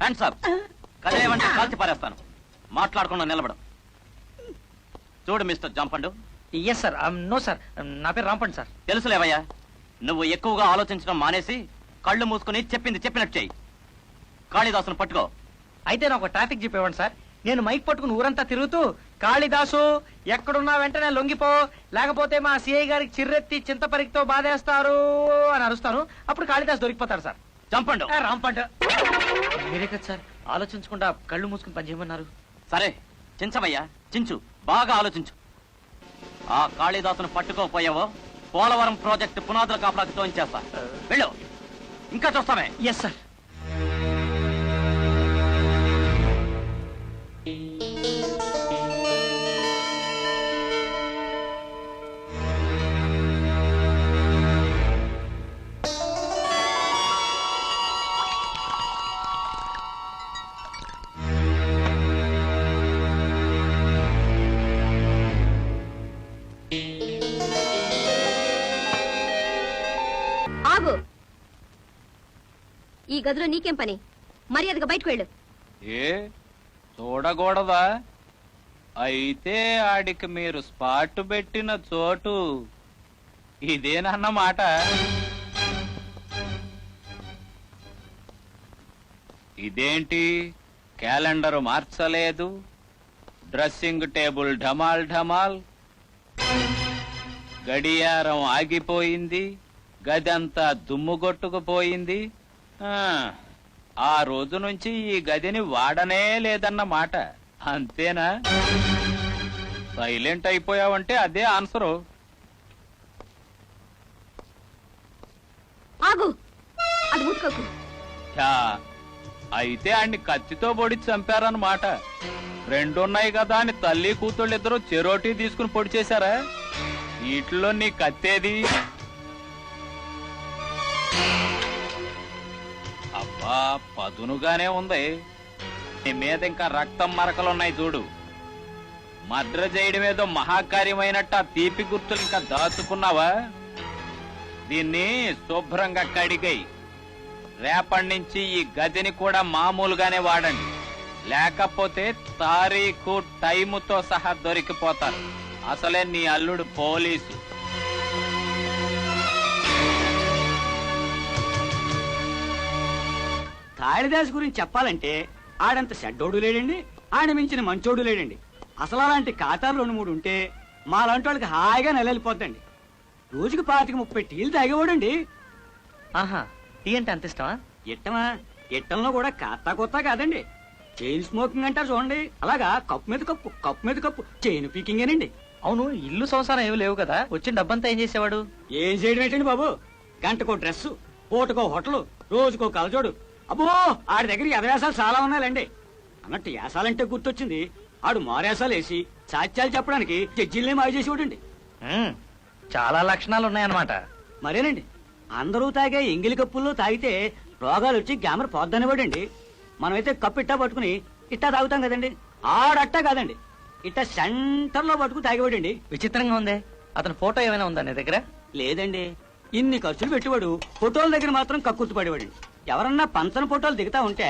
Speaker 14: Hands up. కదేమంటే కాల్చి పారేస్తాను. మాట్లాడకుండా నిలబడం. చూడు mister Jampandu.
Speaker 3: Yes sir. No sir, నా పేరు రాంపండి సార్.
Speaker 14: తెలుసులేవయ్యా, నువ్వు ఎక్కువగా ఆలోచించడం మానేసి కళ్ళు మూసుకుని చెప్పింది చెప్పినట్టు చెయ్యి. కాళిదాసును పట్టుకో.
Speaker 3: అయితే నాకు ట్రాఫిక్ చెప్పేవాడి సార్. నేను మైక్ పట్టుకుని ఊరంతా తిరుగుతూ కాళిదాసు ఎక్కడున్నా వెంటనే లొంగిపో, లేకపోతే మా సిఐ గారికి చిర్రెత్తి చింతపరికితో బాధేస్తారు అని అరుస్తాను. అప్పుడు కాళిదాసు దొరికిపోతారు సార్.
Speaker 14: చంపండు.
Speaker 3: రాంపండు. మీరే కదా సార్ ఆలోచించకుండా కళ్ళు మూసుకుని పనిచేయమన్నారు.
Speaker 14: సరే చించవయ్యా, చించు, బాగా ఆలోచించు. ఆ కాళిదాసును పట్టుకోపోయావో పోలవరం ప్రాజెక్టు పునాదుల కాపలాకి తోయించేస్తా. వెళ్ళు, ఇంకా చూస్తామే.
Speaker 3: Yes sir.
Speaker 17: ఆగు. ఈ గదిలో నీకేం పని? మర్యాదగా బయటకు వెళ్ళు.
Speaker 14: ఏ చూడకూడదా? అయితే ఆడికి మీరు స్పాట్ పెట్టిన చోటు ఇదేనన్నమాట. ఇదేంటి క్యాలెండర్ మార్చలేదు, డ్రెస్సింగ్ టేబుల్ ఢమాల్ ఢమాల్, గడియారం ఆగిపోయింది, గదంతా దుమ్ముగొట్టుకుపోయింది. ఆ రోజు నుంచి ఈ గదిని వాడనే లేదన్నమాట. అంతేనా? సైలెంట్ అయిపోయావంటే అదే ఆన్సరు.
Speaker 17: ఆగు, అది ముట్టుకోకు.
Speaker 14: అయితే ఆడిని కత్తితో పొడి చంపారన్నమాట. రెండున్నాయి కదా అని తల్లి కూతుళ్ళు ఇద్దరు చెరోటీ తీసుకుని పొడి చేశారా? వీటిలో నీ కత్తేది? అబ్బా పదునుగానే ఉంది. నీ మీద ఇంకా రక్తం మరకలున్నాయి చూడు. మర్డర్ చేయడం ఏదో మహాకార్యమైనట్టు ఆ తీపి గుర్తులు ఇంకా దాచుకున్నావా? దీన్ని శుభ్రంగా కడిగై రేపటి నుంచి ఈ గదిని కూడా మామూలుగానే వాడండి. లేకపోతే తారీఖు టైముతో సహా దొరికిపోతారు. అసలే నీ అల్లుడు పోలీసు.
Speaker 7: కాళిదాస్ గురించి చెప్పాలంటే ఆడంత చెడ్డోడు లేడండి, ఆడ మించిన మంచోడు లేడండి. అసలు అలాంటి ఖాతాలు 2-3 ఉంటే మా లాంటి వాళ్ళకి హాయిగా నెలలిపోద్దండి. రోజుకి 25-30 టీలు తాగేవాడండి.
Speaker 3: ఆహా, టీ అంటే అంత ఇష్టమా?
Speaker 7: ఇట్టమా? ఇట్టంలో కూడా కాస్తా కొత్త కాదండి. చైన్ స్మోకింగ్ అంటారు చూడండి, అలాగా కప్పు మీద కప్పు, కప్పు మీద కప్పు చైన్ పీకింగేనండి.
Speaker 3: అవును, ఇల్లు సంసారం ఏమి లేవు కదా, వచ్చిన డబ్బంతా ఏం చేసేవాడు?
Speaker 7: ఏం చేయడం ఏంటండి బాబు, గంటకో డ్రెస్సు, పూటకో హోటలు, రోజుకో కలజోడు, అబ్బో ఆడి దగ్గర యథవేశాలు చాలా ఉన్నాయండి. అన్నట్టు యాసాలంటే గుర్తొచ్చింది, ఆడు మారేసాలు వేసి సాత్యాలు చెప్పడానికి జడ్జిల్ని మాయ చేసేవాడండి.
Speaker 3: చాలా లక్షణాలు ఉన్నాయన్నమాట.
Speaker 7: మరేనండి, అందరూ తాగే ఎంగిలి కప్పుల్లో తాగితే రోగాలు వచ్చి గ్యామర్ పోద్దనివాడండి. మనమైతే కప్పు ఇట్టా పట్టుకుని ఇట్టా తాగుతాం కదండి, ఆడట్టా కాదండి, ఇట్టా సెంటర్ లో పట్టుకుని తాగేవాడండి.
Speaker 3: విచిత్రంగా ఉంది. అతని ఫోటో ఏమైనా ఉందా నీ దగ్గర?
Speaker 7: లేదండి, ఇన్ని ఖర్చులు పెట్టేవాడు ఫోటోల దగ్గర మాత్రం కక్కుర్తి పడేవాడు. ఎవరన్నా పంచన ఫోటోలు దిగుతా ఉంటే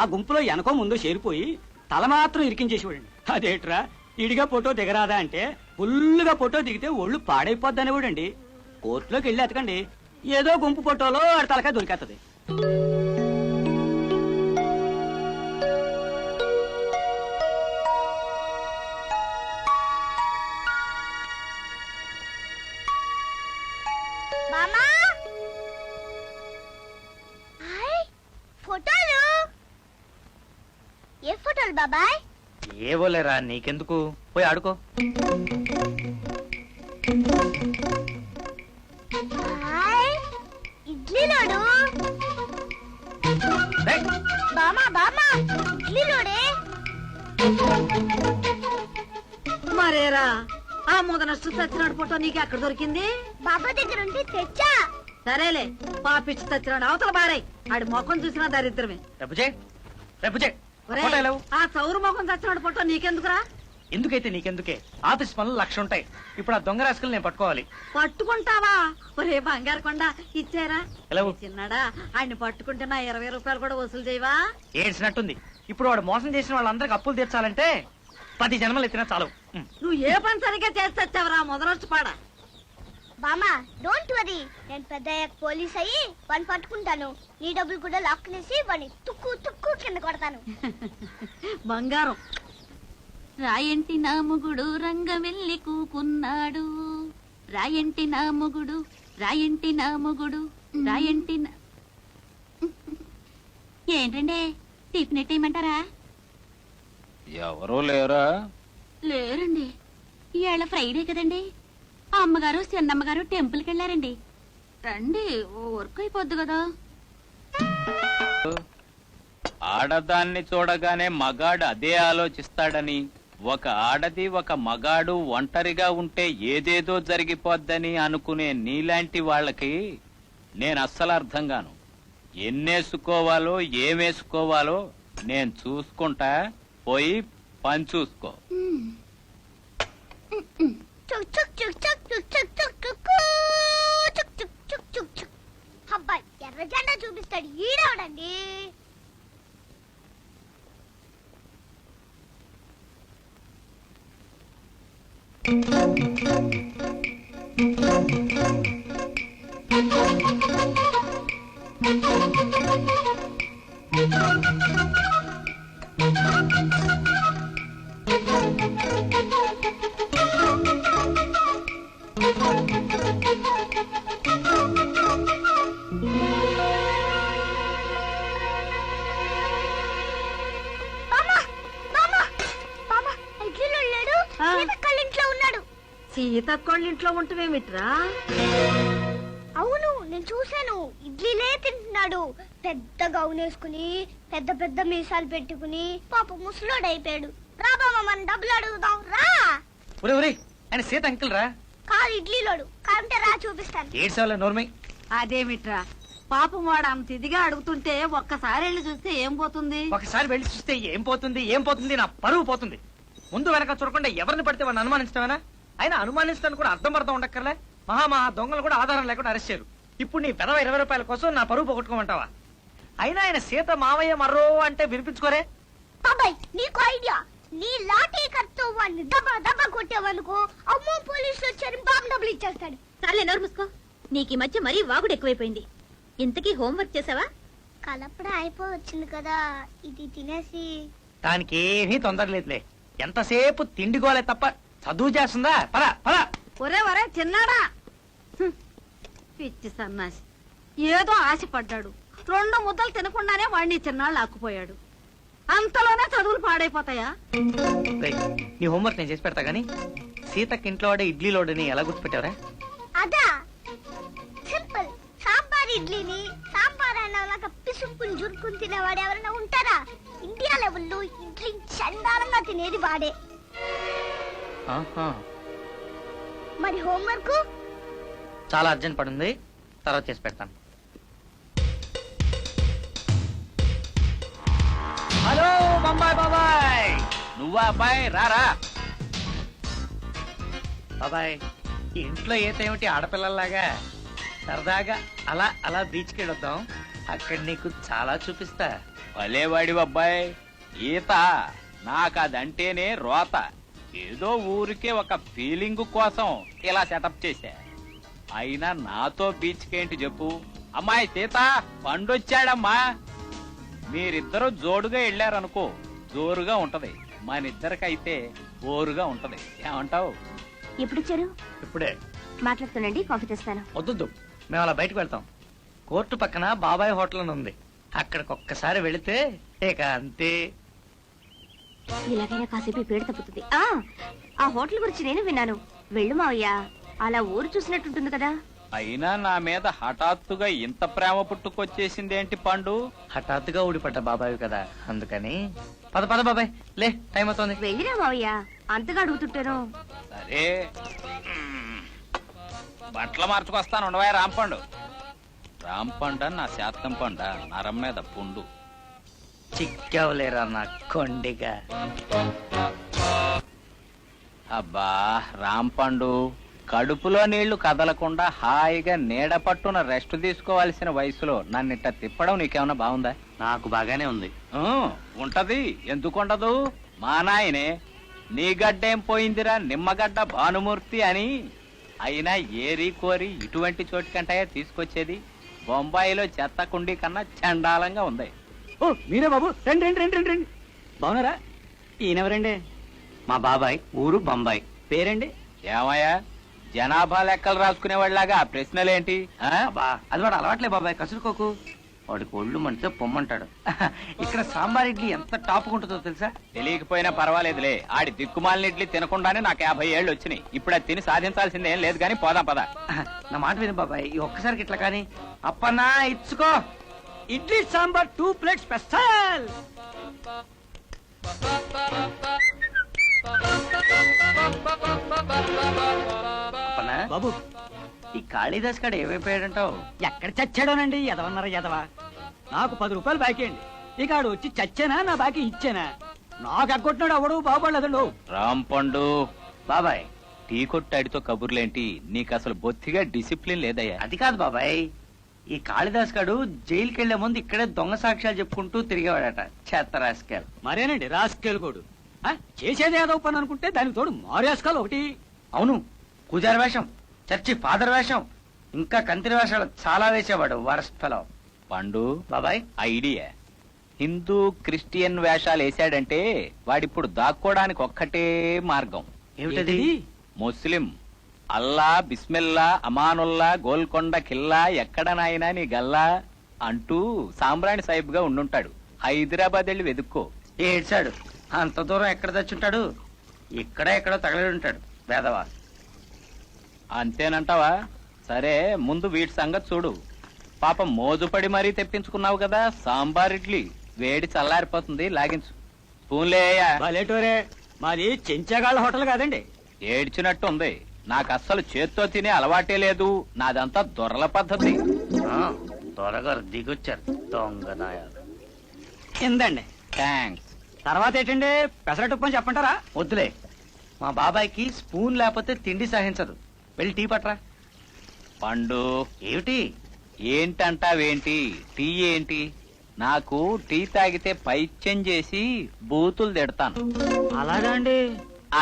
Speaker 7: ఆ గుంపులో వెనకో ముందు చేరిపోయి తల మాత్రం ఇరికించేసేవాడండి. అదేట్రా ఇడిగా ఫోటో దిగరాదా అంటే ఫుల్లుగా ఫోటో దిగితే ఒళ్ళు పాడైపోద్ది అనేవాడండి. కోర్టులోకి వెళ్ళి ఎతకండి, ఏదో గుంపు ఫోటోలో ఆడి తలకాయ దొరికేస్తుంది.
Speaker 2: ఫోటోలు ఏ ఫోటోలు బాబాయ్?
Speaker 3: ఏవోలేరా, నీకెందుకు, పోయి ఆడుకో.
Speaker 2: ఇడ్లీలోడు బామా బామా ఇడ్లీలోడే.
Speaker 5: మరేరా ఆ ముదనష్టు చచ్చినాడు ఫోటో నీకు ఎక్కడ దొరికింది?
Speaker 2: బాబా దగ్గర ఉంటే తెచ్చా.
Speaker 5: సరేలే, పాపిచ్చి చచ్చినాడు అవతల బారాయి. ఆడి ముఖం చూసినా దరిద్రమే. ఒరేయ్, ఆ చౌరు ముఖం చచ్చినాడు ఫోటో నీకెందుకురా?
Speaker 3: ఎందుకైతే నీకెందుకే, ఆఫీస్ పనులు 1,00,000 ఉంటాయి. ఇప్పుడు ఆ దొంగ రాసుకుని నేను పట్టుకోవాలి.
Speaker 5: పట్టుకుంటావా? ఒరే బంగారు కొండ ఇచ్చారా?
Speaker 3: ఎలా
Speaker 5: చిన్నాడా, ఆయన్ని పట్టుకుంటే నా 20 రూపాయలు కూడా వసూలు చేయవా?
Speaker 3: ఏడ్చినట్టుంది. ఇప్పుడు వాడు మోసం చేసిన వాళ్ళందరికి అప్పులు తీర్చాలంటే 10 జన్మలు ఎత్తినా చాలు.
Speaker 5: నువ్వు ఏ పని సరిగ్గా చేస్తావరా మొదలొచ్చు పాడ.
Speaker 2: బామా డోంట్ వరీ, నేను పెద్ద పోలీస్ అయ్యి వాడిని పట్టుకుంటాను. నీ డబ్బులు కూడా లాక్కునేసి వాడిని తుక్కు తుక్కు కింద కొడతాను.
Speaker 5: బంగారం.
Speaker 4: రాయంటి నా మొగుడు రంగవెల్లి కూకున్నాడు, రాయంటి నా మొగుడు, రాయంటి నా మొగుడు, రాయంటి నా... ఏంటండి టిఫినెట్టేయమంటారా?
Speaker 14: ఎవరూ లేరా?
Speaker 4: లేరండి, ఇవాళ ఫ్రైడే కదండి. అమ్మగారు చిన్నమ్మగారు టెంపుల్కి వెళ్ళారండి. రండి, వర్క్ అయిపోద్ది కదా.
Speaker 14: ఆడదాన్ని చూడగానే మగాడు అదే ఆలోచిస్తాడని, ఒక ఆడది ఒక మగాడు ఒంటరిగా ఉంటే ఏదేదో జరిగిపోద్దని అనుకునే నీలాంటి వాళ్ళకి నేను అస్సలు అర్థం కాను. ఎన్నేసుకోవాలో ఏమేసుకోవాలో నేను చూసుకుంటా, పోయి పని చూసుకో.
Speaker 2: అబ్బాయి ఎర్ర జెండా చూపిస్తాడు ఈడవడండి.
Speaker 5: సీతక్కోళ్ళింట్లో ఉంటవేమిట్రా?
Speaker 2: అవును, నేను చూశాను. ఇడ్లీలే తింటున్నాడు. పెద్ద గౌన్ వేసుకుని పెద్ద పెద్ద మీసాలు పెట్టుకుని పాప ముసలోడు అయిపోయాడు. రా బామ్మ, మన డబ్బులు అడుగుదాం రా.
Speaker 3: ఆయన సీత అంకుల్ రా.
Speaker 2: కాదు ఇడ్లీలోడు, కాదంటే రా చూపిస్తాను.
Speaker 3: ఏడ్చావులే నోర్మై.
Speaker 5: అదేమిట్రా పాపం, వాడు అంత ఇదిగా అడుగుతుంటే ఒక్కసారి వెళ్ళి చూస్తే ఏం పోతుంది?
Speaker 3: ఒకసారి వెళ్ళి చూస్తే ఏం పోతుంది, ఏం పోతుంది? నా పరువు పోతుంది. ముందు వెనక చూడకుండా ఎవరిని పడితే వాడిని అనుమానించడమేనా? ఆయన అనుమానిస్తాను కూడా అర్థం ఉండక్కర్లే. మహా దొంగలు కూడా ఆధారం లేకుండా అరెస్ట్ చేయరు. ఇప్పుడు నీ పెదవ 20 రూపాయల కోసం నా పరువు పోగొట్టుకోమంటావా? అయినా ఆయన సీత మావయ్య మర్రో అంటే వినిపించుకోరే.
Speaker 2: బాబాయ్ నీకు ఐడియా, నీ లాఠీ కత్తో వాడిని దబ్బా దబ్బా కొట్టేవనుకో, అమ్మో పోలీసులు వచ్చారు, బాబు డబ్బులు ఇచ్చేస్తాడు.
Speaker 4: సర్లే నోరు మూసుకో. నీకు ఈ మధ్య మరీ వాగుడు ఎక్కువైపోయింది. ఇంతకీ హోంవర్క్ చేసావా?
Speaker 2: కలపడ అయిపోవచ్చింది కదా, ఇది తినేసి.
Speaker 3: దానికి ఏమీ తొందర లేదులే. ఎంతసేపు తిండిగోలే తప్ప చదువు చేస్తుందా? పరా పరా.
Speaker 5: ఒరే ఒరే చిన్నాడా, పిచ్చి సన్నాసి, ఏదో ఆశపడ్డాడు. 2 ముద్దలు తినకుండానే వాడిని చిన్నాళ్ళు ఆకుపోయాడు. అంతలోనే చదువులు పాడైపోతాయా?
Speaker 3: నీ హోంవర్క్ నేను చేసి పెడతా గానీ సీతకి ఇంట్లో వాడే ఇడ్లీలోడని ఎలా గుర్తుపెట్టావరా?
Speaker 2: అదా సింపుల్, సాంబార్ ఇడ్లీని సాంబార్ అన్న రైసుప్పుని జురుకుని తినేవాడు ఎవరైనా ఉంటారా? ఇండియా లెవెల్లో ఇడ్లీ చండాలంగా తినేది వాడే. మరి హోంవర్క్
Speaker 3: చాలా అర్జెంట్ పడింది, తర్వాత చేసి పెడతాను.
Speaker 14: హలో బొంబాయ్ బాబాయ్, నువ్వా అబ్బాయి? రారా
Speaker 3: బాబాయ్. ఇంట్లో ఏమిటి ఆడపిల్లల్లాగా సరదాగా అలా అలా బీచ్కి వెళ్ళొద్దాం, అక్కడ నీకు చాలా చూపిస్తా.
Speaker 14: భలేవాడి అబ్బాయి, ఈత నాకదంటేనే రోత. ఏదో ఊరికే ఒక ఫీలింగ్ కోసం ఇలా సెటప్ చేశా. అయినా నాతో బీచ్కేంటి చెప్పు. అమ్మాయి సీత, పండొచ్చాడమ్మా. మీరిద్దరూ జోడుగా వెళ్ళారనుకో, జోరుగా ఉంటది. మనిద్దరికైతే బోరుగా ఉంటది. ఏమంటావు?
Speaker 17: ఎప్పుడొచ్చారు?
Speaker 3: ఇప్పుడే.
Speaker 17: మాట్లాడుతానండి, కాఫీ తెస్తాను.
Speaker 3: వద్దు, మేము అలా బయటకు వెళ్తాం. కోర్టు పక్కన బాబాయ్ హోటల్ అని ఉంది, అక్కడికి ఒక్కసారి వెళితే ఇక అంతే.
Speaker 17: ఇలాగైనా కాసేపు ఈ పేడ తప్పుతుంది. ఆ హోటల్ గురించి నేను విన్నాను. వెళ్ళు మావయ్య, అలా ఊరు చూసినట్టుంటుంది కదా.
Speaker 14: అయినా నా మీద హఠాత్తుగా ఇంత ప్రేమ పుట్టుకొచ్చేసిందేంటి పండు?
Speaker 3: హఠాత్తుగా ఊడిపడ్డ బాబాయ్ కదా, అందుకని. పద పద బాబాయ్, లే, టైం అవుతోంది.
Speaker 17: వెళ్ళిరా మావయ్య, అంతగా అడుగుతుంటాను.
Speaker 14: సరే, బట్టలు మార్చుకొస్తాను ఉండవా రాంపండు. రాంపండ నా శాతం పండ, నరం మీద పుండు.
Speaker 3: చిక్కవలేరా నా కొండిగా.
Speaker 14: అబ్బా రాంపండు, కడుపులో నీళ్లు కదలకుండా హాయిగా నీడ పట్టున రెస్ట్ తీసుకోవాల్సిన వయసులో నన్నిట్ట తిప్పడం నీకేమన్నా బాగుందా?
Speaker 3: నాకు బాగానే ఉంది.
Speaker 14: ఉంటది, ఎందుకుండదు. మా నాయనే నీ గడ్డేం పోయిందిరా నిమ్మగడ్డ భానుమూర్తి అని. అయినా ఏరి కోరి ఇటువంటి చోటుకంటాయా తీసుకొచ్చేది? బొంబాయిలో చెత్త కుండీ కన్నా చండాలంగా ఉంది.
Speaker 6: ఓ మీరే బాబు, రండి రండి రండి రండి రండి. బాగున్నారా? ఈయనెవరండి?
Speaker 3: మా బాబాయ్, ఊరు బొంబాయి.
Speaker 6: పేరండి?
Speaker 14: ఏమయ్యా, జనాభా లెక్కలు రాసుకునేవాళ్ళలాగా ఆ ప్రశ్నలేంటి?
Speaker 3: అది వాడు అలవాట్లే బాబాయ్, కసురుకోకు. వాడికి ఒళ్ళు మంటే పొమ్మంటాడు. ఇక్కడ సాంబార్ ఇడ్లీ ఎంత టాపుకుంటుందో తెలుసా?
Speaker 14: తెలియకపోయినా పర్వాలేదులే. ఆడి దిక్కుమాలిన ఇడ్లీ తినకుండానే నాకు 50 ఏళ్ళు వచ్చినాయి. ఇప్పుడు అది తిని సాధించాల్సింది ఏం లేదు, కానీ పోదాం పద.
Speaker 3: నా మాట విను బాబాయ్, ఈ ఒక్కసారికి ఇట్లా కానీ. అప్పన్నా ఇచ్చుకో.
Speaker 6: Idli sambar 2 plates special.
Speaker 3: అప్పన్నా
Speaker 6: బాబు,
Speaker 3: ఈ కాళీదాస్ కాడ ఏమైపోయాడంటావు?
Speaker 6: ఎక్కడ చచ్చాడోనండి, ఎదవన్నారా ఎదవా. నాకు 10 రూపాయలు బాకీ అండి. ఇక ఆడు వచ్చి చచ్చానా నా బాకీ ఇచ్చానా? నాకు ఎగ్గొట్టినాడు అవడు బాగుపడలేదండు.
Speaker 14: రాంపండు
Speaker 3: బాబాయ్,
Speaker 14: టీ కొట్టాడితో కబుర్లేంటి? నీకు అసలు బొత్తిగా డిసిప్లిన్ లేదయ్యా.
Speaker 3: అది కాదు బాబాయ్, ఈ కాళిదాస్ గాడు జైలుకి వెళ్లే ముందు ఇక్కడే దొంగ సాక్ష్యాలు చెప్పుకుంటూ తిరిగేవాడట. చెత్త రాస్కెల్.
Speaker 6: మరేనండి rascal code. చేసేది ఏదో పని అనుకుంటే దానికి తోడు మారేస్కాల్ ఒకటి.
Speaker 3: అవును, పూజారి వేషం, చర్చి ఫాదర్ వేషం, ఇంకా కంత్రి వేషాలు చాలా వేసేవాడు. వరస్థలో
Speaker 14: పండు
Speaker 3: బాబాయ్
Speaker 14: ఐడియా. హిందూ క్రిస్టియన్ వేషాలు వేసాడంటే వాడిప్పుడు దాక్కోడానికి ఒక్కటే మార్గం.
Speaker 3: ఏమిటది?
Speaker 14: ముస్లిం. అల్లా, బిస్మిల్లా, అమానుల్లా, గోల్కొండ కిల్లా, ఎక్కడ నాయనా నీ గల్లా అంటూ సాంబ్రాణి సాహిబ్ గా ఉండుంటాడు. హైదరాబాద్ వెళ్ళి వెతుక్కో.
Speaker 3: ఏడ్చాడు, అంత దూరం ఎక్కడ తెచ్చుంటాడు? ఇక్కడ ఎక్కడో తగలడి ఉంటాడు వేదవా.
Speaker 14: అంతేనంటావా? సరే, ముందు వీటి సంగతి చూడు. పాపం మోజుపడి మరీ తెప్పించుకున్నావు కదా సాంబార్ ఇడ్లీ. వేడి చల్లారిపోతుంది, లాగించు. స్పూన్లేయ్యా.
Speaker 6: భలేటోరే, మాది చెంచాగాళ్ళ హోటల్ కాదండి.
Speaker 14: ఏడ్చినట్టు ఉంది. నాకు అస్సలు చేత్తో తినే అలవాటే లేదు. నాదంతా దొరల పద్ధతి.
Speaker 3: త్వరగారు దిగొచ్చారు దొంగనాయాలు.
Speaker 6: ఎందండి?
Speaker 14: థ్యాంక్స్.
Speaker 6: తర్వాత ఏంటండి, పెసరట్టుప్పని చెప్పంటారా?
Speaker 3: వద్దులే, మా బాబాయ్కి స్పూన్ లేకపోతే తిండి సహించదు. వెళ్ళి టీ పట్రా.
Speaker 14: పండు
Speaker 3: ఏమిటి?
Speaker 14: ఏంటంటావేంటి? టీ ఏంటి? నాకు టీ తాగితే పైత్యం చేసి బూతులు తిడతాను.
Speaker 6: అలాగా అండి?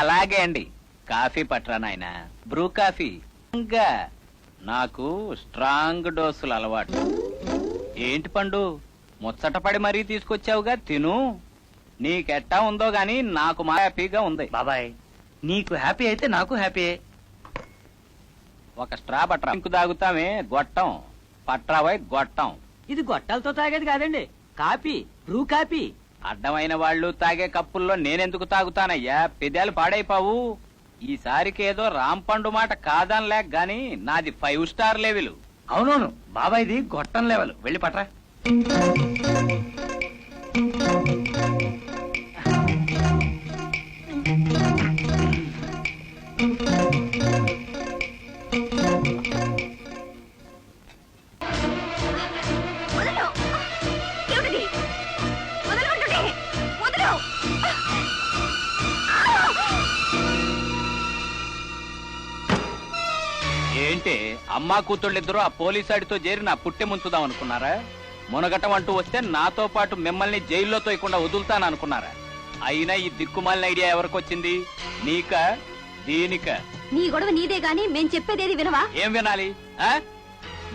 Speaker 14: అలాగే అండి. కాఫీ పట్రా నాయనా, బ్రూ కాఫీ. ఇంకా నాకు స్ట్రాంగ్ డోసులు అలవాటు. ఏంటి పండు, ముచ్చటపడి మరీ తీసుకొచ్చావుగా, తిను. నీకెట్టా ఉందో గాని నాకు మా హ్యాపీగా ఉంది.
Speaker 3: బాబాయ్, నీకు హ్యాపీ అయితే నాకు హ్యాపీ.
Speaker 14: ఒక స్ట్రా పట్రా. ఇంకు తాగుతామే గొట్టం. పట్రావై గొట్టం.
Speaker 6: ఇది గొట్టాలతో తాగేది కాదండి, కాపీ, బ్రూ కాపీ.
Speaker 14: అడ్డమైన వాళ్ళు తాగే కప్పుల్లో నేనెందుకు తాగుతానయ్యా? పెదాలు పాడైపోవు. ఈసారికి ఏదో రాంపండు మాట కాదనిలేక గాని నాది 5 స్టార్ లెవెల్.
Speaker 3: అవునవును, బాబాయ్ది గొట్టం లెవెల్. వెళ్ళి పట్రా.
Speaker 14: ఏంటి అమ్మా కూతుళ్ళిద్దరూ ఆ పోలీసాడితో చేరి నా పుట్టె ముంచుదాం అనుకున్నారా? మునగటం అంటూ వస్తే నాతో పాటు మిమ్మల్ని జైల్లో తోయకుండా వదులుతాను అనుకున్నారా? అయినా ఈ దిక్కుమాలిన ఐడియా ఎవరికొచ్చింది? నీకా దీనికా?
Speaker 10: నీ గొడవ నీదే గాని మేం చెప్పేదేది వినవా?
Speaker 14: ఏం వినాలి?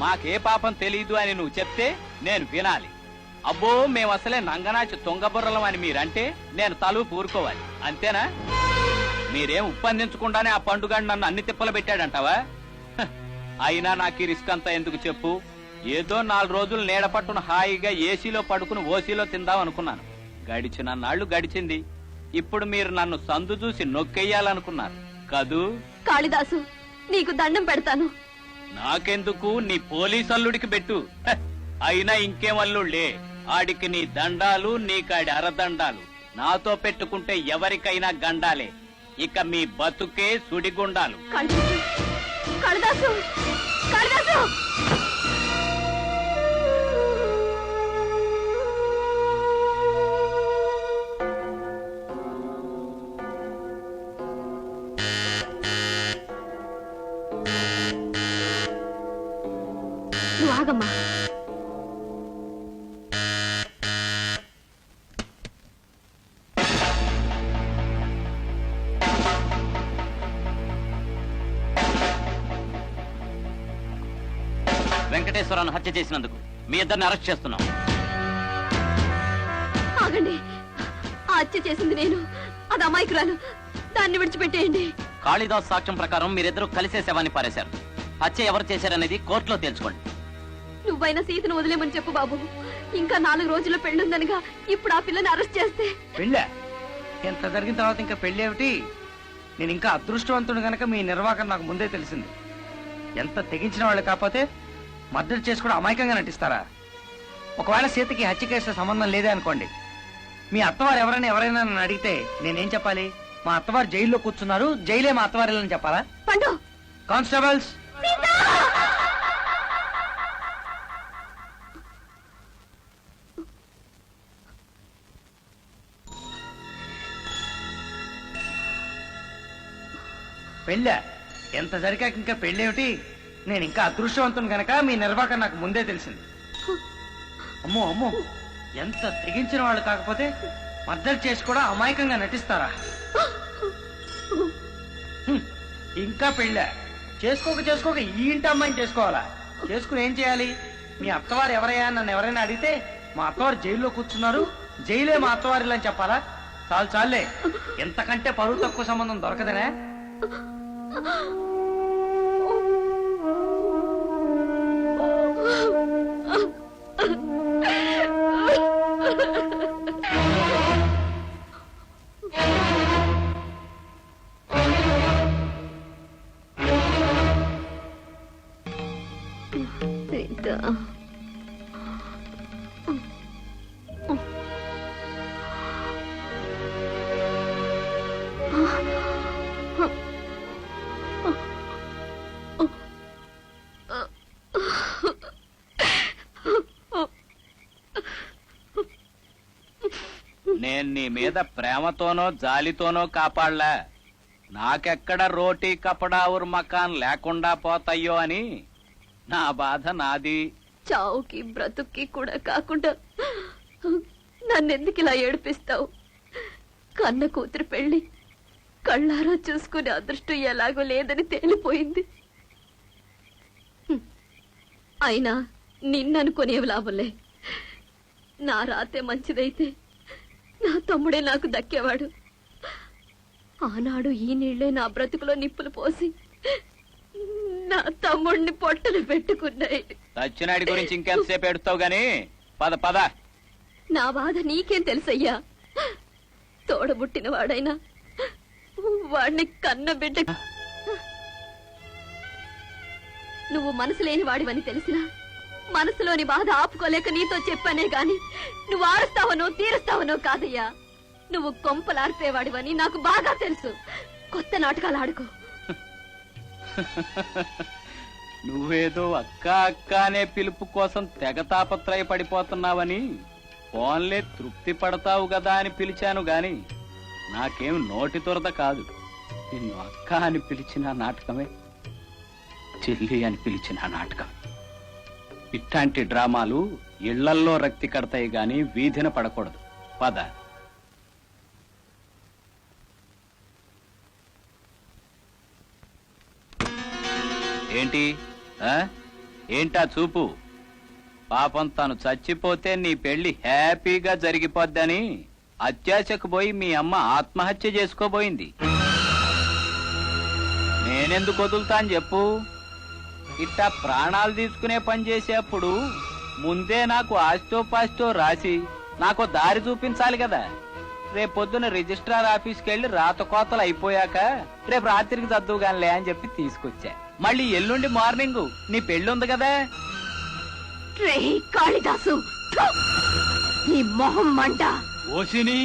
Speaker 14: మాకే పాపం తెలీదు అని నువ్వు చెప్తే నేను వినాలి. అబ్బో మేము అసలే నంగనాచి తుంగబుర్రలం అని మీరంటే నేను తలుపు ఊరుకోవాలి అంతేనా? మీరేం ఉప్పందించకుండానే ఆ పండుగ నన్ను అన్ని తిప్పలు పెట్టాడంటావా? అయినా నాకు ఈ రిస్క్ అంతా ఎందుకు చెప్పు? ఏదో 4 రోజులు నీడ పట్టును హాయిగా ఏసీలో పడుకుని ఓసీలో తిందాం అనుకున్నాను. గడిచిన నాళ్లు గడిచింది. ఇప్పుడు మీరు నన్ను సందు చూసి నొక్కెయ్యాలనుకున్నారు కదూ?
Speaker 10: కాళిదాసు నీకు దండం పెడతాను.
Speaker 14: నాకెందుకు, నీ పోలీసు అల్లుడికి పెట్టు. అయినా ఇంకేం అల్లుళ్ళే, ఆడికి నీ దండాలు, నీకాడి అరదండాలు. నాతో పెట్టుకుంటే ఎవరికైనా గండాలే. ఇక మీ బతుకే సుడిగుండాలు.
Speaker 10: కాళిదాసు కాళిదాసు నువ్వు ఆగమ్మా.
Speaker 14: వెంకటేశ్వరరావును హత్య చేసినందుకు మీ ఇద్దరిని అరెస్ట్ చేస్తున్నాం.
Speaker 10: ఆగండి, ఆ హత్య చేసింది నేను, అది అమాయకురాలు. దాన్ని విడిచిపెట్టేయండి.
Speaker 14: కాళిదాస్ సాక్ష్యం ప్రకారం మీరిద్దరూ కలిసే శవాన్ని పారేశారు. హత్య ఎవరు చేశారనేది కోర్టులో తేల్చుకోండి.
Speaker 10: నువ్వైనా సీతను వదిలేమని చెప్పు బాబు. ఇంకా 4 రోజుల్లో పెళ్ళుందనగా ఇప్పుడు ఆ పిల్లని అరెస్ట్ చేస్తే.
Speaker 3: పెళ్ళా? ఎంత జరిగిన తర్వాత ఇంకా పెళ్ళి ఏమిటి? నేను ఇంకా అదృష్టవంతుడు గనక మీ నిర్వాహకం నాకు ముందే తెలిసింది. ఎంత తెగించిన వాళ్ళు కాకపోతే మర్డర్ చేసి కూడా అమాయకంగా నటిస్తారా? ఒకవేళ సీతకి హత్య కేసులో సంబంధం లేదే అనుకోండి, మీ అత్తవారు ఎవరైనా నన్ను అడిగితే నేనేం చెప్పాలి? మా అత్తవారు జైల్లో కూర్చున్నారు, జైలే మా అత్తవారిని చెప్పాలా?
Speaker 10: పండు
Speaker 3: కానిస్టేబుల్స్, పెళ్ళా? ఎంత జరిగాక ఇంకా పెళ్ళేమిటి? నేను ఇంకా అదృష్టవంతుని గనక మీ నిర్వాహకం నాకు ముందే తెలిసింది. అమ్మో అమ్మో, ఎంత తెగించిన వాళ్ళు కాకపోతే మర్డర్ చేసి కూడా అమాయకంగా నటిస్తారా? ఇంకా పెళ్ళా? చేసుకోక ఈ ఇంటి అమ్మాయిని చేసుకోవాలా? చేసుకుని ఏం చేయాలి? మీ అత్తవారు ఎవరయ్యా నన్ను ఎవరైనా అడిగితే మా అత్తవారు జైల్లో కూర్చున్నారు, జైలే మా అత్తవారిలా అని చెప్పాలా? చాలే, ఎంతకంటే పరువు తక్కువ సంబంధం దొరకదనే.
Speaker 14: నేను నీ మీద ప్రేమతోనో జాలితోనో కాపాడలా. నాకెక్కడ రోటీ కపడా ఉర్ మకాన్ లేకుండా పోతాయో అని నా బాధ నాది.
Speaker 10: చావుకి బ్రతుక్కి కూడా కాకుండా నన్నెందుకు ఇలా ఏడిపిస్తావు? కన్న కూతురు పెళ్లి కళ్ళారా చూసుకునే అదృష్టం ఎలాగో లేదని తేలిపోయింది. అయినా నిన్ననుకునేవి లాభంలే. నా రాతే మంచిదైతే నా తమ్ముడే నాకు దక్కేవాడు. ఆనాడు ఈ నీళ్లే నా బ్రతుకులో నిప్పులు పోసి నా తమ్ముడిని పొట్టలు పెట్టుకున్నాయి.
Speaker 14: సచ్చినాడి గురించి ఇంకెంతసేపు ఎడుతావు గాని పద పద.
Speaker 10: నా బాధ నీకేం తెలుసయ్యా? తోడబుట్టిన వాడైనా వాడిని కన్న బిడ్డ. నువ్వు మనసు లేని వాడివని తెలిసినా మనసులోని బాధ ఆపుకోలేక నీతో చెప్పానే గాని నువ్వు ఆరుస్తావనో తీరుస్తావనో కాదయ్యా. నువ్వు కొంపలార్పేవాడివని నాకు బాగా తెలుసు. కొత్త నాటకాలు ఆడుకో.
Speaker 14: నువ్వేదో అక్క అక్క అనే పిలుపు కోసం తెగ తాపత్రయ పడిపోతున్నావని ఫోన్లే తృప్తి పడతావు కదా అని పిలిచాను గాని నాకేం నోటి దురద కాదు. నిన్ను అక్క అని పిలిచిన నాటకమే, చెల్లి అని పిలిచిన నాటకం. ఇట్లాంటి డ్రామాలు ఇళ్లల్లో రక్తి కడతాయి గాని వీధిన పడకూడదు. పద. ఏంటి ఏంటా చూపు? పాపం తను చచ్చిపోతే నీ పెళ్లి హ్యాపీగా జరిగిపోద్దని అత్యాశకు పోయి మీ అమ్మ ఆత్మహత్య చేసుకోబోయింది. నేనెందుకు వదులుతాను చెప్పు? ఇట్టా ప్రాణాలు తీసుకునే పని చేసేప్పుడు ముందే నాకు ఆస్తో పాస్తో రాసి నాకు దారి చూపించాలి కదా. రేపొద్దున రిజిస్ట్రార్ ఆఫీస్కి వెళ్ళి రాత కోతలు అయిపోయాక రేపు రాత్రికి చదువుగానిలే అని చెప్పి తీసుకొచ్చా. మళ్ళీ ఎల్లుండి మార్నింగ్ నీ పెళ్లి ఉంది కదా.
Speaker 10: కాళిదాసు, నీ మొహం మంట.
Speaker 14: ఓసిని,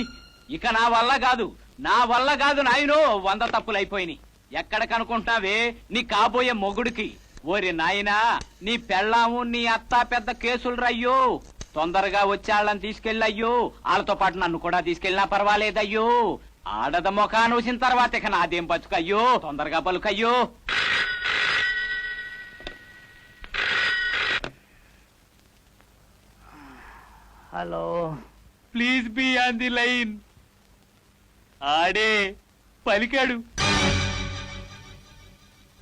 Speaker 14: ఇక నా వల్ల కాదు నాయనో. 100 తప్పులు అయిపోయినాయి. ఎక్కడ కనుకుంటావే నీ కాబోయే మొగుడికి? ఓరి నాయనా, నీ పెళ్ళాము నీ అత్త పెద్ద కేసులు రయ్యో. తొందరగా వచ్చి వాళ్ళని తీసుకెళ్ళయ్యో. వాళ్ళతో పాటు నన్ను కూడా తీసుకెళ్ళినా పర్వాలేదయ్యో. ఆడద ముఖాన్ని వచ్చిన తర్వాత ఇక నాదేం బతుకయ్యో. తొందరగా పలుకయ్యో. Hello, please be on the line. ఆడే పలికాడు.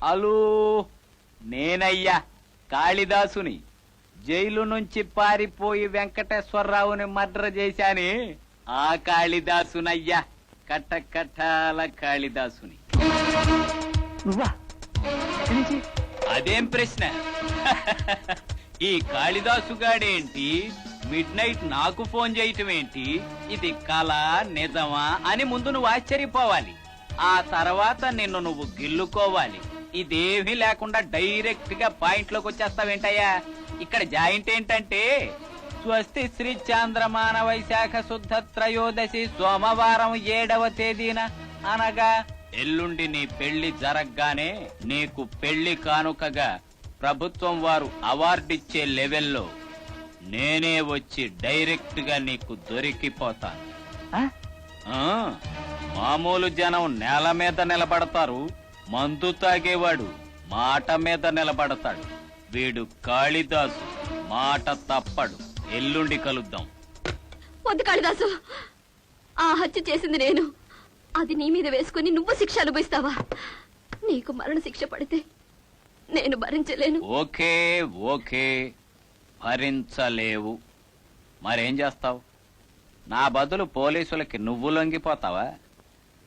Speaker 14: హలో, నేనయ్యా కాళిదాసుని. జైలు నుంచి పారిపోయి వెంకటేశ్వరరావుని మర్డర్ చేశాని ఆ కాళిదాసునయ్యా. కట్టకట్టాల కాళిదాసుని. అదేం ప్రశ్న? ఈ కాళిదాసుగాడేంటి మిడ్ నైట్ నాకు ఫోన్ చేయటం ఏంటి? ఇది కళ నిజమా అని ముందు నువ్వు ఆశ్చర్యపోవాలి. ఆ తర్వాత నిన్ను నువ్వు గిల్లుకోవాలి. ఇదేమీ లేకుండా డైరెక్ట్ గా పాయింట్ లోకి వచ్చేస్తావేంటయ్యా? ఇక్కడ జాయింట్ ఏంటంటే స్వస్తి శ్రీ చాంద్రమాన వైశాఖ శుద్ధ త్రయోదశి సోమవారం 7వ తేదీన అనగా ఎల్లుండి నీ పెళ్లి జరగగానే నీకు పెళ్లి కానుకగా ప్రభుత్వం వారు అవార్డిచ్చే లెవెల్లో నేనే వచ్చి డైరెక్ట్ గా నీకు దొరికిపోతాను. మామూలు జనం నేల మీద నిలబడతారు, మందు తాగేవాడు మాట మీద నిలబడతాడు. వీడు కాళిదాసు, మాట తప్పడు. ఎల్లుండి కలుద్దాం.
Speaker 10: వద్దు కాళిదాసు, ఆ హత్య చేసింది నేను. అది నీ మీద వేసుకుని నువ్వు శిక్ష అనుభవిస్తావా? నీకు మరణ శిక్ష పడితే నేను భరించలేను.
Speaker 14: ఓకే ఓకే, భరించలేవు. మరేం చేస్తావు? నా బదులు పోలీసులకి నువ్వు లొంగిపోతావా?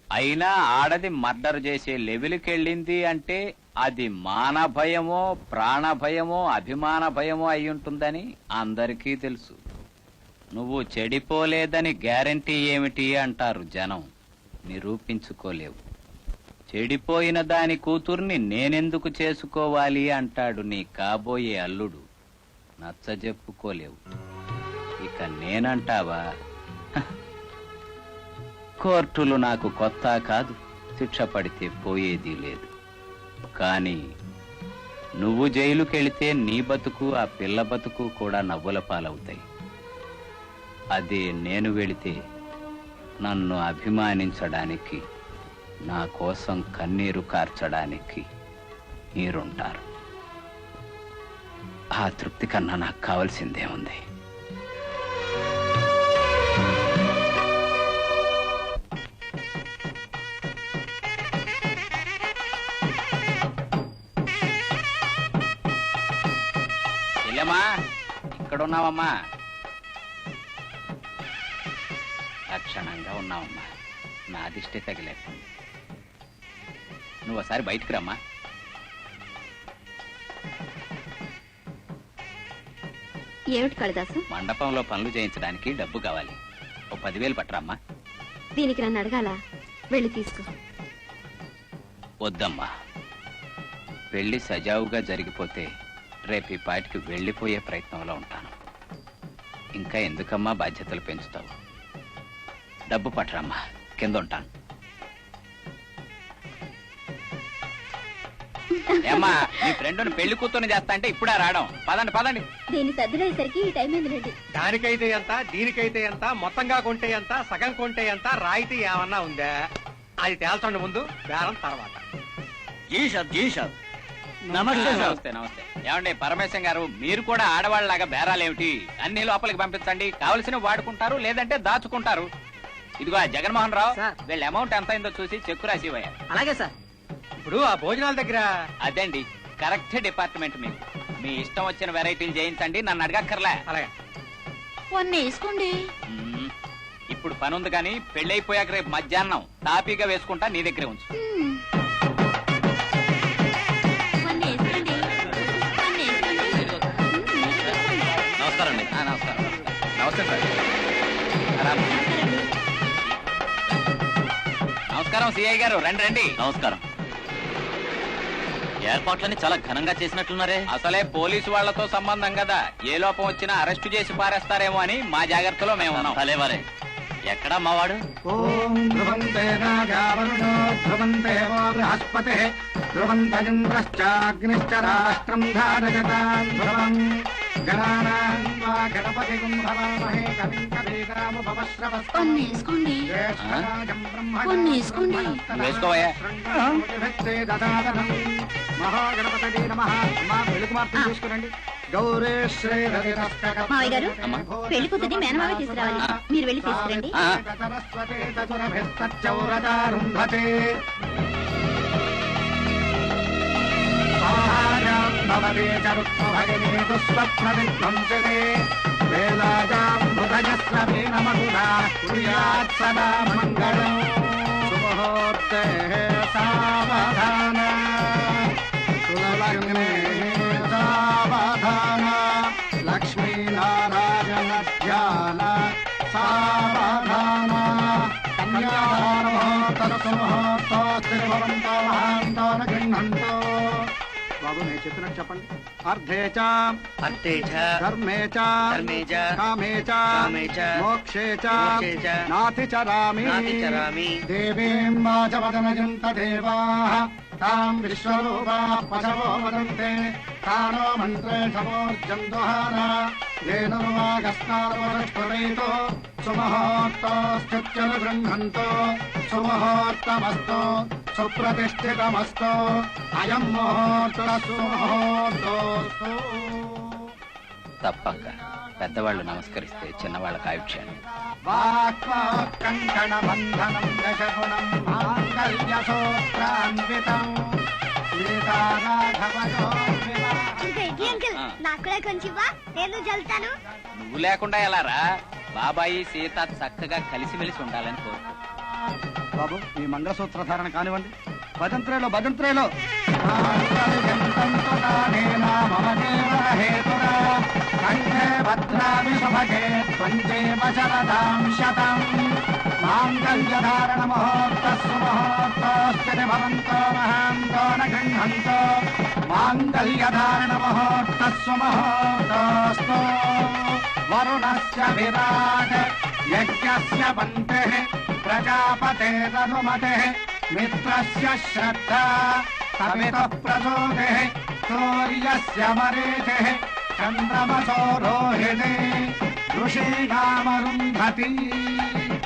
Speaker 14: అయినా ఆడది మర్డర్ చేసే లెవెల్కి వెళ్ళింది అంటే అది మాన భయమో ప్రాణ భయమో అభిమాన భయమో అయి ఉంటుందని అందరికీ తెలుసు. నువ్వు చెడిపోలేదని గ్యారంటీ ఏమిటి అంటారు జనం. నిరూపించుకోలేవు. చెడిపోయిన దాని కూతుర్ని నేనెందుకు చేసుకోవాలి అంటాడు నీ కాబోయే అల్లుడు. నచ్చజెప్పుకోలేవు. ఇక నేనంటావా? కోర్టులు నాకు కొత్త కాదు, శిక్ష పడితే పోయేది లేదు. కానీ నువ్వు జైలుకెళితే నీ బతుకు ఆ పిల్ల బతుకు కూడా నవ్వుల పాలవుతాయి. అదే నేను వెళితే నన్ను అభిమానించడానికి, నా కోసం కన్నీరు కార్చడానికి మీరుంటారు. ఆ తృప్తి కన్నా నాకు కావాల్సిందేముంది? చెల్లెమ్మా, ఇక్కడున్నావమ్మా? లక్షణంగా ఉన్నావమ్మా. నా దిష్టే తగిలేస్తుంది. నువ్వు ఒకసారి బయటికి రమ్మా.
Speaker 10: ఏమిటి కాళిదాసు?
Speaker 14: మండపంలో పనులు చేయించడానికి డబ్బు కావాలి. ఓ 10,000 పట్టరమ్మా.
Speaker 10: దీనికి నన్ను అడగాల? వెళ్ళి తీసుకో.
Speaker 14: వద్దమ్మా. పెళ్లి సజావుగా జరిగిపోతే రేపు ఈ పాటికి వెళ్ళిపోయే ప్రయత్నంలో ఉంటాను. ఇంకా ఎందుకమ్మా బాధ్యతలు పెంచుతావు? డబ్బు పట్టరమ్మా, కింద ఉంటాను. ఏమ్మా, మీ ఫ్రెండ్ని పెళ్లి కూతుర్ని చేస్తా అంటే ఇప్పుడే రావడం. పదండి పదండి.
Speaker 4: దీన్ని సర్దులయ్యేసరికి ఈ టైం అయింది.
Speaker 11: దానికైతే ఎంత, దీనికైతే ఎంత, మొత్తంగా కొంటే ఎంత, సగం కొంటే ఎంత, రాయితీ ఏమన్నా ఉందా? అది తేల్చండి ముందు, బేరం తర్వాత.
Speaker 14: నమస్తే నమస్తే నమస్తే. ఏమండి పరమేశం గారు, మీరు కూడా ఆడవాళ్ళలాగా బేరాలేమిటి? అన్ని లోపలికి పంపించండి, కావలసిన వాడుకుంటారు, లేదంటే దాచుకుంటారు. ఇదిగో జగన్మోహన్ రావు, వీళ్ళ అమౌంట్ ఎంత అయిందో చూసి చెక్కు రాసివ్వయ్యా.
Speaker 8: అలాగే సార్.
Speaker 11: ఇప్పుడు ఆ భోజనాల దగ్గర
Speaker 14: అదండి కరెక్ట్ డిపార్ట్మెంట్. మీకు మీ ఇష్టం వచ్చిన వెరైటీలు చేయించండి, నన్ను అడగక్కర్లే.
Speaker 11: అలాగే.
Speaker 4: వేసుకోండి.
Speaker 14: ఇప్పుడు పని ఉంది కానీ పెళ్ళైపోయాక రేపు మధ్యాహ్నం తాపీగా వేసుకుంటా, నీ దగ్గరే ఉంచు. నమస్కారం అండి. నమస్కారం. నమస్తే సార్. నమస్కారం సిఐ గారు, రండి రండి. నమస్కారం. ఏర్పాట్లన్నీ చాలా ఘనంగా చేసినట్లున్నారే. అసలే పోలీసు వాళ్లతో సంబంధం కదా, ఏ లోపం వచ్చినా అరెస్టు చేసి పారేస్తారేమో అని మా జాగ్రత్తలో మేము ఉన్నాం. అలేవారే, ఎక్కడా మావాడు?
Speaker 18: బృహస్పతి ధ్రువంతరింద్రశ్చాగ్నిశ్చ రాష్ట్రం ధారయతాం ధ్రువం గణానాం వా గణపతిం భవామహే కవిం కవీనాముపమశ్రవస్తమం జ్యేష్ఠరాజం బ్రహ్మణాం
Speaker 14: వేసుకోవయ్యా.
Speaker 18: మహాగణపతి నమః. అమ్మా పెళ్లి కుమార్తె తీసుకురండి. గౌరీ శ్రీ
Speaker 4: మావయ్య గారు, పెళ్లి కూతుర్ని మేనమావ తీసుకురావాలి, మీరు వెళ్ళి తీసుకురండి.
Speaker 18: సరస్వతి చతురభిస్తచ్చౌరతారుంధతే భవతే చరుత్వభగినీ దుస్వప్నవిధ్వంసితే వేలాజాం హృదయస్రవే నమగుణా కుర్యాత్ సదా మంగళం. శుభముహూర్తే సావధాన కులలగ్నే సావధాన లక్ష్మీనారాయణ ధ్యాన సావధాన కన్యాదానముహూర్తముహూర్తోస్తిర్భవంతో మహాంతో న గృహంతో. బాబు నేను చెప్పినట్టు చెప్పండి. అర్థే చ
Speaker 1: అర్థే చ
Speaker 18: ధర్మే చ
Speaker 1: ధర్మే చ
Speaker 18: కామే చ
Speaker 1: కామే చ
Speaker 18: మోక్షే చ
Speaker 1: మోక్షే చ
Speaker 18: నాతి చరామి
Speaker 1: నాతి చరామి.
Speaker 18: దేవీం వాచవదనయంత దేవాః తాం విశ్వరూపాః పశవో వదంతే తానో మంత్రే సమోర్జం దుహాన వేణుర్వాగస్నారవదష్పరేతో సుముహూర్తోస్థిత్యను గృహంతో సుముహూర్తమస్తు సుప్రతిష్ఠితమస్తు అయం ముహూర్త సుముహూర్తోస్తు.
Speaker 14: తప్పక పెద్దవాళ్ళు నమస్కరిస్తే చిన్నవాళ్ళకి ఆయుష్యాన్ని.
Speaker 18: వాక్కంకణ బంధనం దశగుణం మాంగళ్యసూత్రాన్వితం సీతారాఘవయో
Speaker 2: అంకుల్ నాకు కూడా కొంచెం ఇవ్వా, నేను చల్లుతాను.
Speaker 14: నువ్వు లేకుండా ఎలా రా? బాబాయి సీత చక్కగా కలిసిమెలిసి ఉండాలని కోరుకో.
Speaker 18: బాబు ఈ మంగళసూత్ర ధారణ కానివ్వండి. భజంత్రేలో భజంత్రేలో కంఠే భద్రామి సుభగే త్వంచేవ శరదాం శతం మాంగళ్యధారణ ముహూర్తస్సు ముహూర్తోస్తి భవంతో మహాంతో న గృహంతో మాంగళ్యధారణ ముహూర్తస్సు ముహూర్తోస్తు. వరుణస్య విరాట్ యజ్ఞస్య పంతః ప్రజాపతేరనుమతః మిత్రస్య శ్రద్ధా సవితః ప్రచోదయః సూర్యస్య మరీచిః చంద్రమసో రోహిణి ఋషీణామరుంధతి.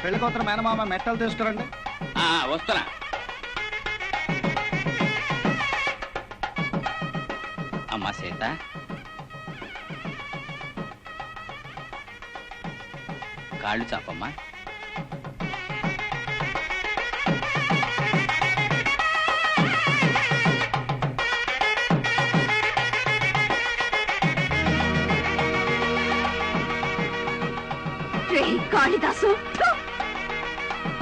Speaker 18: పెళ్ళికోత్ర మేనమామ మెట్టలు తీసుకురండి.
Speaker 14: వస్తున్నా. అమ్మా సీత, కాళ్ళు చాపమ్మా.
Speaker 17: కాళిదాసు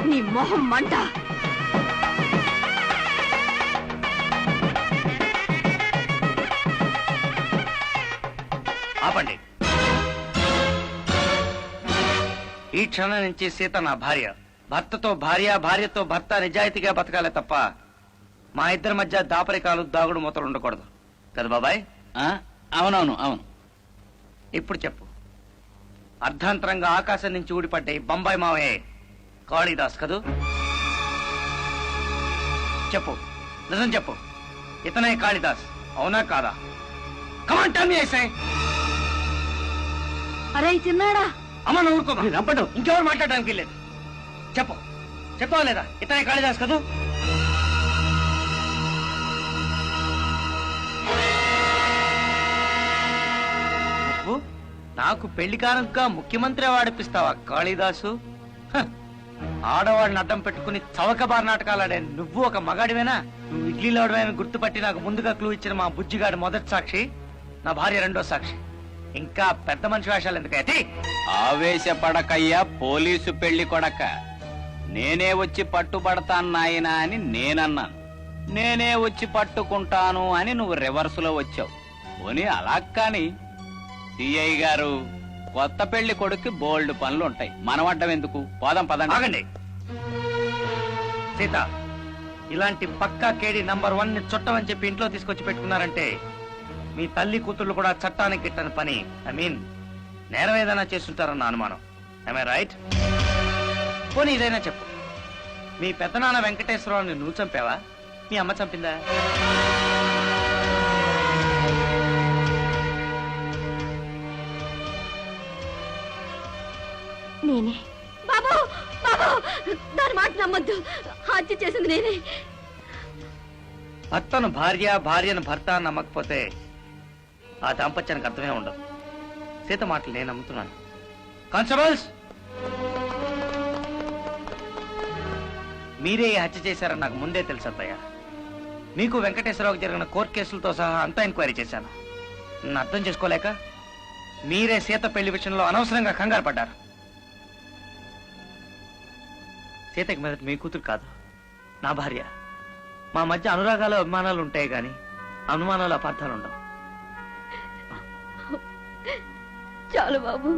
Speaker 17: నీ మొహం మంట.
Speaker 1: ఆపండి. ఈ క్షణం నుంచి సీత నా భార్య. భర్తతో భార్య, భార్యతో భర్త నిజాయితీగా బతకాలే తప్ప మా ఇద్దరి మధ్య దాపరికాలు, దాగుడు మూతలు ఉండకూడదు కదా బాబాయ్?
Speaker 14: అవునవును అవును.
Speaker 3: ఇప్పుడు చెప్పు, అర్ధాంతరంగా ఆకాశం నుంచి ఊడిపడ్డ ఈ బొంబాయి మావే కాళిదాస్ కదూ? చెప్పు, నిజం చెప్పు, ఇతనే కాళిదాస్ అవునా కాదా? Come on tell me I say.
Speaker 5: అరే తిన్నాడా?
Speaker 3: అమ్మ నువ్వు ఊరుకోమా, రంపడు ఇంకెవరు మాట్లాడడానికి లేదు. చెప్పు, చెప్పవా లేదా? ఇతనే కాళిదాస్ కదూ? నువ్వు నాకు పెళ్లి కానుక ముఖ్యమంత్రి అవార్డిపిస్తావా కాళిదాసు? హ! ఆడవాళ్ళని అడ్డం పెట్టుకుని చవకబార్ నాటకాలు ఆడే నువ్వు ఒక మగాడివేనా? నువ్వు ఇడ్లీలో గుర్తుపట్టి నాకు ముందుగా క్లూ ఇచ్చిన మా బుజ్జిగాడు మొదటి సాక్షి, నా భార్య రెండో సాక్షి. ఇంకా పెద్ద మనిషి వేషాలు ఎందుకైతే?
Speaker 14: ఆవేశపడకయ్యా పోలీసు పెళ్లి కొడక. నేనే వచ్చి పట్టుబడతాను నాయనా అని నేనన్నాను. నేనే వచ్చి పట్టుకుంటాను అని నువ్వు రివర్సులో వచ్చావు. పోనీ అలా కాని సిఐ గారు, కొత్త పెళ్లి కొడుక్కి బోల్డ్ పనులు ఉంటాయి, మనవడ్డం ఎందుకు? పోదాం పదండి.
Speaker 3: ఆగండి సీత, ఇలాంటి పక్కా కేడి నంబర్ 1 ని చుట్టమని చెప్పి ఇంట్లో తీసుకొచ్చి పెట్టుకున్నారంటే మీ తల్లి కూతుళ్ళు కూడా చట్టానికి గిట్టని పని, ఐ మీన్ నేరం ఏదైనా చేస్తుంటారన్న అనుమానం. I right? పోనీ ఇదైనా చెప్పు, మీ పెద్దనాన్న వెంకటేశ్వరరావుని నువ్వు చంపావా? మీ అమ్మ చంపిందా?
Speaker 10: నేనే. బాబు బాబు, దాని మాట నమ్మద్దు, హత్య చేసింది నేనే.
Speaker 3: భర్తను భార్య, భార్యను భర్త నమ్మకపోతే ఆ దాంపత్యానికి అర్థమే ఉండదు. సీత మాటలు నేను నమ్ముతున్నాను. కానిస్టేబుల్స్, మీరే ఈ హత్య చేశారని నాకు ముందే తెలుసు అత్తయ్య. మీకు వెంకటేశ్వరరావుకి జరిగిన కోర్టు కేసులతో సహా అంతా ఎంక్వైరీ చేశాను. నన్ను అర్థం చేసుకోలేక మీరే సీత పెళ్లి విషయంలో అనవసరంగా కంగారు పడ్డారు. సీతకి మొదటి మీ కూతురు కాదు, నా భార్య. మా మధ్య అనురాగాలు అభిమానాలు ఉంటాయి గాని అనుమానాలు అపార్థాలు ఉండవు.
Speaker 10: చాలు బాబు,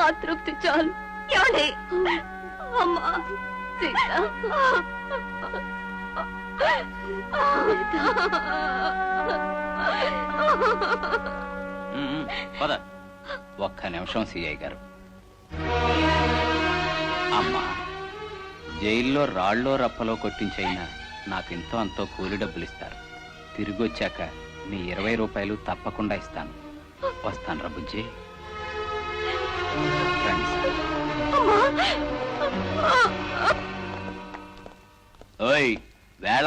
Speaker 10: ఆ తృప్తి చాలు. అమ్మా సీత,
Speaker 14: పద. ఒక్క నిమిషం సిఐ గారు. అమ్మా, జైల్లో రాళ్ళో రప్పలో కొట్టించైనా నాకు ఇంతో అంతో కూలి డబ్బులు ఇస్తారు. తిరిగి వచ్చాక మీ 20 రూపాయలు తప్పకుండా ఇస్తాను. వస్తాను రా బుజ్జి. రండి సార్. ఓయ్ వేళ